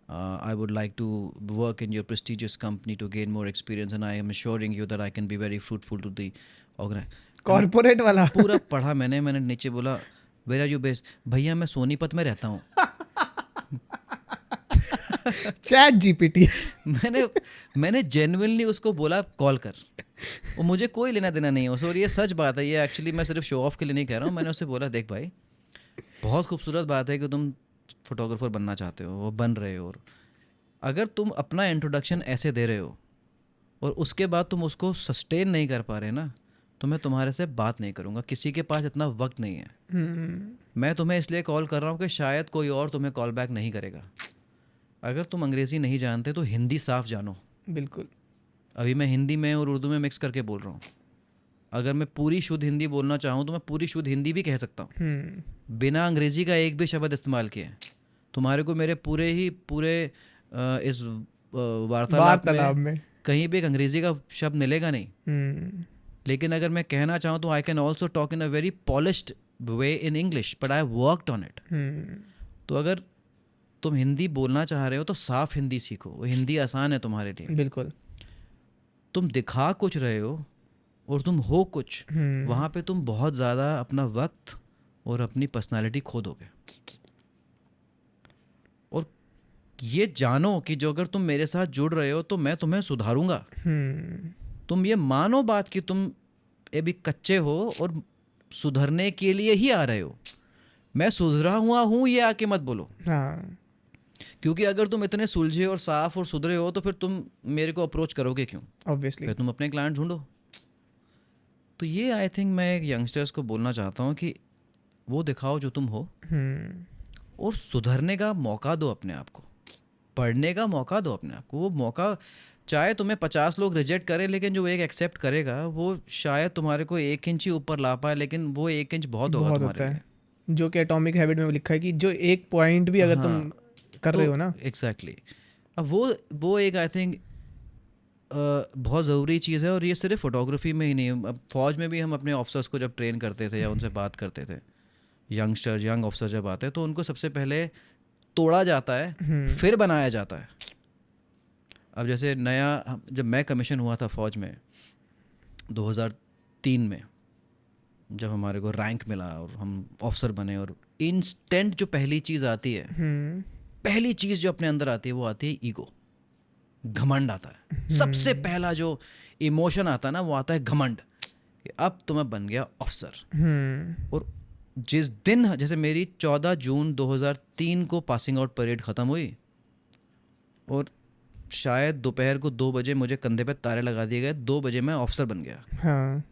A: I would like to work in your prestigious company to gain more experience, and I am assuring you that I can be very fruitful to the organization.
B: Corporate वाला
A: पूरा पढ़ा मैंने नीचे बोला, where are you based? भैया मैं सोनीपत में रहता हूँ
B: चैट जीपीटी
A: मैंने जेन्युइनली उसको बोला कॉल कर, और मुझे कोई लेना देना नहीं है उससे, और ये सच बात है, ये एक्चुअली मैं सिर्फ शो ऑफ के लिए नहीं कह रहा हूँ। मैंने उससे बोला, देख भाई, बहुत खूबसूरत बात है कि तुम फोटोग्राफर बनना चाहते हो, वो बन रहे हो, और अगर तुम अपना इंट्रोडक्शन ऐसे दे रहे हो और उसके बाद तुम उसको सस्टेन नहीं कर पा रहे ना, तो मैं तुम्हारे से बात नहीं करूँगा। किसी के पास इतना वक्त नहीं है। मैं तुम्हें इसलिए कॉल कर रहा हूँ कि शायद कोई और तुम्हें कॉल बैक नहीं करेगा। अगर तुम अंग्रेज़ी नहीं जानते तो हिंदी साफ जानो।
B: बिल्कुल,
A: अभी मैं हिंदी में और उर्दू में मिक्स करके बोल रहा हूँ। अगर मैं पूरी शुद्ध हिंदी बोलना चाहूँ तो मैं पूरी शुद्ध हिंदी भी कह सकता हूँ बिना अंग्रेज़ी का एक भी शब्द इस्तेमाल किए। तुम्हारे को मेरे पूरे इस वार्तालाप में कहीं भी एक अंग्रेज़ी का शब्द मिलेगा नहीं। लेकिन अगर मैं कहना चाहूँ तो I can also talk in a very polished way in English, but I worked on it. तो अगर तुम हिंदी बोलना चाह रहे हो तो साफ हिंदी सीखो, वो हिंदी आसान है तुम्हारे लिए।
B: बिल्कुल।
A: तुम दिखा कुछ रहे हो और तुम हो कुछ, वहाँ पे तुम बहुत ज़्यादा अपना वक्त और अपनी पर्सनालिटी खो दोगे। और ये जानो कि जो अगर तुम मेरे साथ जुड़ रहे हो तो मैं तुम्हें सुधारूंगा। तुम ये मानो बात कि तुम अभी कच्चे हो और सुधरने के लिए ही आ रहे हो। मैं सुधरा हुआ हूँ ये आके मत बोलो,
B: हाँ
A: क्योंकि अगर तुम इतने सुलझे और साफ और सुधरे हो तो फिर तुम मेरे को अप्रोच करोगे क्यों?
B: ऑब्वियसली।
A: फिर तुम अपने क्लाइंट ढूंढो। तो ये आई थिंक मैं एक यंगस्टर्स को बोलना चाहता हूँ कि वो दिखाओ जो तुम हो, और सुधरने का मौका दो अपने आप को, पढ़ने का मौका दो अपने आप को। वो मौका चाहे तुम्हें 50 लोग रिजेक्ट करें, लेकिन जो एक एक्सेप्ट करेगा वो शायद तुम्हारे को 1 इंच ही ऊपर ला पाए, लेकिन वो 1 इंच बहुत होगा
B: बहुत
A: तुम्हारे
B: होता
A: लिए।
B: है, जो कि एटॉमिक हैबिट में लिखा है कि जो एक पॉइंट भी अगर तुम कर रहे हो ना।
A: एग्जैक्टली। अब वो एक आई थिंक बहुत ज़रूरी चीज़ है। और ये सिर्फ फोटोग्राफी में ही नहीं, अब फौज में भी हम अपने ऑफिसर्स को जब ट्रेन करते थे या उनसे बात करते थे, यंग ऑफिसर जब आते हैं तो उनको सबसे पहले तोड़ा जाता है, फिर बनाया जाता है। अब जैसे जब मैं कमीशन हुआ था फौज में 2003 में, जब हमारे को रैंक मिला और हम ऑफिसर बने, और इंस्टेंट जो पहली चीज़ आती है, पहली चीज़ जो अपने अंदर आती है वो आती है ईगो, घमंड आता है। सबसे पहला जो इमोशन आता है ना वो आता है घमंड, कि अब तो मैं बन गया ऑफिसर। और जिस दिन, जैसे मेरी 14 जून 2003 को पासिंग आउट परेड ख़त्म हुई, और शायद दोपहर को 2 बजे मुझे कंधे पे तारे लगा दिए गए, 2 बजे मैं ऑफिसर बन गया।
B: हाँ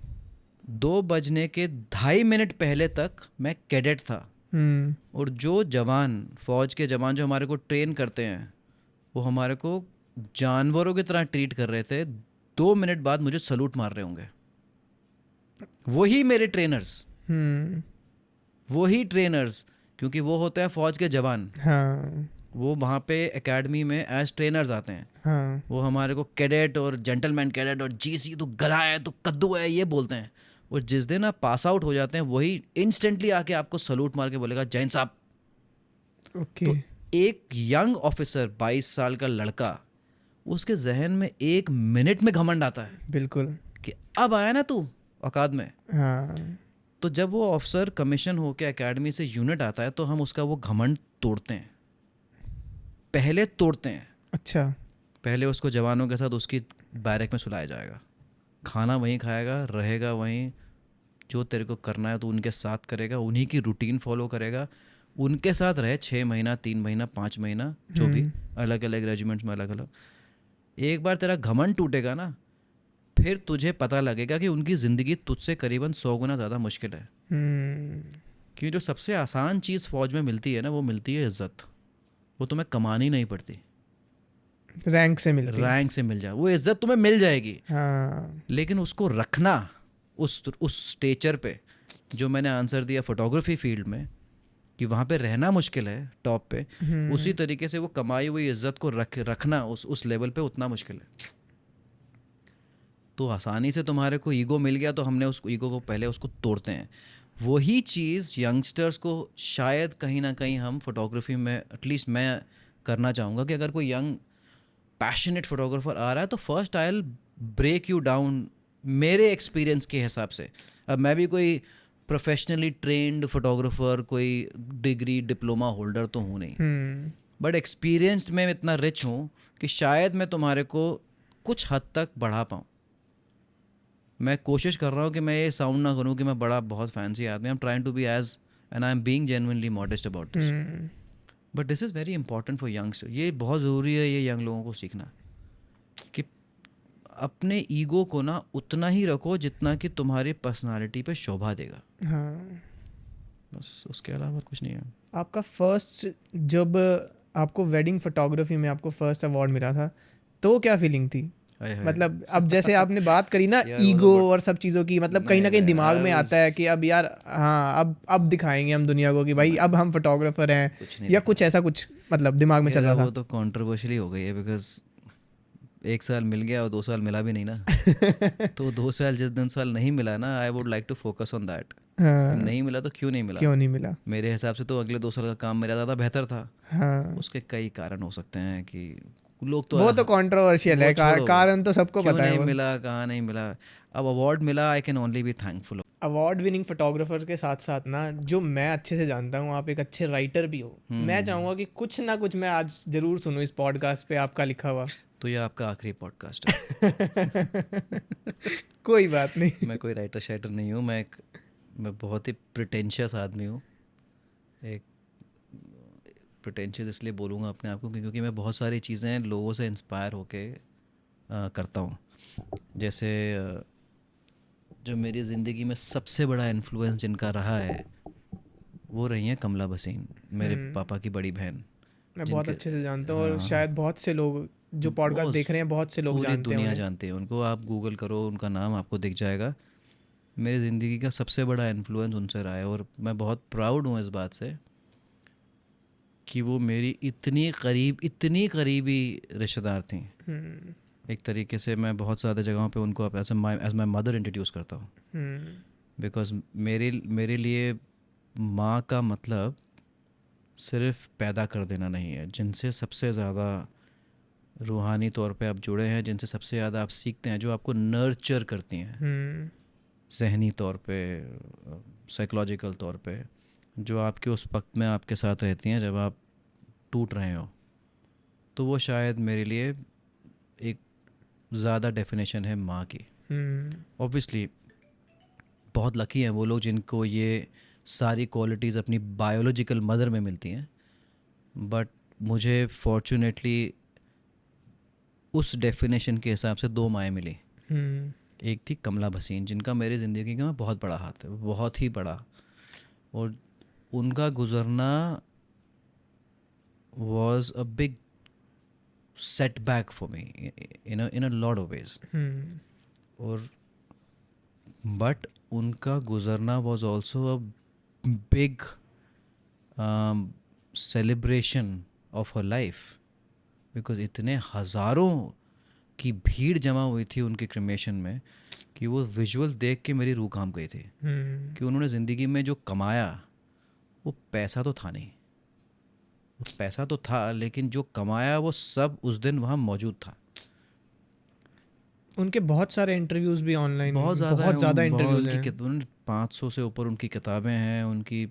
A: 2 बजने के 2.5 मिनट पहले तक मैं कैडेट था। और जो जवान, फौज के जवान जो हमारे को ट्रेन करते हैं, वो हमारे को जानवरों की तरह ट्रीट कर रहे थे। 2 मिनट बाद मुझे सलूट मार रहे होंगे। वही मेरे ट्रेनर्स, वही ट्रेनर्स, क्योंकि वो होते हैं फौज के जवान।
B: हाँ
A: वो वहाँ पे एकेडमी में एज ट्रेनर्स आते हैं।
B: हाँ
A: वो हमारे को कैडेट और जेंटलमैन कैडेट और जीसी तू गधा है, तू कद्दू है, ये बोलते हैं। और जिस दिन आप पास आउट हो जाते हैं, वही इंस्टेंटली आके आपको सलूट मार के बोलेगा जैन साहब।
B: ओके।
A: तो एक यंग ऑफिसर, 22 साल का लड़का, उसके जहन में 1 मिनट में घमंड आता है
B: बिल्कुल।
A: कि अब आया ना तू औकात में।
B: हाँ
A: तो जब वो ऑफिसर कमीशन होके एकेडमी से यूनिट आता है तो हम उसका वो घमंड तोड़ते हैं, पहले तोड़ते हैं।
B: अच्छा।
A: पहले उसको जवानों के साथ उसकी बैरक में सुलाया जाएगा, खाना वहीं खाएगा, रहेगा वहीं, जो तेरे को करना है तो उनके साथ करेगा, उन्हीं की रूटीन फॉलो करेगा, उनके साथ रहे 6 महीना, 3 महीना, 5 महीना, जो भी, अलग अलग रेजिमेंट्स में अलग अलग। एक बार तेरा घमंड टूटेगा ना, फिर तुझे पता लगेगा कि उनकी ज़िंदगी तुझसे करीबन 100 गुना ज़्यादा मुश्किल है। क्योंकि जो सबसे आसान चीज़ फौज में मिलती है ना, वो मिलती है इज्जत। वो तुम्हें कमानी नहीं पड़ती,
B: रैंक से मिलती है।
A: रैंक से मिल जाए वो इज्जत तुम्हें मिल जाएगी।
B: हाँ
A: लेकिन उसको रखना उस स्टेचर पे, जो मैंने आंसर दिया फोटोग्राफी फील्ड में, कि वहाँ पे रहना मुश्किल है टॉप पे, उसी तरीके से वो कमाई हुई इज्जत को रखना उस लेवल पे उतना मुश्किल है। तो आसानी से तुम्हारे को ईगो मिल गया तो हमने उस ईगो को पहले उसको तोड़ते हैं। वही चीज़ यंगस्टर्स को शायद कहीं ना कहीं हम फोटोग्राफी में, एटलीस्ट मैं करना चाहूँगा कि अगर कोई यंग पैशनेट फोटोग्राफर आ रहा है तो first I will break you down मेरे एक्सपीरियंस के हिसाब से। अब मैं भी कोई प्रोफेशनली ट्रेंड फोटोग्राफर, कोई डिग्री डिप्लोमा होल्डर तो हूँ नहीं, बट एक्सपीरियंस्ड में इतना रिच हूँ कि शायद मैं तुम्हारे को कुछ हद तक बढ़ा पाऊँ। मैं कोशिश कर रहा हूँ कि मैं ये साउंड ना करूँ कि मैं बड़ा बहुत फैंसी आदमी। I am trying to be as and I am being genuinely modest about this, but this is very important for youngster. ये बहुत ज़रूरी है ये यंग लोगों को सीखना, कि अपने ईगो को ना उतना ही रखो जितना कि तुम्हारी पर्सनालिटी पे शोभा देगा।
B: हाँ।
A: बस उसके अलावा कुछ नहीं है।
B: आपका फर्स्ट, जब आपको वेडिंग फोटोग्राफी में आपको फर्स्ट अवार्ड मिला था, तो क्या फीलिंग थी? मतलब अब जैसे आपने बात करी ना ईगो और सब चीज़ों की, मतलब कहीं ना कहीं दिमाग में आता है कि अब यार हाँ अब दिखाएंगे हम दुनिया को कि भाई अब हम फोटोग्राफर हैं, या कुछ ऐसा कुछ मतलब दिमाग में चल रहा था?
A: वो तो कंट्रोवर्शियली हो गई है, बिकॉज 1 साल मिल गया और 2 साल मिला भी नहीं ना। तो 2 साल जिस दिन साल नहीं मिला ना, I would like to focus on that. नहीं मिला तो क्यों नहीं मिला,
B: क्यों नहीं मिला?
A: मेरे हिसाब से तो अगले 2 साल का काम मेरा ज़्यादा बेहतर था।
B: हाँ।
A: उसके कई कारण हो सकते हैं कि लोग तो
B: वो तो कंट्रोवर्शियल है, कारण तो सबको
A: क्यों
B: पता है
A: नहीं
B: वो।
A: मिला, कहाँ नहीं मिला। अब अवार्ड मिला, I can only be thankful.
B: Award winning photographer के साथ साथ ना, जो मैं अच्छे से जानता हूँ, आप एक अच्छे राइटर भी हो। मैं चाहूँगा कि कुछ ना कुछ मैं आज ज़रूर सुनूँ इस पॉडकास्ट पे आपका लिखा हुआ।
A: तो ये आपका आखिरी पॉडकास्ट है।
B: कोई बात नहीं।
A: मैं कोई राइटर शाइटर नहीं हूँ, मैं बहुत ही प्रिटेंशियस आदमी हूँ। एक प्रिटेंशियस इसलिए बोलूँगा अपने आप को क्योंकि मैं बहुत सारी चीज़ें लोगों से इंस्पायर होके करता हूँ। जैसे जो मेरी ज़िंदगी में सबसे बड़ा इन्फ्लुएंस जिनका रहा है वो रही हैं कमला भसीन, मेरे पापा की बड़ी बहन।
B: मैं बहुत
A: जिनके
B: अच्छे से जानता हूँ, और
A: हाँ,
B: शायद बहुत से लोग जो पॉडकास्ट
A: बहुत
B: देख रहे हैं, बहुत से लोग
A: पूरी
B: जानते हैं
A: दुनिया
B: उन्हें।
A: जानती है उनको। आप गूगल करो, उनका नाम आपको दिख जाएगा। मेरी ज़िंदगी का सबसे बड़ा इन्फ्लुएंस उनसे रहा है और मैं बहुत प्राउड हूँ इस बात से कि वो मेरी इतनी करीबी रिश्तेदार थी।
B: हम्म।
A: एक तरीके से मैं बहुत ज़्यादा जगहों पे उनको एज माई मदर इंट्रोड्यूस करता हूँ,
B: हम्म।
A: बिकॉज मेरे मेरे लिए माँ का मतलब सिर्फ पैदा कर देना नहीं है। जिनसे सबसे ज़्यादा रूहानी तौर पे आप जुड़े हैं, जिनसे सबसे ज़्यादा आप सीखते हैं, जो आपको नर्चर करती हैं
B: हम्म।
A: ज़हनी तौर पे, साइकोलॉजिकल तौर पे, जो आपके उस वक्त में आपके साथ रहती हैं जब आप टूट रहे हो, तो वो शायद मेरे लिए एक ज़्यादा डेफिनेशन है माँ की।
B: हम्म।
A: ऑब्वियसली बहुत लकी हैं वो लोग जिनको ये सारी क्वालिटीज़ अपनी बायोलॉजिकल मदर में मिलती हैं, बट मुझे फॉर्चुनेटली उस डेफिनेशन के हिसाब से दो माएँ मिली।
B: हम्म।
A: एक थी कमला भसीन, जिनका मेरी ज़िंदगी का बहुत बड़ा हाथ है, बहुत ही बड़ा। और उनका गुज़रना was a big setback for me in a lot of ways.
B: हम्म।
A: और बट उनका गुज़रना was also a big celebration of her life, because इतने हज़ारों की भीड़ जमा हुई थी उनके क्रिमेशन में कि वो विजुअल देख के मेरी रूह कांप गई थी
B: हम्म।
A: कि उन्होंने ज़िंदगी में जो कमाया वो पैसा तो था नहीं, वो पैसा तो था लेकिन जो कमाया वो सब उस दिन वहाँ मौजूद था।
B: उनके बहुत सारे इंटरव्यूज भी ऑनलाइन,
A: बहुत ज़्यादा है
B: बहुत ज़्यादा
A: बहुत
B: इंटरव्यूज
A: उनकी
B: हैं।
A: उन्होंने 500 से ऊपर उनकी किताबें हैं। उनकी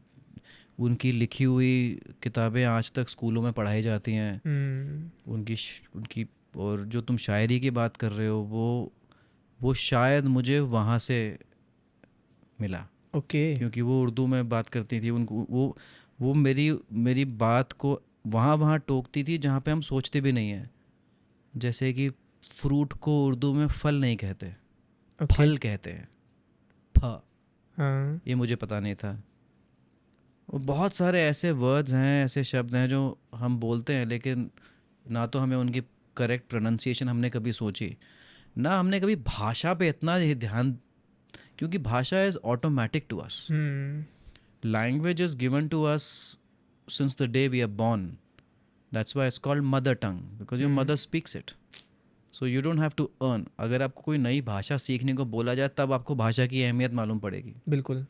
A: उनकी लिखी हुई किताबें आज तक स्कूलों में पढ़ाई जाती हैं।
B: हम्म।
A: उनकी और जो तुम शायरी की बात कर रहे हो वो शायद मुझे वहाँ से मिला,
B: ओके।
A: क्योंकि वो उर्दू में बात करती थी। उनको वो मेरी मेरी बात को वहाँ वहाँ टोकती थी जहाँ पे हम सोचते भी नहीं हैं। जैसे कि फ्रूट को उर्दू में फल नहीं कहते,
B: ओके।
A: फल कहते हैं, फ।
B: हाँ।
A: ये मुझे पता नहीं था। और बहुत सारे ऐसे वर्ड्स हैं, ऐसे शब्द हैं जो हम बोलते हैं लेकिन ना तो हमें उनकी करेक्ट प्रोनाउंसिएशन हमने कभी सोची, ना हमने कभी भाषा पे इतना ही ध्यान, क्योंकि भाषा is automatic to us.
B: Hmm.
A: Language is given to us since the day we are born. That's why it's called mother tongue, because your mother speaks it. So you don't have to earn. अगर आपको कोई नई भाषा सीखने को बोला जाए तब आपको भाषा की अहमियत मालूम पड़ेगी,
B: बिल्कुल।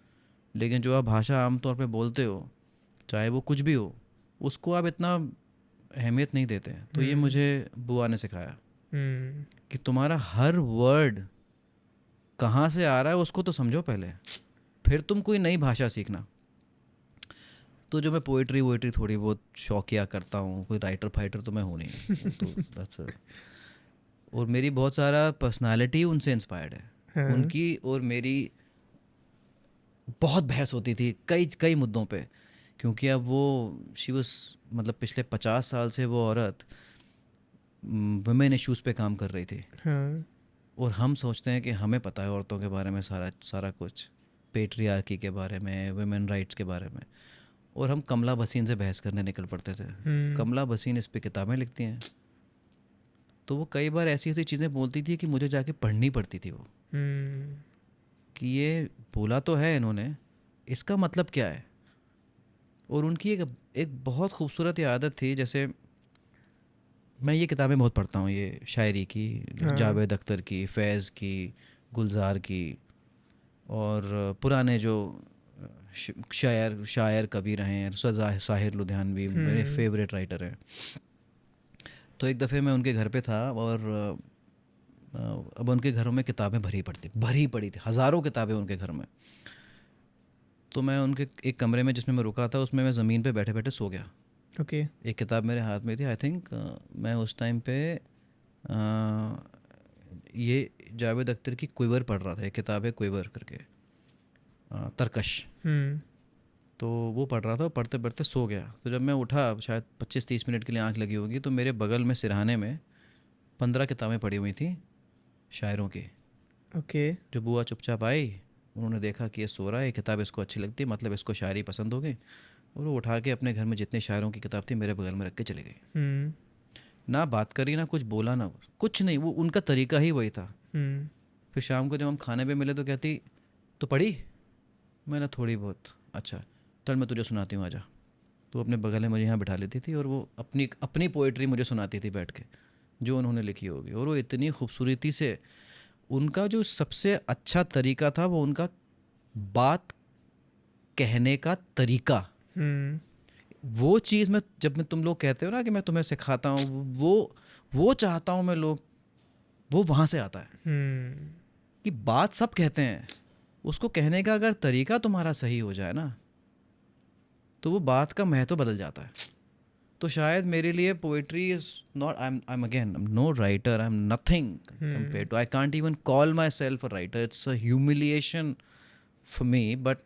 A: लेकिन जो आप भाषा आमतौर पे बोलते हो, चाहे वो कुछ भी हो, उसको आप इतना अहमियत नहीं देते हैं। तो ये
B: हम्म।
A: मुझे बुआ ने सिखाया
B: हम्म।
A: कि तुम्हारा हर वर्ड कहाँ से आ रहा है उसको तो समझो पहले, फिर तुम कोई नई भाषा सीखना। तो जो मैं पोइट्री वोइट्री थोड़ी बहुत शौकिया करता हूँ, कोई राइटर फाइटर तो मैं हूँ नहीं, तो that's a- और मेरी बहुत सारा पर्सनालिटी उनसे इंस्पायर्ड है।
B: हाँ।
A: उनकी और मेरी बहुत बहस होती थी कई कई मुद्दों पे, क्योंकि अब वो शी वाज मतलब पिछले 50 साल से वो औरत वुमेन इश्यूज़ पे काम कर रही थी।
B: हाँ।
A: और हम सोचते हैं कि हमें पता है औरतों के बारे में सारा सारा कुछ, पेट्रियार्की के बारे में, वुमेन राइट्स के बारे में, और हम कमला भसीन से बहस करने निकल पड़ते थे।
B: हम्म।
A: कमला भसीन इस पे किताबें लिखती हैं, तो वो कई बार ऐसी ऐसी चीज़ें बोलती थी कि मुझे जाके पढ़नी पड़ती थी वो,
B: हम्म।
A: कि ये बोला तो है इन्होंने, इसका मतलब क्या है। और उनकी एक बहुत खूबसूरत ये आदत थी, जैसे मैं ये किताबें बहुत पढ़ता हूँ, ये शायरी की,
B: हाँ।
A: जावेद अख्तर की, फैज़ की, गुलजार की, और पुराने जो शायर कवि रहे हैं, साहिर लुधियानवी मेरे
B: हम्म।
A: फेवरेट राइटर हैं। तो एक दफ़े मैं उनके घर पे था और अब उनके घरों में किताबें भरी पड़ी थी, हज़ारों किताबें उनके घर में। तो मैं उनके एक कमरे में जिसमें मैं रुका था उसमें मैं ज़मीन पे बैठे बैठे सो गया।
B: ओके।
A: एक किताब मेरे हाथ में थी, आई थिंक मैं उस टाइम पे ये जावेद अख्तर की क्विवर पढ़ रहा था। एक किताब है क्विवर करके, तरकश। तो वो पढ़ रहा था, पढ़ते पढ़ते सो गया। तो जब मैं उठा, शायद 25-30 मिनट के लिए आंख लगी होगी, तो मेरे बगल में सिरहाने में 15 किताबें पड़ी हुई थी शायरों की।
B: ओके।
A: जो बुआ चुपचाप आई, उन्होंने देखा कि ये सो रहा है, ये किताब इसको अच्छी लगती है, मतलब इसको शायरी पसंद हो गई, और वो उठा के अपने घर में जितने शायरों की किताब थी मेरे बगल में रख के चली गई। ना बात करी, ना कुछ बोला, ना कुछ नहीं। वो उनका तरीका ही वही था। फिर शाम को जब हम खाने पे मिले तो कहती, तो पढ़ी? मैंने थोड़ी बहुत। अच्छा चल मैं तुझे सुनाती हूँ, आजा। तो अपने बगल में मुझे यहाँ बिठा लेती थी और वो अपनी अपनी पोइट्री मुझे सुनाती थी बैठ के, जो उन्होंने लिखी होगी। और वो इतनी खूबसूरती से, उनका जो सबसे अच्छा तरीका था वो उनका बात कहने का तरीका। वो चीज़ में, जब मैं, तुम लोग कहते हो ना कि मैं तुम्हें सिखाता हूँ, वो चाहता हूँ मैं, लोग वो वहाँ से आता है कि बात सब कहते हैं, उसको कहने का अगर तरीका तुम्हारा सही हो जाए ना, तो वो बात का महत्व बदल जाता है। तो शायद मेरे लिए poetry is not, I am again no writer, I am nothing compare to, I can't even call myself a writer, it's a humiliation for me, but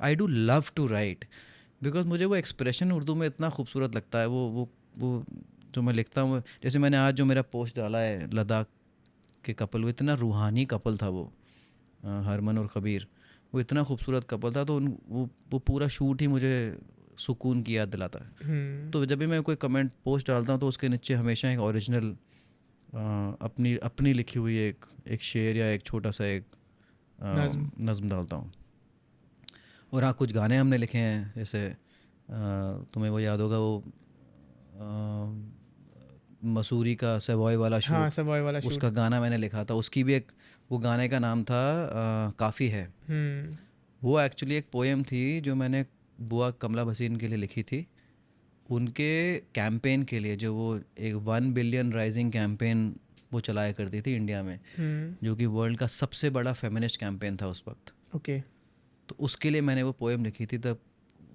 A: I do love to write, because मुझे वो expression Urdu में इतना खूबसूरत लगता है। वो जो मैं लिखता हूँ, जैसे मैंने आज जो मेरा पोस्ट डाला है लद्दाख के कपल, वो इतना रूहानी कपल था वो, हरमन और कबीर, वो इतना खूबसूरत कपल था। तो वो पूरा शूट ही मुझे सुकून की याद दिलाता है। तो जब भी मैं कोई कमेंट पोस्ट डालता हूँ तो उसके नीचे हमेशा एक ओरिजिनल अपनी लिखी हुई एक शेर या एक छोटा सा एक नज़्म डालता हूँ। और हाँ, कुछ गाने हमने लिखे हैं, जैसे तुम्हें वो याद होगा, वो मसूरी का सेवॉय वाला शूट,
B: हाँ, सवॉय वाला शूट।
A: उसका गाना मैंने लिखा था। उसकी भी एक, वो गाने का नाम था काफ़ी है। वो एक्चुअली एक पोएम थी जो मैंने बुआ कमला भसीन के लिए लिखी थी, उनके कैंपेन के लिए, जो वो एक 1 बिलियन राइजिंग कैंपेन वो चलाया करती थी इंडिया में, जो कि वर्ल्ड का सबसे बड़ा फेमिनिस्ट कैंपेन था उस वक्त।
B: ओके।
A: तो उसके लिए मैंने वो पोएम लिखी थी। तब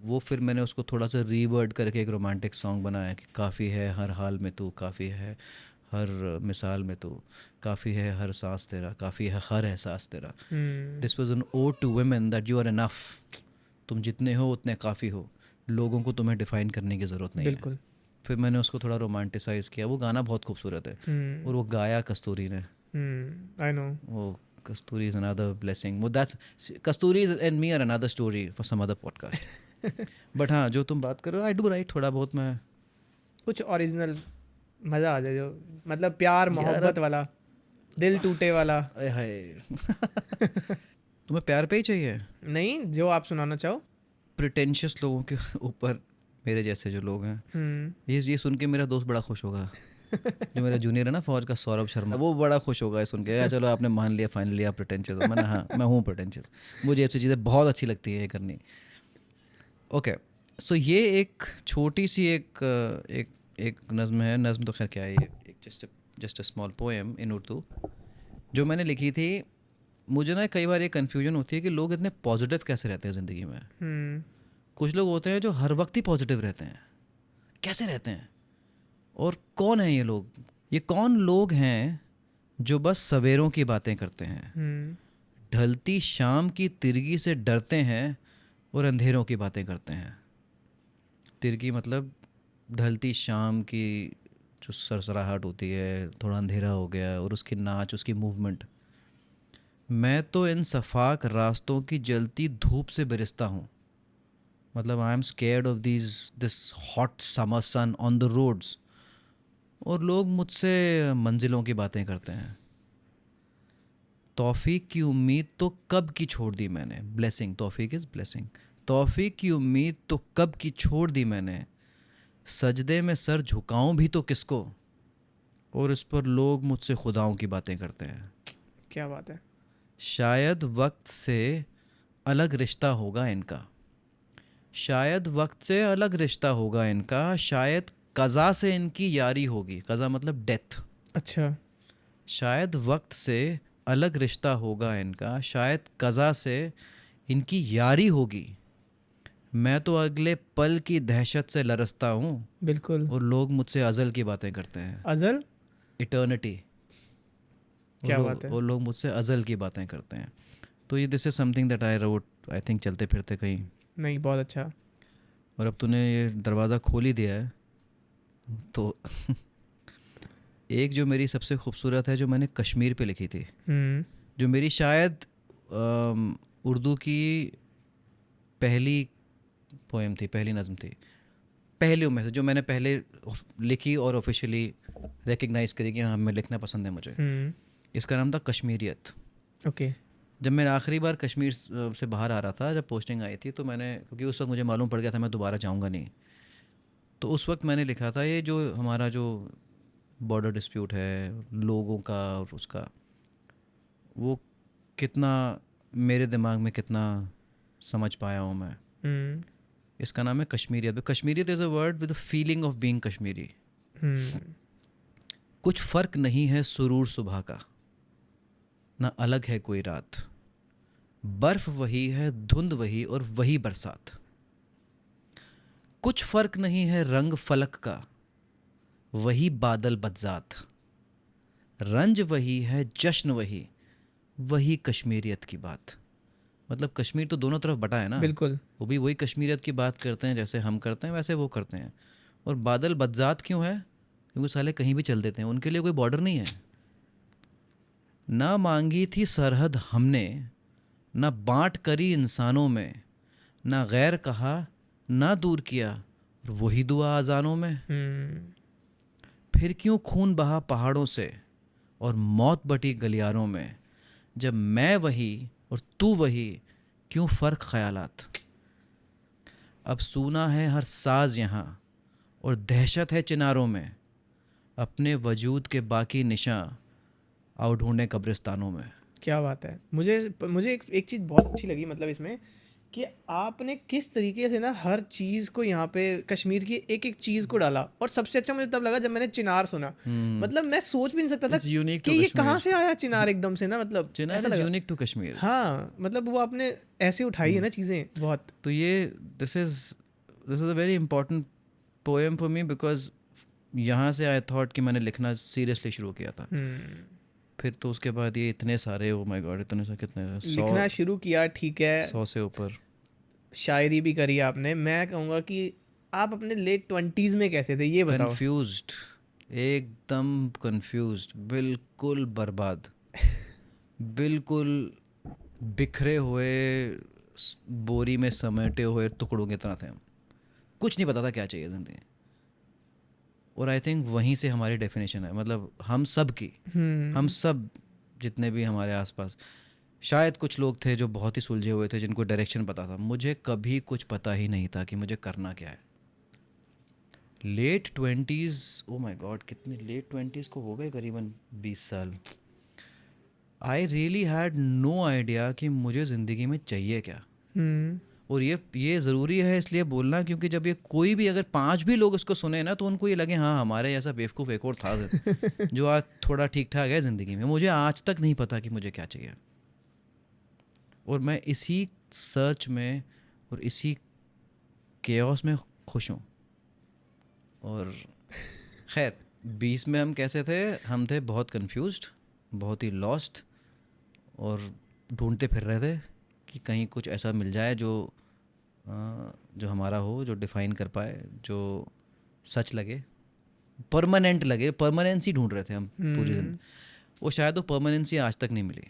A: वो फिर मैंने उसको थोड़ा सा रीवर्ड करके एक रोमांटिक सॉन्ग बनाया कि काफ़ी है हर हाल में तू, काफ़ी है हर मिसाल में तू, काफ़ी है हर सांस तेरा, काफ़ी है हर एहसास तेरा। This was an ode to women that you are enough, तुम जितने हो उतने काफ़ी हो, लोगों को तुम्हें डिफ़ाइन करने की ज़रूरत नहीं है। फिर मैंने उसको थोड़ा रोमांटिसाइज़ किया। वो गाना बहुत खूबसूरत है, और वो गाया कस्तूरी ने।
B: I know.
A: वो कस्तूरी इज़ अनदर ब्लेसिंग, वो that's Kasturi and me are another story for some other podcast. But हाँ, जो तुम बात कर रहे हो, आई डू राइट थोड़ा बहुत। मैं
B: कुछ ओरिजिनल मज़ा आ जाए, जो मतलब प्यार मोहब्बत वाला, दिल टूटे वाला।
A: हाय तुम्हें प्यार पे ही चाहिए?
B: नहीं, जो आप सुनाना चाहो।
A: प्रिटेंशियस लोगों के ऊपर, मेरे जैसे जो लोग हैं, ये सुन के मेरा दोस्त बड़ा खुश होगा, जो मेरा जूनियर है ना फौज का, सौरभ शर्मा, वो बड़ा खुश होगा ये सुन के, यार चलो आपने मान लिया फाइनली आप प्रिटेंशियस हो। मैंने हाँ, मैं हूँ प्रिटेंशियस, मुझे ऐसी चीज़ें बहुत अच्छी लगती है ये करनी। ओके, सो ये एक छोटी सी एक नज़्म है, नज़्म तो खैर क्या है, ये एक just a small poem in Urdu जो मैंने लिखी थी। मुझे ना कई बार ये कन्फ्यूजन होती है कि लोग इतने पॉजिटिव कैसे रहते हैं ज़िंदगी में। कुछ लोग होते हैं जो हर वक्त ही पॉजिटिव रहते हैं, कैसे रहते हैं? और कौन है ये लोग? ये कौन लोग हैं जो बस सवेरों की बातें करते हैं, ढलती शाम की तिरगी से डरते हैं और अंधेरों की बातें करते हैं। तिरगी मतलब ढलती शाम की जो सरसराहट होती है, थोड़ा अंधेरा हो गया और उसकी नाच, उसकी मूवमेंट। मैं तो इन सफाक रास्तों की जलती धूप से बिरिस्ता हूँ, मतलब I am scared of this hot summer sun on the roads. और लोग मुझसे मंजिलों की बातें करते हैं। तौफीक की उम्मीद तो कब की छोड़ दी मैंने, ब्लेसिंग, तौफीक इज़ ब्लेसिंग। तौफीक की उम्मीद तो कब की छोड़ दी मैंने, सजदे में सर झुकाऊं भी तो किसको, और इस पर लोग मुझसे खुदाओं की बातें करते हैं।
B: क्या बात है।
A: शायद वक्त से अलग रिश्ता होगा इनका, शायद वक्त से अलग रिश्ता होगा इनका, शायद कज़ा से इनकी यारी होगी। कज़ा मतलब डेथ।
B: अच्छा।
A: शायद वक्त से अलग रिश्ता होगा इनका, शायद कज़ा से इनकी यारी होगी। मैं तो अगले पल की दहशत से लरसता हूँ
B: बिल्कुल।
A: और लोग मुझसे अज़ल की बातें करते हैं।
B: अज़ल?
A: इटर्निटी।
B: क्या बात है।
A: वो लोग मुझसे अज़ल की बातें करते हैं। तो ये this is something that I wrote, I think चलते फिरते कहीं।
B: नहीं, बहुत अच्छा।
A: और अब तूने ये दरवाज़ा खोल ही दिया है तो एक जो मेरी सबसे खूबसूरत है, जो मैंने कश्मीर पे लिखी थी, जो मेरी शायद उर्दू की पहली पोएम थी, पहली नज़म थी, पहलियों में से जो मैंने पहले लिखी और ऑफिशियली रिकग्नाइज़ करी कि हाँ मैं लिखना पसंद है मुझे। इसका नाम था कश्मीरियत।
B: ओके।
A: जब मैं आखिरी बार कश्मीर से बाहर आ रहा था, जब पोस्टिंग आई थी, तो मैंने, क्योंकि उस वक्त मुझे मालूम पड़ गया था मैं दोबारा जाऊँगा नहीं, तो उस वक्त मैंने लिखा था ये जो हमारा जो बॉर्डर डिस्प्यूट है लोगों का और उसका, वो कितना मेरे दिमाग में कितना समझ पाया हूँ मैं। इसका नाम है Kashmiriyat. Kashmiriyat is a word with a feeling of being Kashmiri. कुछ फ़र्क नहीं है सुरूर सुबह का, ना अलग है कोई रात, बर्फ़ वही है, धुंध वही और वही बरसात। कुछ फ़र्क नहीं है रंग फलक का, वही बादल बदजात, रंज वही है, जश्न वही, वही कश्मीरियत की बात। मतलब कश्मीर तो दोनों तरफ बटा है ना,
B: बिल्कुल।
A: वो भी वही कश्मीरियत की बात करते हैं, जैसे हम करते हैं वैसे वो करते हैं। और बादल बदजात क्यों है? क्योंकि साले कहीं भी चल देते हैं, उनके लिए कोई बॉर्डर नहीं है। ना मांगी थी सरहद हमने, ना बांट करी इंसानों में, ना गैर कहा ना दूर किया, और वही दुआ अजानों में। फिर क्यों खून बहा पहाड़ों से और मौत बटी गलियारों में, जब मैं वही और तू वही, क्यों फ़र्क ख्यालात। अब सूना है हर साज यहाँ और दहशत है चिनारों में, अपने वजूद के बाकी निशां आओ ढूंढे कब्रिस्तानों में।
B: क्या बात है। मुझे मुझे एक चीज़ बहुत अच्छी लगी, मतलब इसमें कि आपने किस तरीके से ना हर चीज़ को यहाँ पे कश्मीर की एक एक चीज़ को डाला। और सबसे अच्छा मुझे तब लगा जब मैंने चिनार सुना। मतलब मैं सोच भी नहीं सकता था
A: इट्स यूनिक
B: कि
A: टू
B: ये कहाँ
A: कश्मीर।
B: से आया चिनार एकदम से ना, मतलब
A: चिनार
B: ऐसा
A: इज़
B: लगा।
A: Unique to Kashmir.
B: हाँ, मतलब वो आपने ऐसे उठाई है ना चीज़ें बहुत।
A: तो ये this is a very important poem for me, because यहाँ से आई थॉट कि मैंने लिखना सीरियसली शुरू किया था। फिर तो उसके बाद ये इतने सारे, ओ माय गॉड, इतने से कितने,
B: लिखना शुरू किया, ठीक है,
A: 100 से ऊपर।
B: शायरी भी करी आपने। मैं कहूँगा कि आप अपने लेट 20s में कैसे थे, ये बताओ।
A: कंफ्यूज्ड, एकदम कंफ्यूज्ड, बिल्कुल बर्बाद, बिल्कुल बिखरे हुए, बोरी में समेटे हुए टुकड़ों की तरह थे हम। कुछ नहीं पता था क्या चाहिए ज़िंदगी। और आई थिंक वहीं से हमारी डेफिनेशन है, मतलब हम सब की, हम सब जितने भी हमारे आसपास, शायद कुछ लोग थे जो बहुत ही सुलझे हुए थे, जिनको डायरेक्शन पता था। मुझे कभी कुछ पता ही नहीं था कि मुझे करना क्या है। Late 20s, oh my god, कितने लेट 20s को हो गए, करीबन 20 साल। I really had no idea कि मुझे ज़िंदगी में चाहिए क्या। और ये ज़रूरी है इसलिए बोलना, क्योंकि जब ये कोई भी, अगर 5 भी लोग इसको सुने ना, तो उनको ये लगे हाँ हमारे जैसा बेवकूफ़ एक और था जो आज थोड़ा ठीक ठाक है ज़िंदगी में। मुझे आज तक नहीं पता कि मुझे क्या चाहिए, और मैं इसी सर्च में और इसी केओस में खुश हूँ। और खैर 20 में हम कैसे थे? हम थे बहुत कंफ्यूज्ड, बहुत ही लॉस्ट, और ढूंढते फिर रहे थे कि कहीं कुछ ऐसा मिल जाए जो हमारा हो, जो डिफ़ाइन कर पाए, जो सच लगे, परमानेंट लगे। परमानेंसी ढूंढ रहे थे हम पूरी जिंदगी। वो शायद वो परमानेंसी आज तक नहीं मिली,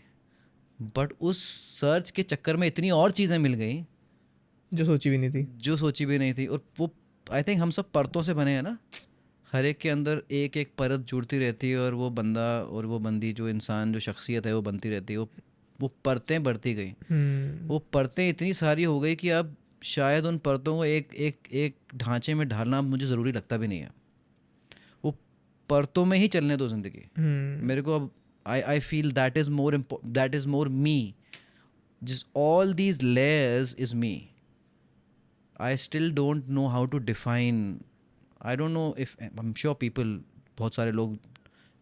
A: बट उस सर्च के चक्कर में इतनी और चीज़ें मिल गई
B: जो सोची भी नहीं थी।
A: और वो आई थिंक हम सब परतों से बने हैं ना, हर एक के अंदर एक एक परत जुड़ती रहती है, और वो बंदा और वो बंदी, जो इंसान, जो शख्सियत है, वो बनती रहती है। वो परतें बढ़ती गई। वो परतें इतनी सारी हो गई कि अब शायद उन परतों को एक एक एक ढांचे में ढालना मुझे ज़रूरी लगता भी नहीं है। वो परतों में ही चलने दो ज़िंदगी। मेरे को अब I feel that is more me, जिस all these layers is me. I still don't know how to define. I don't know if I'm sure people, बहुत सारे लोग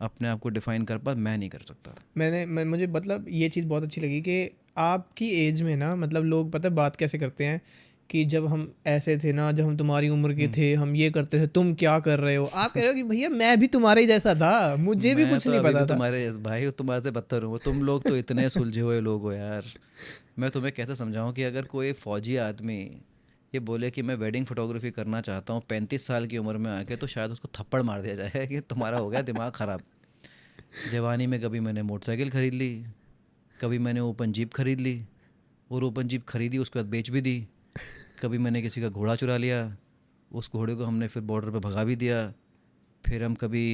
A: अपने आप को डिफाइन कर पा, मैं नहीं कर सकता।
B: मुझे मतलब ये चीज़ बहुत अच्छी लगी कि आपकी एज में ना मतलब लोग पता है बात कैसे करते हैं कि जब हम ऐसे थे ना, जब हम तुम्हारी उम्र के थे हम ये करते थे, तुम क्या कर रहे हो। आप कह रहे हो कि भैया मैं भी तुम्हारे ही जैसा था, मुझे भी
A: मैं
B: कुछ
A: तो
B: नहीं
A: अभी भी
B: पता था।
A: तुम्हारे भाई तुम्हारे से बदतर हूँ। तुम लोग तो इतने सुलझे हुए लोग हो यार। मैं तुम्हें कैसे समझाऊं कि अगर कोई फौजी आदमी ये बोले कि मैं वेडिंग फोटोग्राफी करना चाहता हूँ 35 साल की उम्र में आके, तो शायद उसको थप्पड़ मार दिया जाए कि तुम्हारा हो गया दिमाग ख़राब। जवानी में कभी मैंने मोटरसाइकिल ख़रीद ली, कभी मैंने ओपन जीप खरीद ली, और ओपन जीप खरीदी उसके बाद बेच भी दी। कभी मैंने किसी का घोड़ा चुरा लिया, उस घोड़े को हमने फिर बॉर्डर पे भगा भी दिया। फिर हम कभी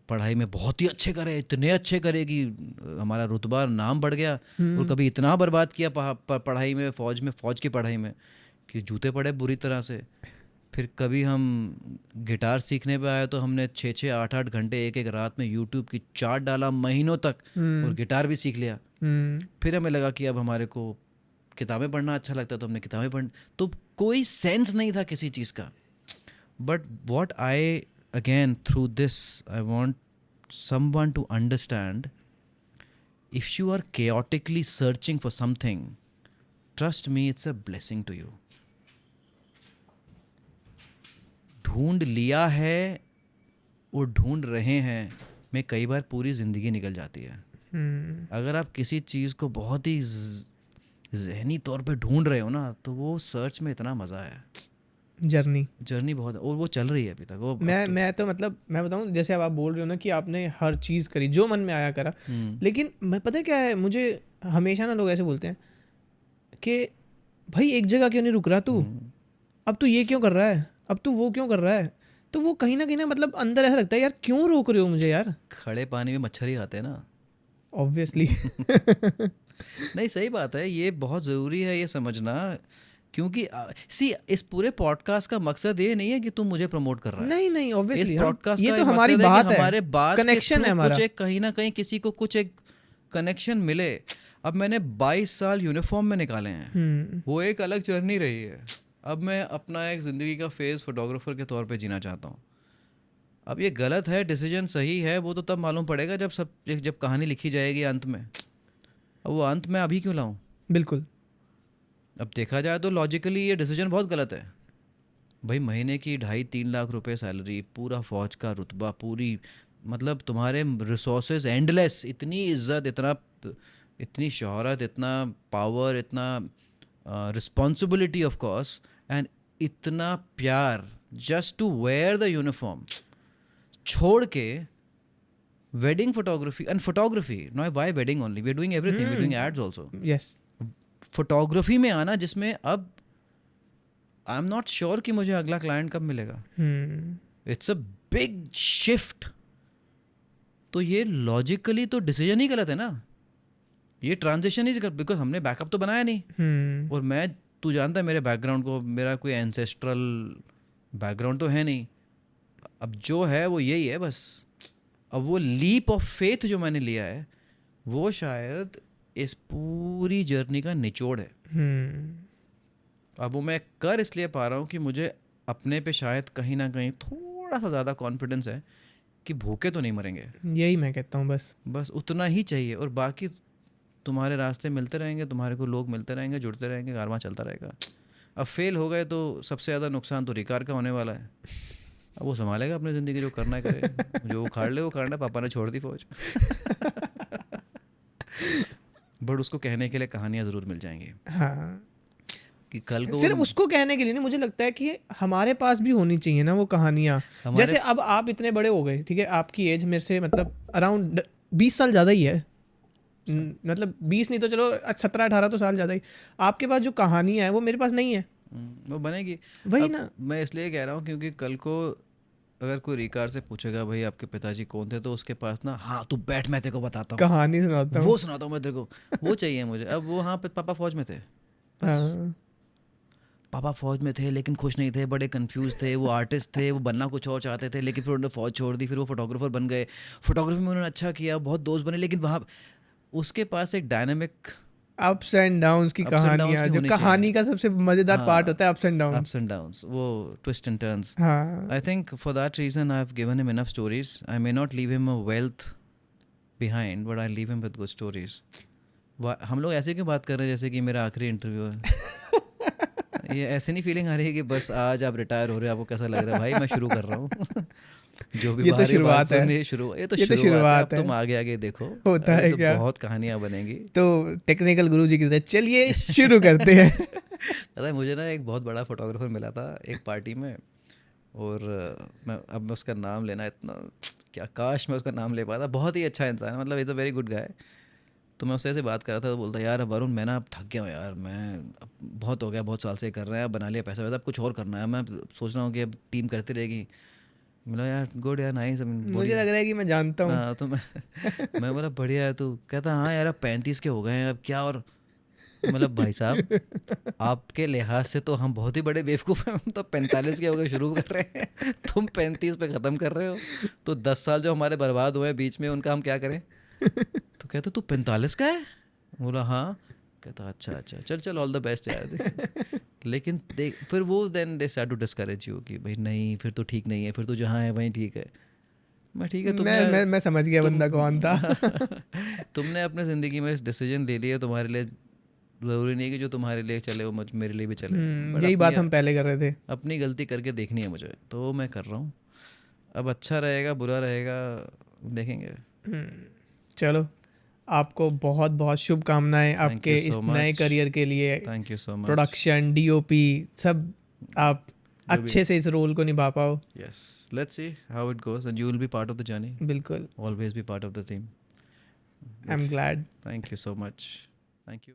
A: पढ़ाई में बहुत ही अच्छे करे, इतने अच्छे करे कि हमारा रुतबा नाम बढ़ गया। और कभी इतना बर्बाद किया पढ़ाई में, फ़ौज की पढ़ाई में, कि जूते पड़े बुरी तरह से। फिर कभी हम गिटार सीखने पे आए तो हमने 6-6 8-8 घंटे एक एक रात में यूट्यूब की चार्ट डाला महीनों तक, और गिटार भी सीख लिया। फिर हमें लगा कि अब हमारे को किताबें पढ़ना अच्छा लगता है तो हमने किताबें पढ़, तो कोई सेंस नहीं था किसी चीज़ का। But what I again through this I want someone to understand, if you are chaotically searching for something, trust me, it's a blessing to you. ढूंढ लिया है और ढूंढ रहे हैं में कई बार पूरी ज़िंदगी निकल जाती है। अगर आप किसी चीज़ को बहुत ही ज़हनी तौर पे ढूंढ रहे हो ना, तो वो सर्च में इतना मज़ा है। जर्नी बहुत, और वो चल रही है अभी तक। वो
B: मैं तो मतलब मैं बताऊं, जैसे अब आप बोल रहे हो ना कि आपने हर चीज़ करी जो मन में आया करा, लेकिन मैं पता है क्या है, मुझे हमेशा ना लोग ऐसे बोलते हैं कि भाई एक जगह क्यों नहीं रुक रहा तू, अब तू ये क्यों कर रहा है, अब तू वो क्यों कर रहा है। तो वो कहीं ना मतलब अंदर ऐसा लगता है यार क्यों रोक रहे हो मुझे यार।
A: खड़े पानी में मच्छर ही आते हैं ना,
B: ऑब्वियसली।
A: नहीं सही बात है, ये बहुत ज़रूरी है ये समझना। क्योंकि इस पूरे पॉडकास्ट का मकसद ये नहीं है कि तुम मुझे प्रमोट कर रहा है।
B: नहीं ऑब्वियसली,
A: इस पॉडकास्ट
B: ये
A: का
B: तो हमारी
A: मकसद है
B: बात
A: कि हमारे बात के
B: कनेक्शन
A: थ्रू
B: है हमारा।
A: कुछ एक कहीं ना कहीं किसी को कुछ एक कनेक्शन मिले। अब मैंने 22 साल यूनिफॉर्म में निकाले हैं, वो एक अलग जर्नी रही है। अब मैं अपना एक ज़िंदगी का फेज़ फोटोग्राफर के तौर पे जीना चाहता हूँ। अब ये गलत है, डिसीजन सही है, वो तो तब मालूम पड़ेगा जब कहानी लिखी जाएगी अंत में। अब वो अंत में अभी क्यों लाऊं?
B: बिल्कुल।
A: अब देखा जाए तो लॉजिकली ये डिसीजन बहुत गलत है। भाई महीने की 2.5-3 लाख रुपए सैलरी, पूरा फौज का रुतबा, पूरी मतलब तुम्हारे रिसोर्सेज एंडलेस, इतनी इज्जत, इतनी शोहरत, इतना पावर, इतना रिस्पॉन्सिबिलिटी ऑफ कोर्स, एंड इतना प्यार just to wear the uniform, छोड़ के wedding photography and photography, no why wedding only, we are doing everything, we are doing ads also.
B: Yes.
A: Photography में आना जिसमें अब आई एम नॉट श्योर कि मुझे अगला क्लाइंट कब मिलेगा। It's a big shift. तो ये लॉजिकली तो डिसीजन ही गलत है ना, ये ट्रांजिशन ही गलत, बिकॉज हमने बैकअप तो बनाया नहीं। और मैं, तू जानता है मेरे बैकग्राउंड को, मेरा कोई एंसेस्ट्रल बैकग्राउंड तो है नहीं। अब जो है वो यही है बस। अब वो लीप ऑफ फेथ जो मैंने लिया है वो शायद इस पूरी जर्नी का निचोड़ है। अब वो मैं कर इसलिए पा रहा हूँ कि मुझे अपने पे शायद कहीं ना कहीं थोड़ा सा ज़्यादा कॉन्फिडेंस है कि भूखे तो नहीं मरेंगे।
B: यही मैं कहता हूँ, बस
A: उतना ही चाहिए। और बाकी तुम्हारे रास्ते मिलते रहेंगे, तुम्हारे को लोग मिलते रहेंगे, जुड़ते रहेंगे, कारवां चलता रहेगा। अब फेल हो गए तो सबसे ज़्यादा नुकसान तो रिकार का होने वाला है। अब वो संभालेगा अपनी ज़िंदगी, जो करना है करे, जो उखाड़ ले वो करना। पापा ने छोड़ दी फौज। बट उसको कहने के लिए कहानियाँ ज़रूर मिल जाएंगी।
B: हाँ,
A: कि कल को
B: सिर्फ उसको कहने के लिए नहीं, मुझे लगता है कि हमारे पास भी होनी चाहिए ना वो कहानियाँ। जैसे अब आप इतने बड़े हो गए, ठीक है, आपकी एज मेरे से मतलब अराउंड 20 साल ज़्यादा ही है, मतलब 20 नहीं तो चलो 17-18 तो साल ज़्यादा ही। आपके पास जो कहानियाँ है वो मेरे पास नहीं है।
A: वो बनेगी
B: वही ना।
A: मैं इसलिए कह रहा हूँ क्योंकि कल को अगर कोई रिकार से पूछेगा भाई आपके पिताजी कौन थे, तो उसके पास ना, हाँ तू बैठ मैं तेरे को बताता हूँ,
B: कहानी सुनाता हूँ,
A: वो सुनाता हूँ मैं तेरे को, वो चाहिए मुझे। अब वो, हाँ पापा फौज में थे, बस पापा फौज में थे लेकिन खुश नहीं थे, बड़े कंफ्यूज थे, वो आर्टिस्ट थे, वो बनना कुछ और चाहते थे, लेकिन फिर उन्होंने फौज छोड़ दी, फिर वो फोटोग्राफर बन गए, फोटोग्राफी में उन्होंने अच्छा किया, बहुत दोस्त बने, लेकिन वहाँ उसके पास एक डायनामिक
B: अप्स एंड डाउन्स की
A: Ups and downs
B: कहानियाँ,
A: की
B: जो
A: होनी
B: कहानी का सबसे मजेदार पार्ट
A: हाँ
B: होता है, ups and downs.
A: ups and downs वो twist and turns.
B: हाँ
A: I think for that reason I've given him enough stories. I may not leave him a wealth behind, but I leave him with good stories. हम लोग ऐसे क्यों बात कर रहे हैं जैसे कि मेरा आखिरी इंटरव्यू है? ये ऐसे नहीं फीलिंग आ रही है कि बस आज आप रिटायर हो रहे हो, आपको कैसा लग रहा है? भाई मैं शुरू कर रहा हूँ जो भी
B: ये तो
A: बाहरी बात
B: शुरुआत है,
A: सुन रही है शुरू, ये तो
B: ये तो
A: शुरुआत है, अब
B: शुरुआत है।
A: तुम आगे आगे देखो,
B: होता
A: अभी
B: है
A: तो
B: क्या?
A: बहुत कहानियाँ बनेंगी.
B: तो टेक्निकल गुरुजी की तरह चलिए शुरू करते हैं।
A: पता है मुझे ना एक बहुत बड़ा फोटोग्राफर मिला था एक पार्टी में, और मैं उसका नाम लेना इतना, क्या काश मैं उसका नाम ले पाता. बहुत ही अच्छा इंसान है, मतलब is a very good guy. तो मैं उससे ऐसे बात कर रहा था, तो बोलता यार वरुण मैं ना अब थक गया हूँ यार, मैं अब बहुत हो गया, बहुत साल से कर रहे हैं, अब बना लिया पैसा वैसा, अब कुछ और करना है, मैं सोच रहा हूँ कि अब टीम करती रहेगी. बोला यार गुड यार, नाइस.
B: मुझे लग रहा है कि मैं जानता हूँ।
A: हाँ तो मैं बोला बढ़िया है. तो कहता हाँ यार अब 35 के हो गए हैं, अब क्या. और मतलब भाई साहब आपके लिहाज से तो हम बहुत ही बड़े बेवकूफ़ हैं, हम तो 45 के हो गए शुरू कर रहे हैं, तुम 35 पे ख़त्म कर रहे हो. तो 10 साल जो हमारे बर्बाद हुए हैं बीच में, उनका हम क्या करें. तो कहते तू 45 का है. बोला हाँ. कहता अच्छा अच्छा चल चल ऑल द बेस्ट यार. लेकिन देख फिर वो then they start to discourage you कि भाई नहीं फिर तो ठीक नहीं है, फिर तो जहाँ है वहीं ठीक है. मैं ठीक है
B: मैं समझ गया
A: तुम
B: बंदा कौन था।
A: तुमने अपने ज़िंदगी में डिसीजन ले लिया, तुम्हारे लिए ज़रूरी नहीं है कि जो तुम्हारे लिए चले वो मेरे लिए भी चले. बट
B: यही
A: अपनी
B: बात हम पहले कर रहे थे।
A: अपनी गलती करके देखनी है मुझे, तो वो मैं कर रहा हूँ. अब अच्छा रहेगा बुरा रहेगा देखेंगे.
B: चलो, आपको बहुत बहुत शुभकामनाएं
A: थैंक
B: आपके
A: यू
B: इस
A: सो
B: नए
A: मच.
B: करियर के लिए।
A: Thank you so much.
B: Production, DOP सब आप
A: जो भी
B: अच्छे से इस रोल को निभा पाओ।
A: Yes let's see how it goes and you will be part of the journey,
B: बिल्कुल,
A: always be part of the team.
B: I am glad.
A: Thank you so much. Thank you.